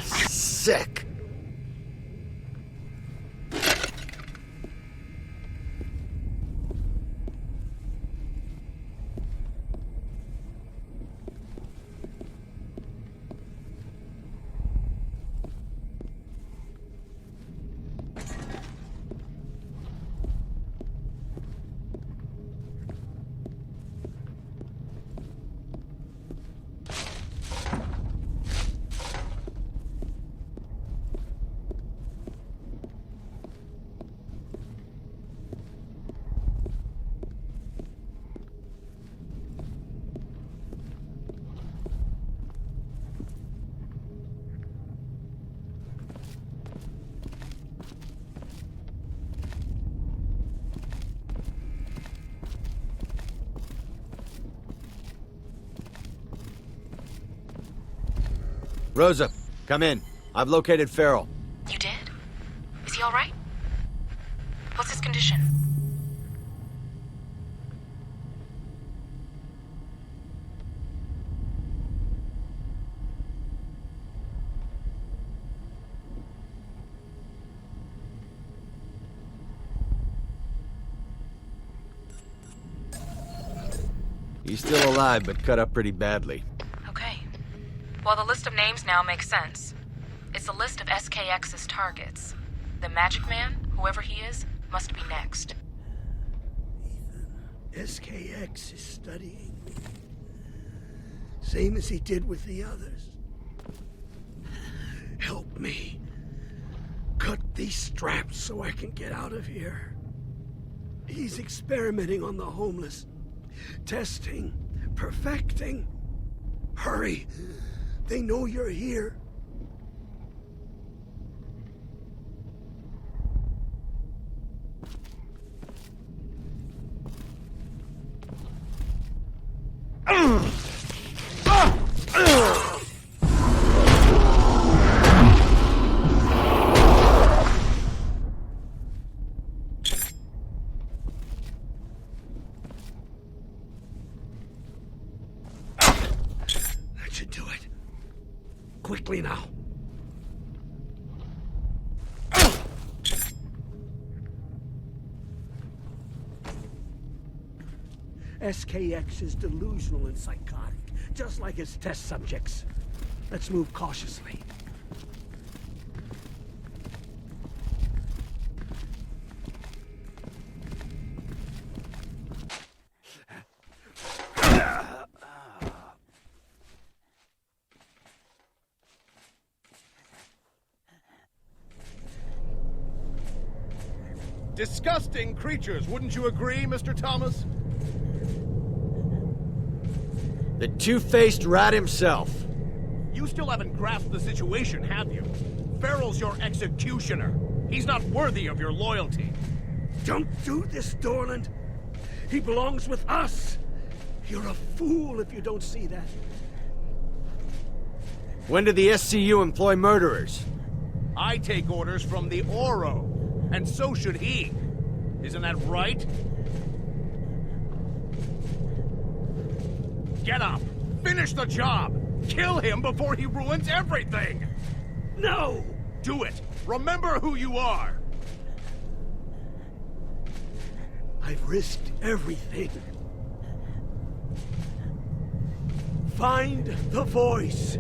Sick. Rosa, come in. I've located Farrell. You did? Is he all right? What's his condition? He's still alive, but cut up pretty badly. Okay. Well, the list of names now makes sense. It's a list of SKX's targets. The Magic Man, whoever he is, must be next. SKX is studying me. Same as he did with the others. Help me. Cut these straps so I can get out of here. He's experimenting on the homeless. Testing. Perfecting. Hurry. They know you're here. Quickly now. SKX is delusional and psychotic, just like his test subjects. Let's move cautiously. Disgusting creatures, wouldn't you agree, Mr. Thomas? The two-faced rat himself. You still haven't grasped the situation, have you? Farrell's your executioner. He's not worthy of your loyalty. Don't do this, Dorland. He belongs with us. You're a fool if you don't see that. When did the SCU employ murderers? I take orders from the Oro. And so should he. Isn't that right? Get up! Finish the job! Kill him before he ruins everything! No! Do it! Remember who you are! I I've risked everything. Find the voice.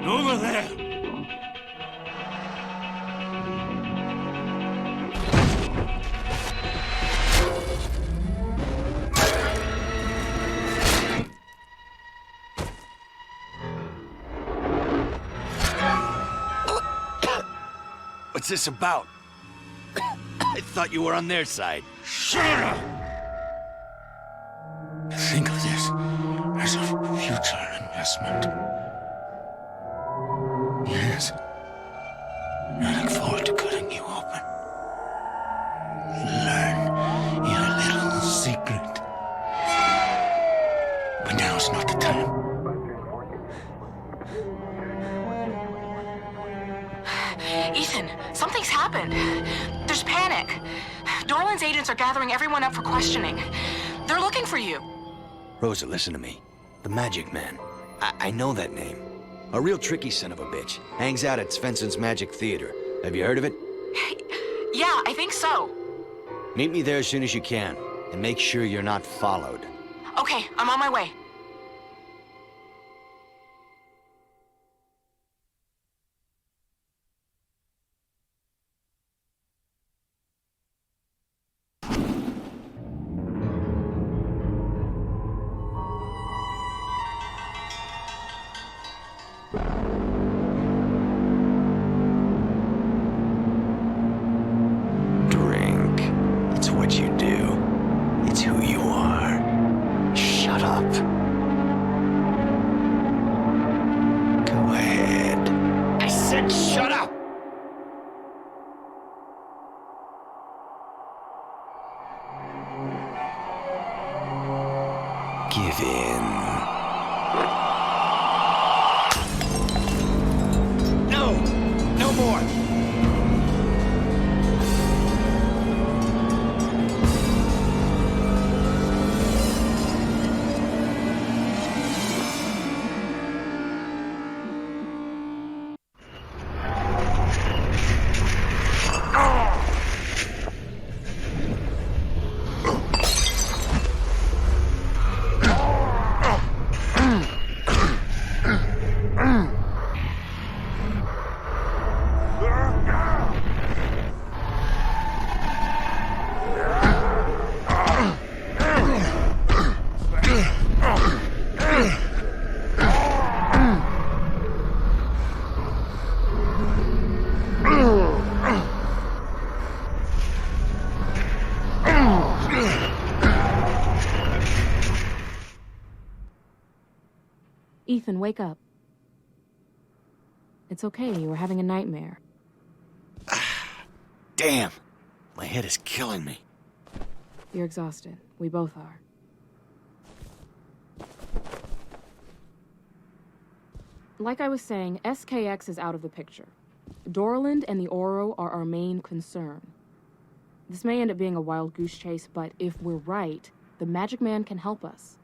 Over there! What's this about? I thought you were on their side. Shut up! Think of this as a future investment. Yes. I look forward to cutting you open. Learn your little secret. But now's not the time. Ethan, something's happened. There's panic. Dorland's agents are gathering everyone up for questioning. They're looking for you. Rosa, listen to me. The Magic Man. I know that name. A real tricky son of a bitch. Hangs out at Svensson's Magic Theater. Have you heard of it? Yeah, I think so. Meet me there as soon as you can. And make sure you're not followed. Okay, I'm on my way. Give in. No! No more! Ethan, wake up. It's okay, you were having a nightmare. Damn! My head is killing me. You're exhausted. We both are. Like I was saying, SKX is out of the picture. Dorland and the Oro are our main concern. This may end up being a wild goose chase, but if we're right, the Magic Man can help us.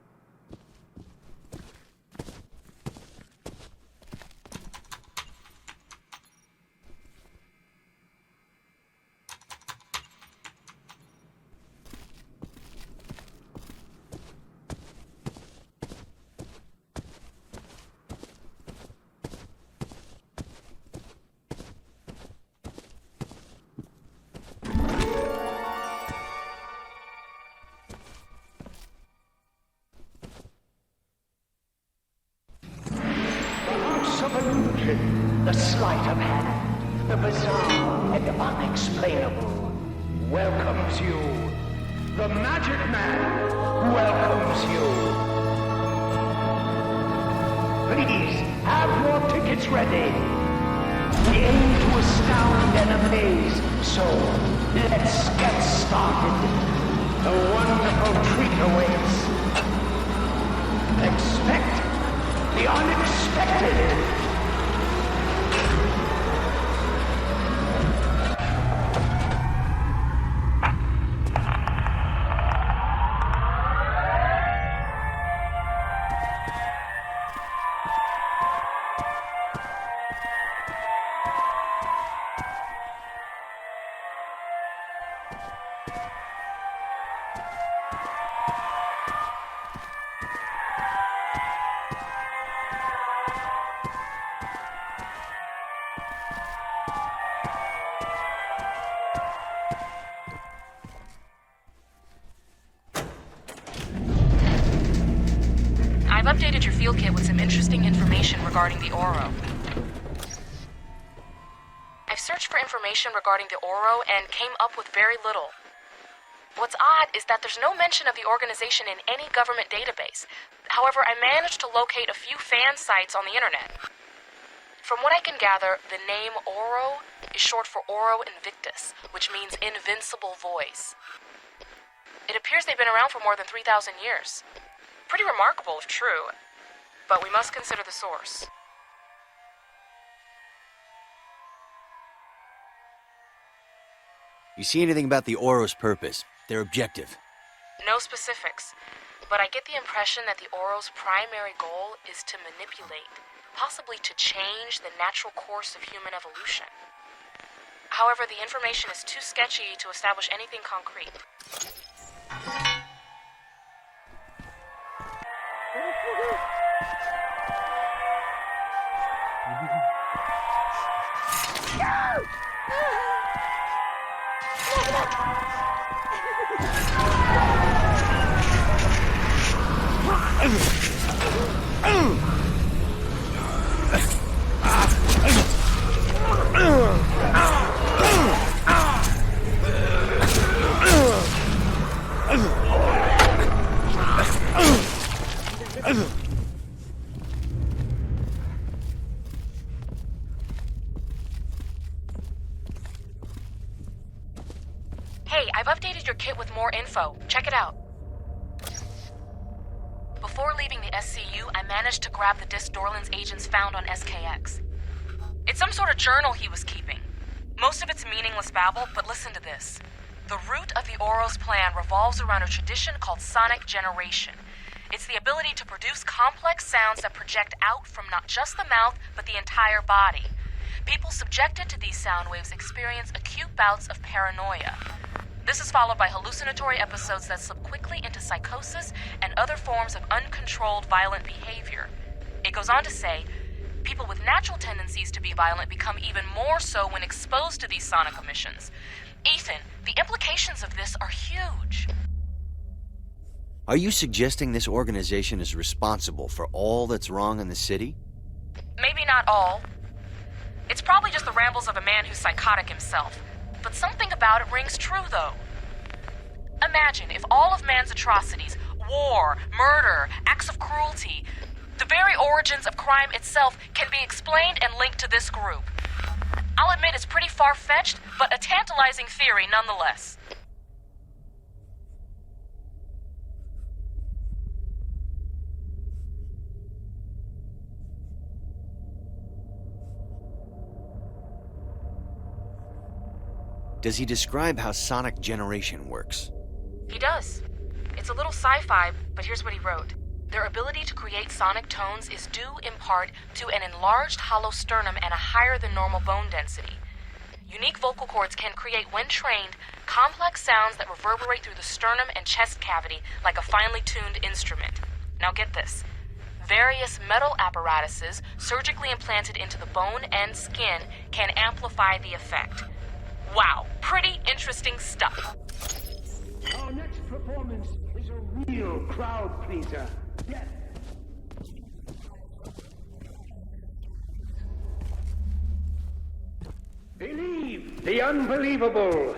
The sleight of hand, the bizarre and unexplainable. welcomes you. The Magic Man welcomes you. Please, have your tickets ready. We aim to astound and amaze, so let's get started. A wonderful treat awaits. Expect the unexpected. I've updated your field kit with some interesting information regarding the Oro. I've searched for information regarding the Oro and came up with very little. What's odd is that there's no mention of the organization in any government database. However, I managed to locate a few fan sites on the internet. From what I can gather, the name Oro is short for Oro Invictus, which means invincible voice. It appears they've been around for more than 3,000 years. Pretty remarkable if true, but we must consider the source. You see anything about the Oro's purpose, their objective? No specifics, but I get the impression that the Oro's primary goal is to manipulate, possibly to change the natural course of human evolution. However, the information is too sketchy to establish anything concrete. Hey, I've updated your kit with more info. Check it out. Before leaving the SCU, I managed to grab the disc Dorland's agents found on SKX. It's some sort of journal he was keeping. Most of it's meaningless babble, but listen to this. The root of the Oro's plan revolves around a tradition called sonic generation. It's the ability to produce complex sounds that project out from not just the mouth, but the entire body. People subjected to these sound waves experience acute bouts of paranoia. This is followed by hallucinatory episodes that slip quickly into psychosis and other forms of uncontrolled violent behavior. It goes on to say, people with natural tendencies to be violent become even more so when exposed to these sonic emissions. Ethan, the implications of this are huge. Are you suggesting this organization is responsible for all that's wrong in the city? Maybe not all. It's probably just the rambles of a man who's psychotic himself. But something about it rings true, though. Imagine if all of man's atrocities, war, murder, acts of cruelty, the very origins of crime itself can be explained and linked to this group. I'll admit it's pretty far-fetched, but a tantalizing theory nonetheless. Does he describe how sonic generation works? He does. It's a little sci-fi, but here's what he wrote. Their ability to create sonic tones is due in part to an enlarged hollow sternum and a higher than normal bone density. Unique vocal cords can create, when trained, complex sounds that reverberate through the sternum and chest cavity like a finely tuned instrument. Now get this. Various metal apparatuses surgically implanted into the bone and skin can amplify the effect. Wow, pretty interesting stuff. Our next performance is a real crowd pleaser. Yes. Believe the unbelievable.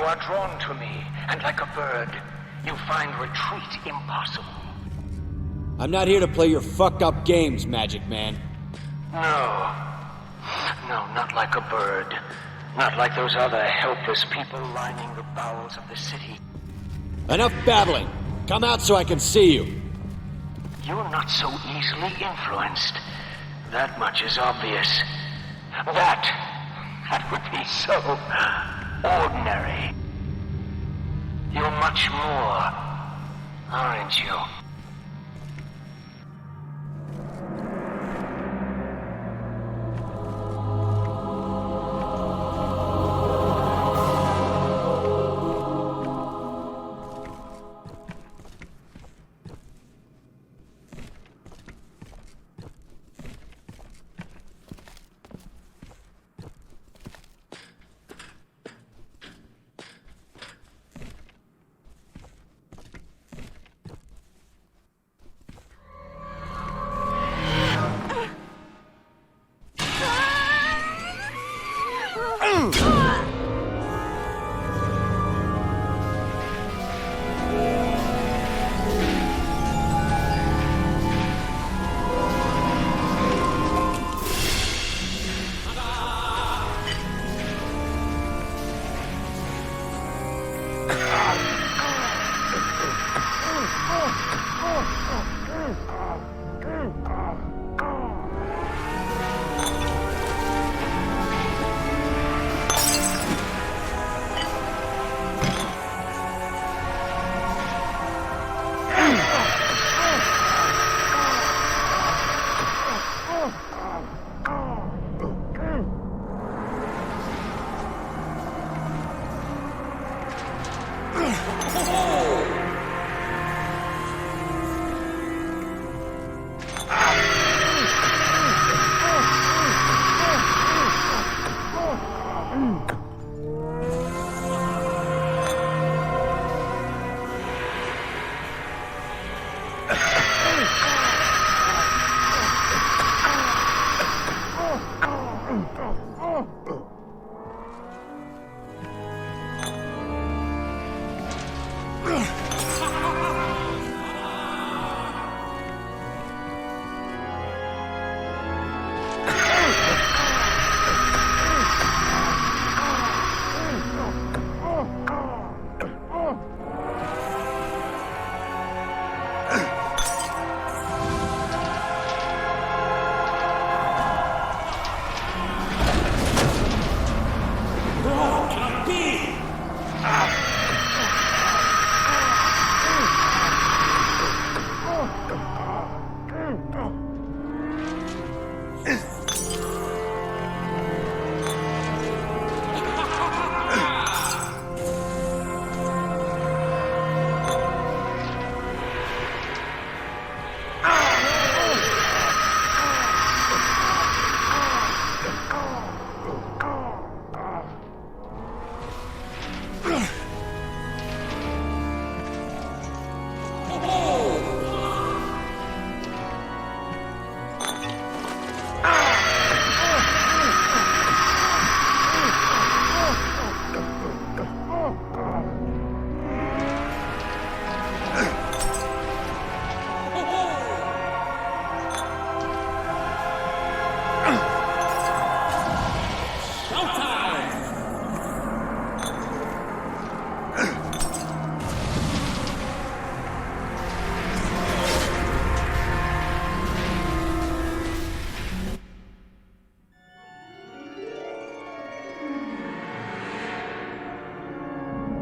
are drawn to me, and like a bird, you find retreat impossible. I'm not here to play your fucked-up games, Magic Man. No. No, not like a bird. Not like those other helpless people lining the bowels of the city. Enough babbling. Come out so I can see you. You're not so easily influenced. That much is obvious. That would be so ordinary. You're much more, aren't you?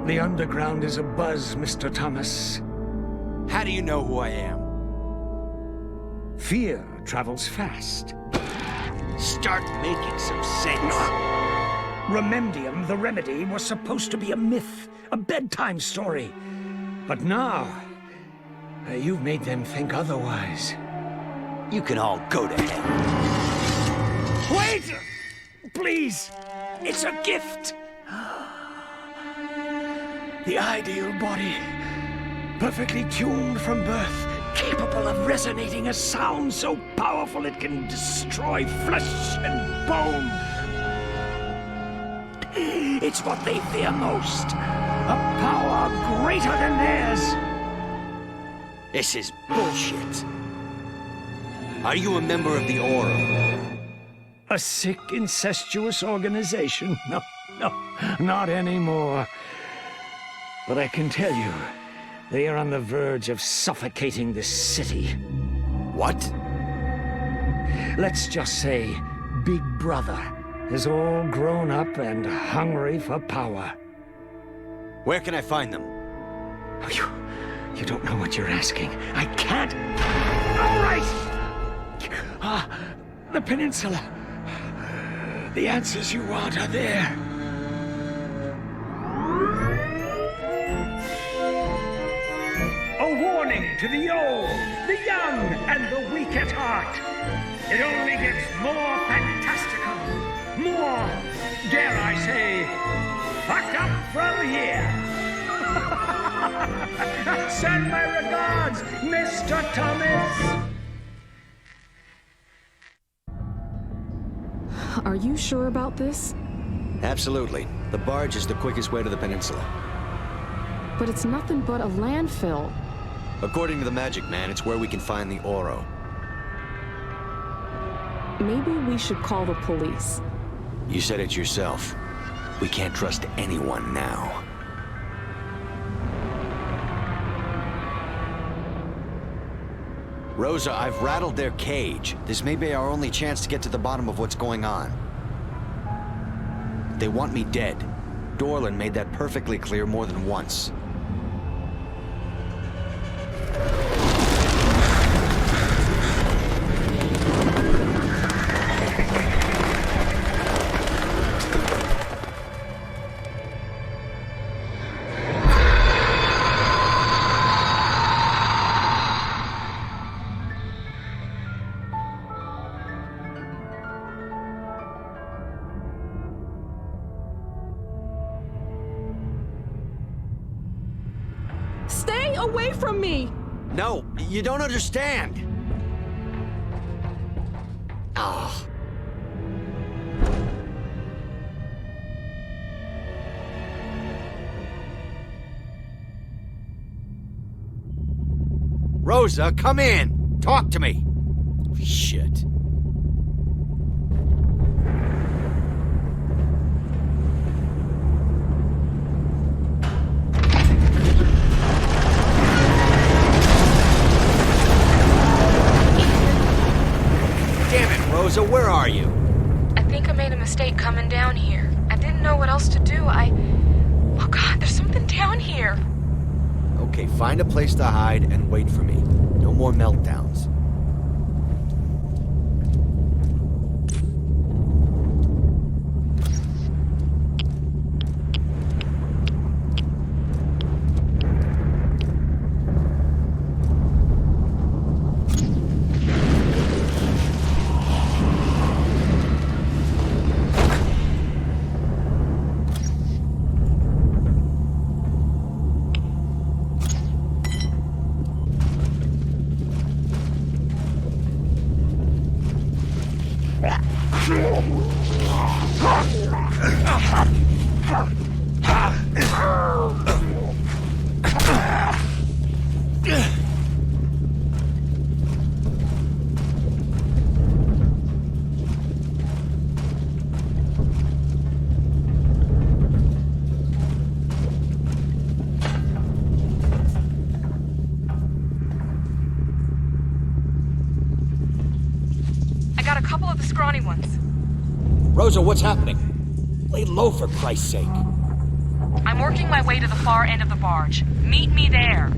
The underground is abuzz, Mr. Thomas. How do you know who I am? Fear travels fast. Start making some sense. Remedium, the remedy, was supposed to be a myth, a bedtime story. But now, you've made them think otherwise. You can all go to hell. Wait! Please! It's a gift! The ideal body, perfectly tuned from birth, capable of resonating a sound so powerful it can destroy flesh and bone. It's what they fear most. A power greater than theirs. This is bullshit. Are you a member of the Oro? A sick, incestuous organization? No, not anymore. But I can tell you, they are on the verge of suffocating this city. What? Let's just say Big Brother is all grown up and hungry for power. Where can I find them? You don't know what you're asking. I can't. All right! The peninsula. The answers you want are there. A warning to the old, the young, and the weak at heart. It only gets more fantastical, more, dare I say, fucked up from here. Send my regards, Mr. Thomas. Are you sure about this? Absolutely. The barge is the quickest way to the peninsula. But it's nothing but a landfill. According to the Magic Man, it's where we can find the Oro. Maybe we should call the police. You said it yourself. We can't trust anyone now. Rosa, I've rattled their cage. This may be our only chance to get to the bottom of what's going on. They want me dead. Dorlan made that perfectly clear more than once. Stay away from me! No, you don't understand! Ah. Rosa, come in! Talk to me! Shit. Rosa, where are you? I think I made a mistake coming down here. I didn't know what else to do. Oh God, there's something down here. Okay, find a place to hide and wait for me. No more meltdowns. Rosa, what's happening? Lay low, for Christ's sake. I'm working my way to the far end of the barge. Meet me there.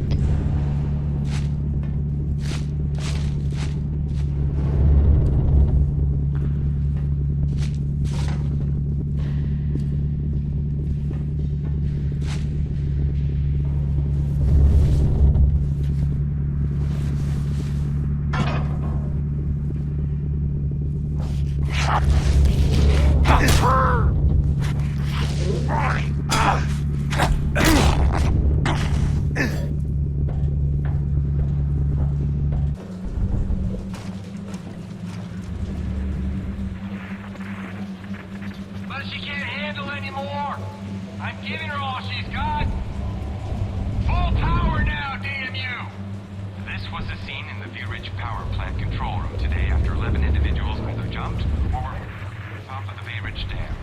reach power plant control room today after 11 individuals either jumped or were off of the Bay Ridge Dam.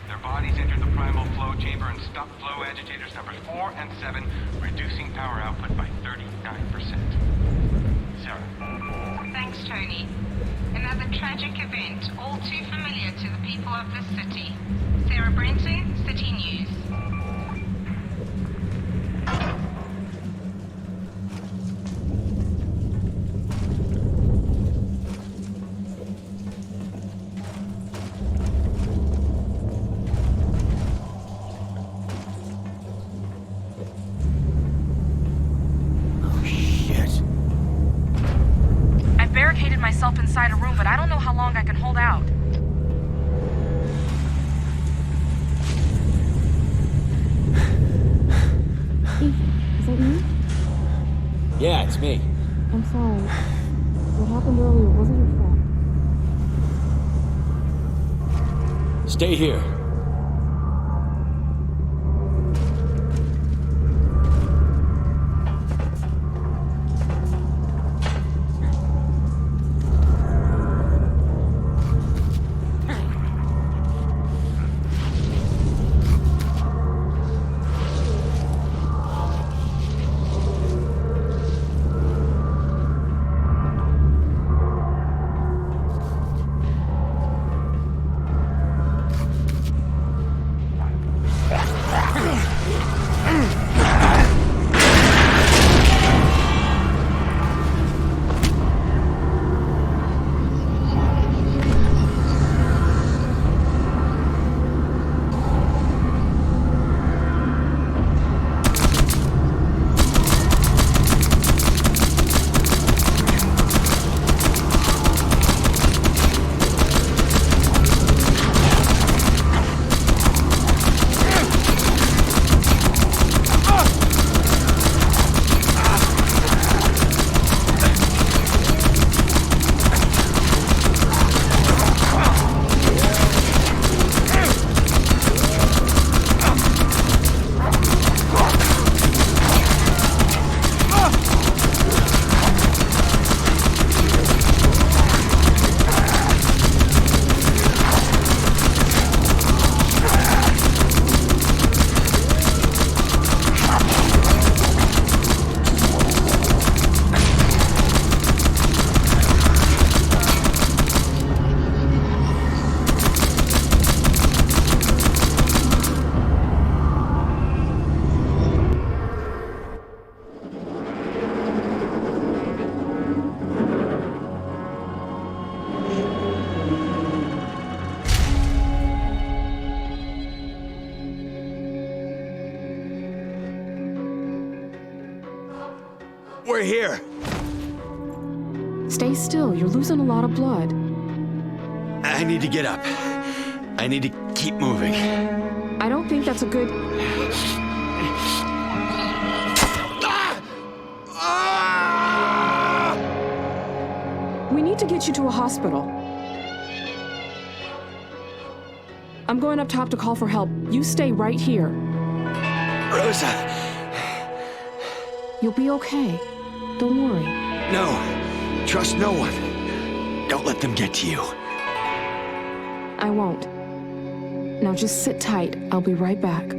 Their bodies entered the primal flow chamber and stopped flow agitators numbers 4 and 7, reducing power output by 39%. Sarah. Thanks, Tony. Another tragic event, all too familiar to the people of this city. Sarah Brenton, City News. Inside a room, but I don't know how long I can hold out. Is that you? Yeah, it's me. I'm sorry. What happened earlier wasn't your fault. Stay here. We're here. Stay still. You're losing a lot of blood. I need to get up. I need to keep moving. I don't think that's a good... We need to get you to a hospital. I'm going up top to call for help. You stay right here. Rosa! You'll be okay. Don't worry. No. Trust no one. Don't let them get to you. I won't. Now just sit tight. I'll be right back.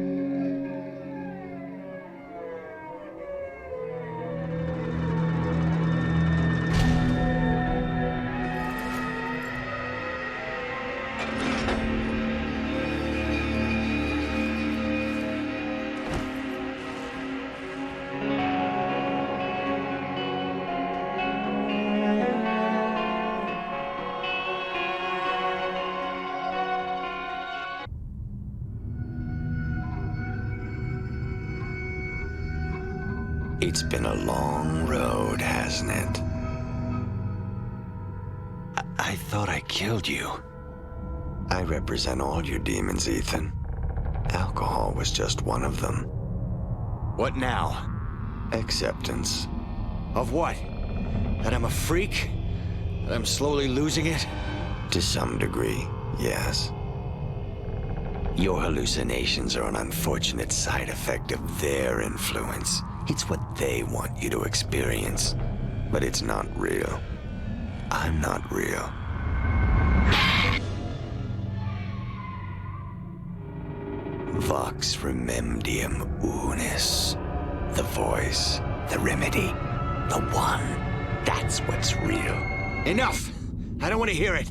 It's been a long road, hasn't it? I thought I killed you. I represent all your demons, Ethan. Alcohol was just one of them. What now? Acceptance. Of what? That I'm a freak? That I'm slowly losing it? To some degree, yes. Your hallucinations are an unfortunate side effect of their influence. It's what they want you to experience. But it's not real. I'm not real. Vox rememdium unis. The voice, the remedy, the one. That's what's real. Enough! I don't want to hear it.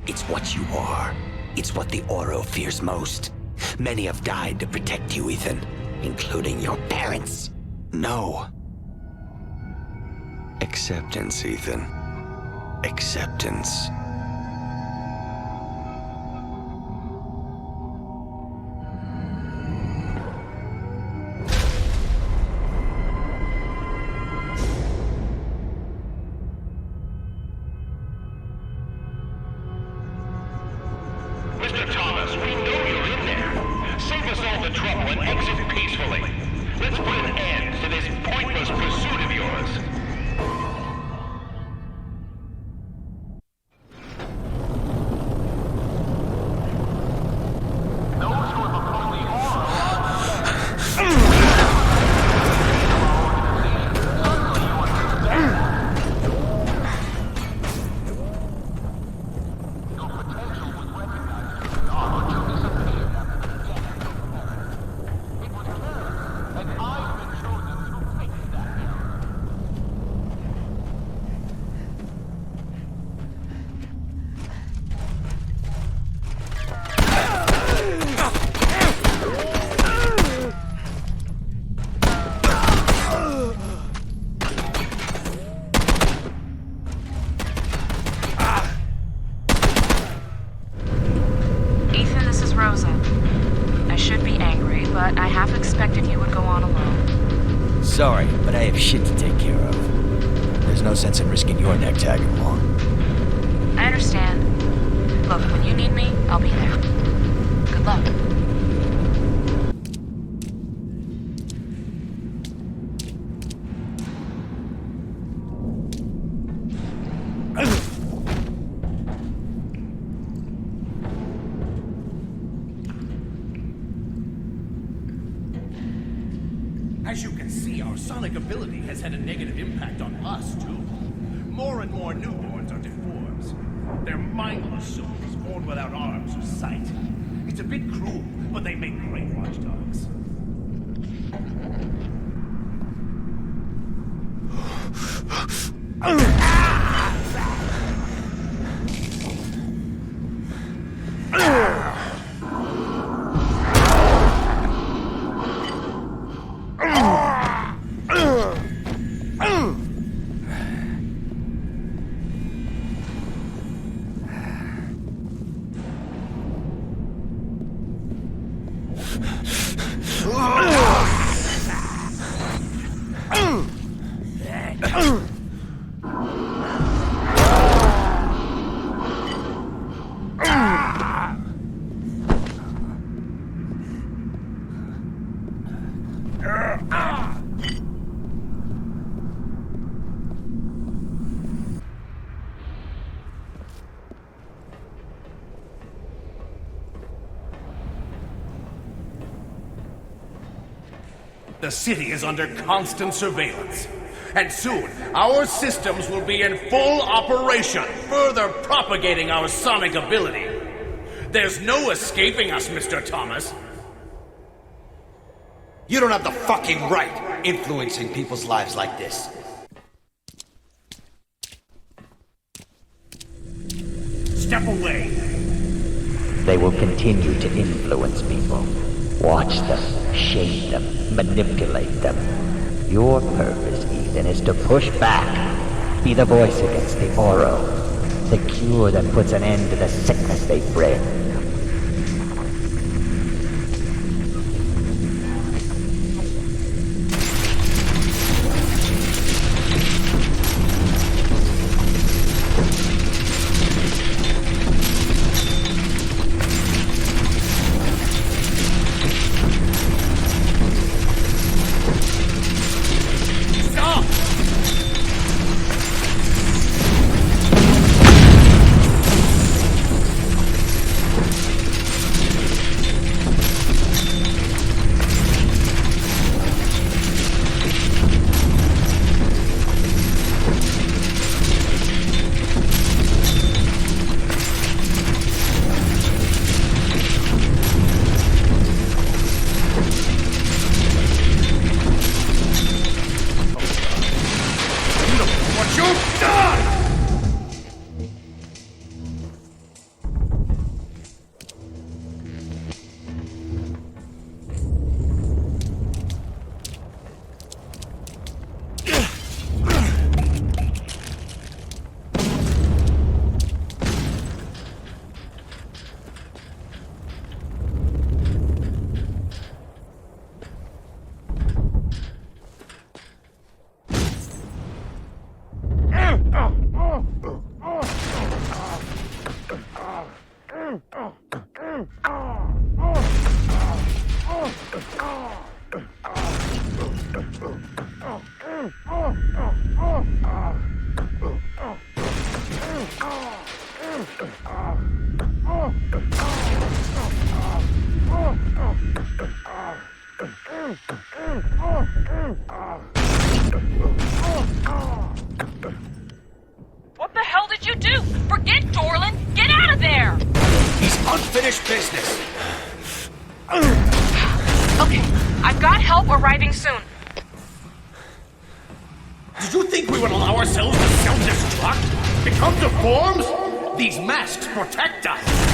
It's what you are. It's what the Oro fears most. Many have died to protect you, Ethan, including your parents. No. Acceptance, Ethan. Acceptance. Mr. Thomas, we know you're in there. Save us all the trouble and exit peacefully. Let's put an end to this pointless pursuit of yours. Sorry, but I have shit to take care of. There's no sense in risking your neck tagging along. I understand. Look, when you need me, I'll be there. Good luck. As you can see, our sonic ability has had a negative impact on us, too. More and more newborns are deformed. They're mindless souls, born without arms or sight. It's a bit cruel, but they make great watchdogs. The city is under constant surveillance. And soon, our systems will be in full operation, further propagating our sonic ability. There's no escaping us, Mr. Thomas. You don't have the fucking right influencing people's lives like this. Step away. They will continue to influence people. Watch them, shape them, manipulate them. Your purpose, Ethan, is to push back. Be the voice against the Oro. The cure that puts an end to the sickness they bring. You're done! What the hell did you do? Forget Dorland! Get out of there! He's unfinished business. Okay, I've got help arriving soon. Did you think we would allow ourselves to self-destruct? Become deformed? These masks protect us!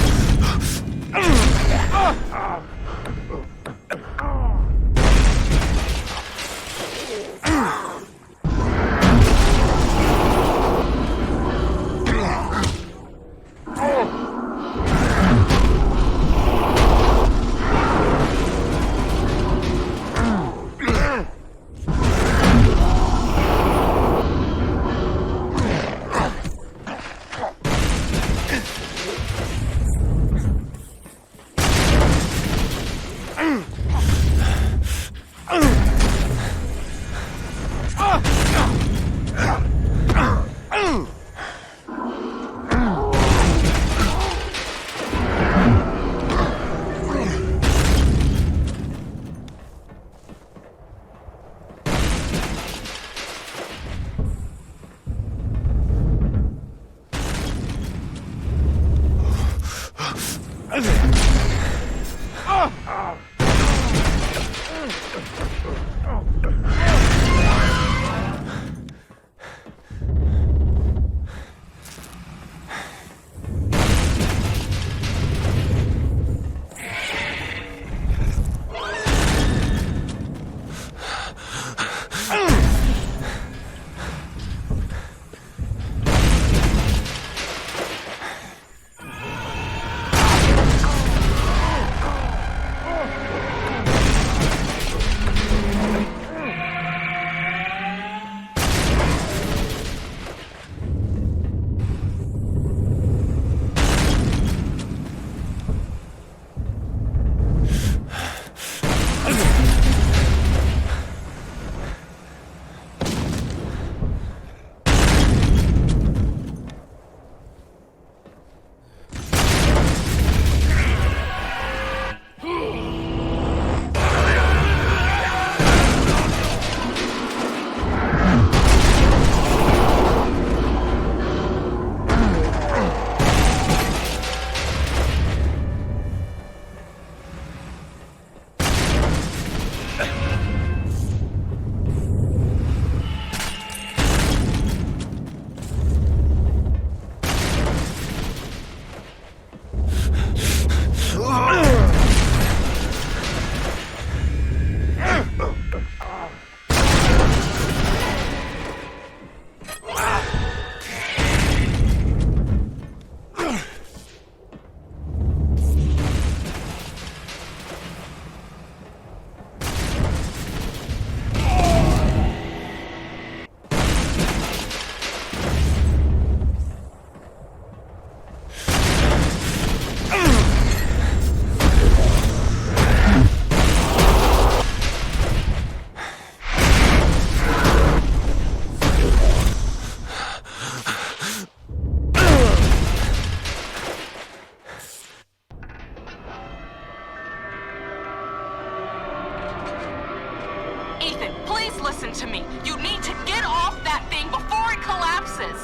listen to me. You need to get off that thing before it collapses.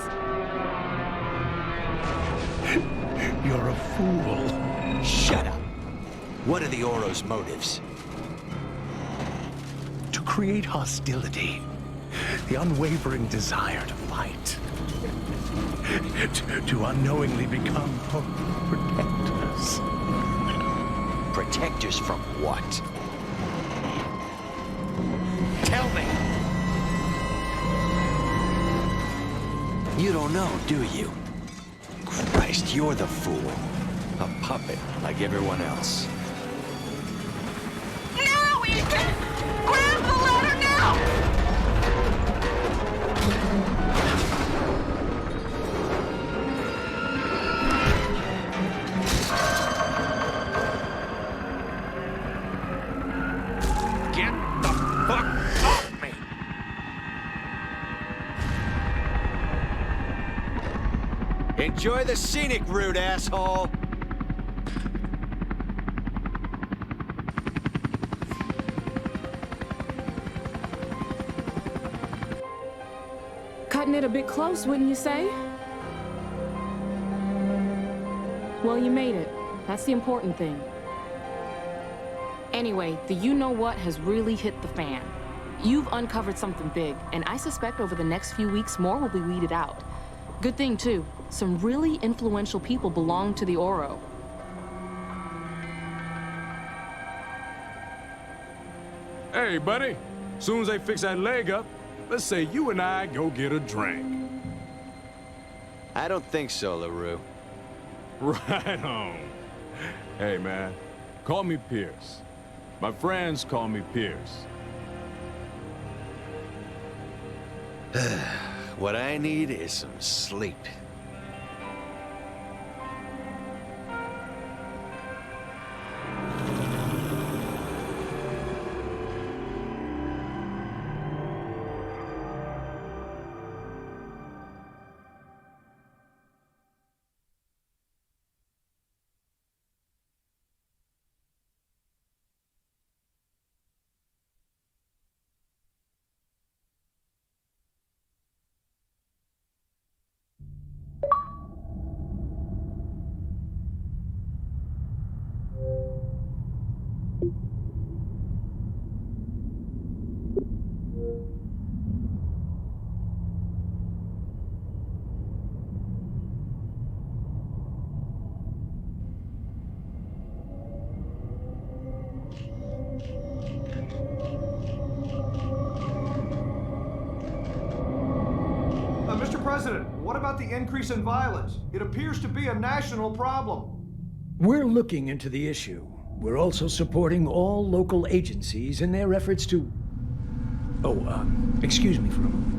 You're a fool. Shut up. What are the Oro's motives? To create hostility. the unwavering desire to fight, to unknowingly become protectors. Protectors from what? Tell me! You don't know, do you? Christ, you're the fool. A puppet, like everyone else. Now, Ethan! Grab the ladder now! Get the fuck off me! Enjoy the scenic route, asshole! Cutting it a bit close, wouldn't you say? Well, you made it. That's the important thing. Anyway, the you-know-what has really hit the fan. You've uncovered something big, and I suspect over the next few weeks more will be weeded out. Good thing, too. Some really influential people belong to the Oro. Hey, buddy. Soon as they fix that leg up, let's say you and I go get a drink. I don't think so, LaRue. Right on. Hey, man, call me Pierce. My friends call me Pierce. What I need is some sleep. Mr. President, what about the increase in violence? It appears to be a national problem. We're looking into the issue. We're also supporting all local agencies in their efforts to... Oh, excuse me for a moment.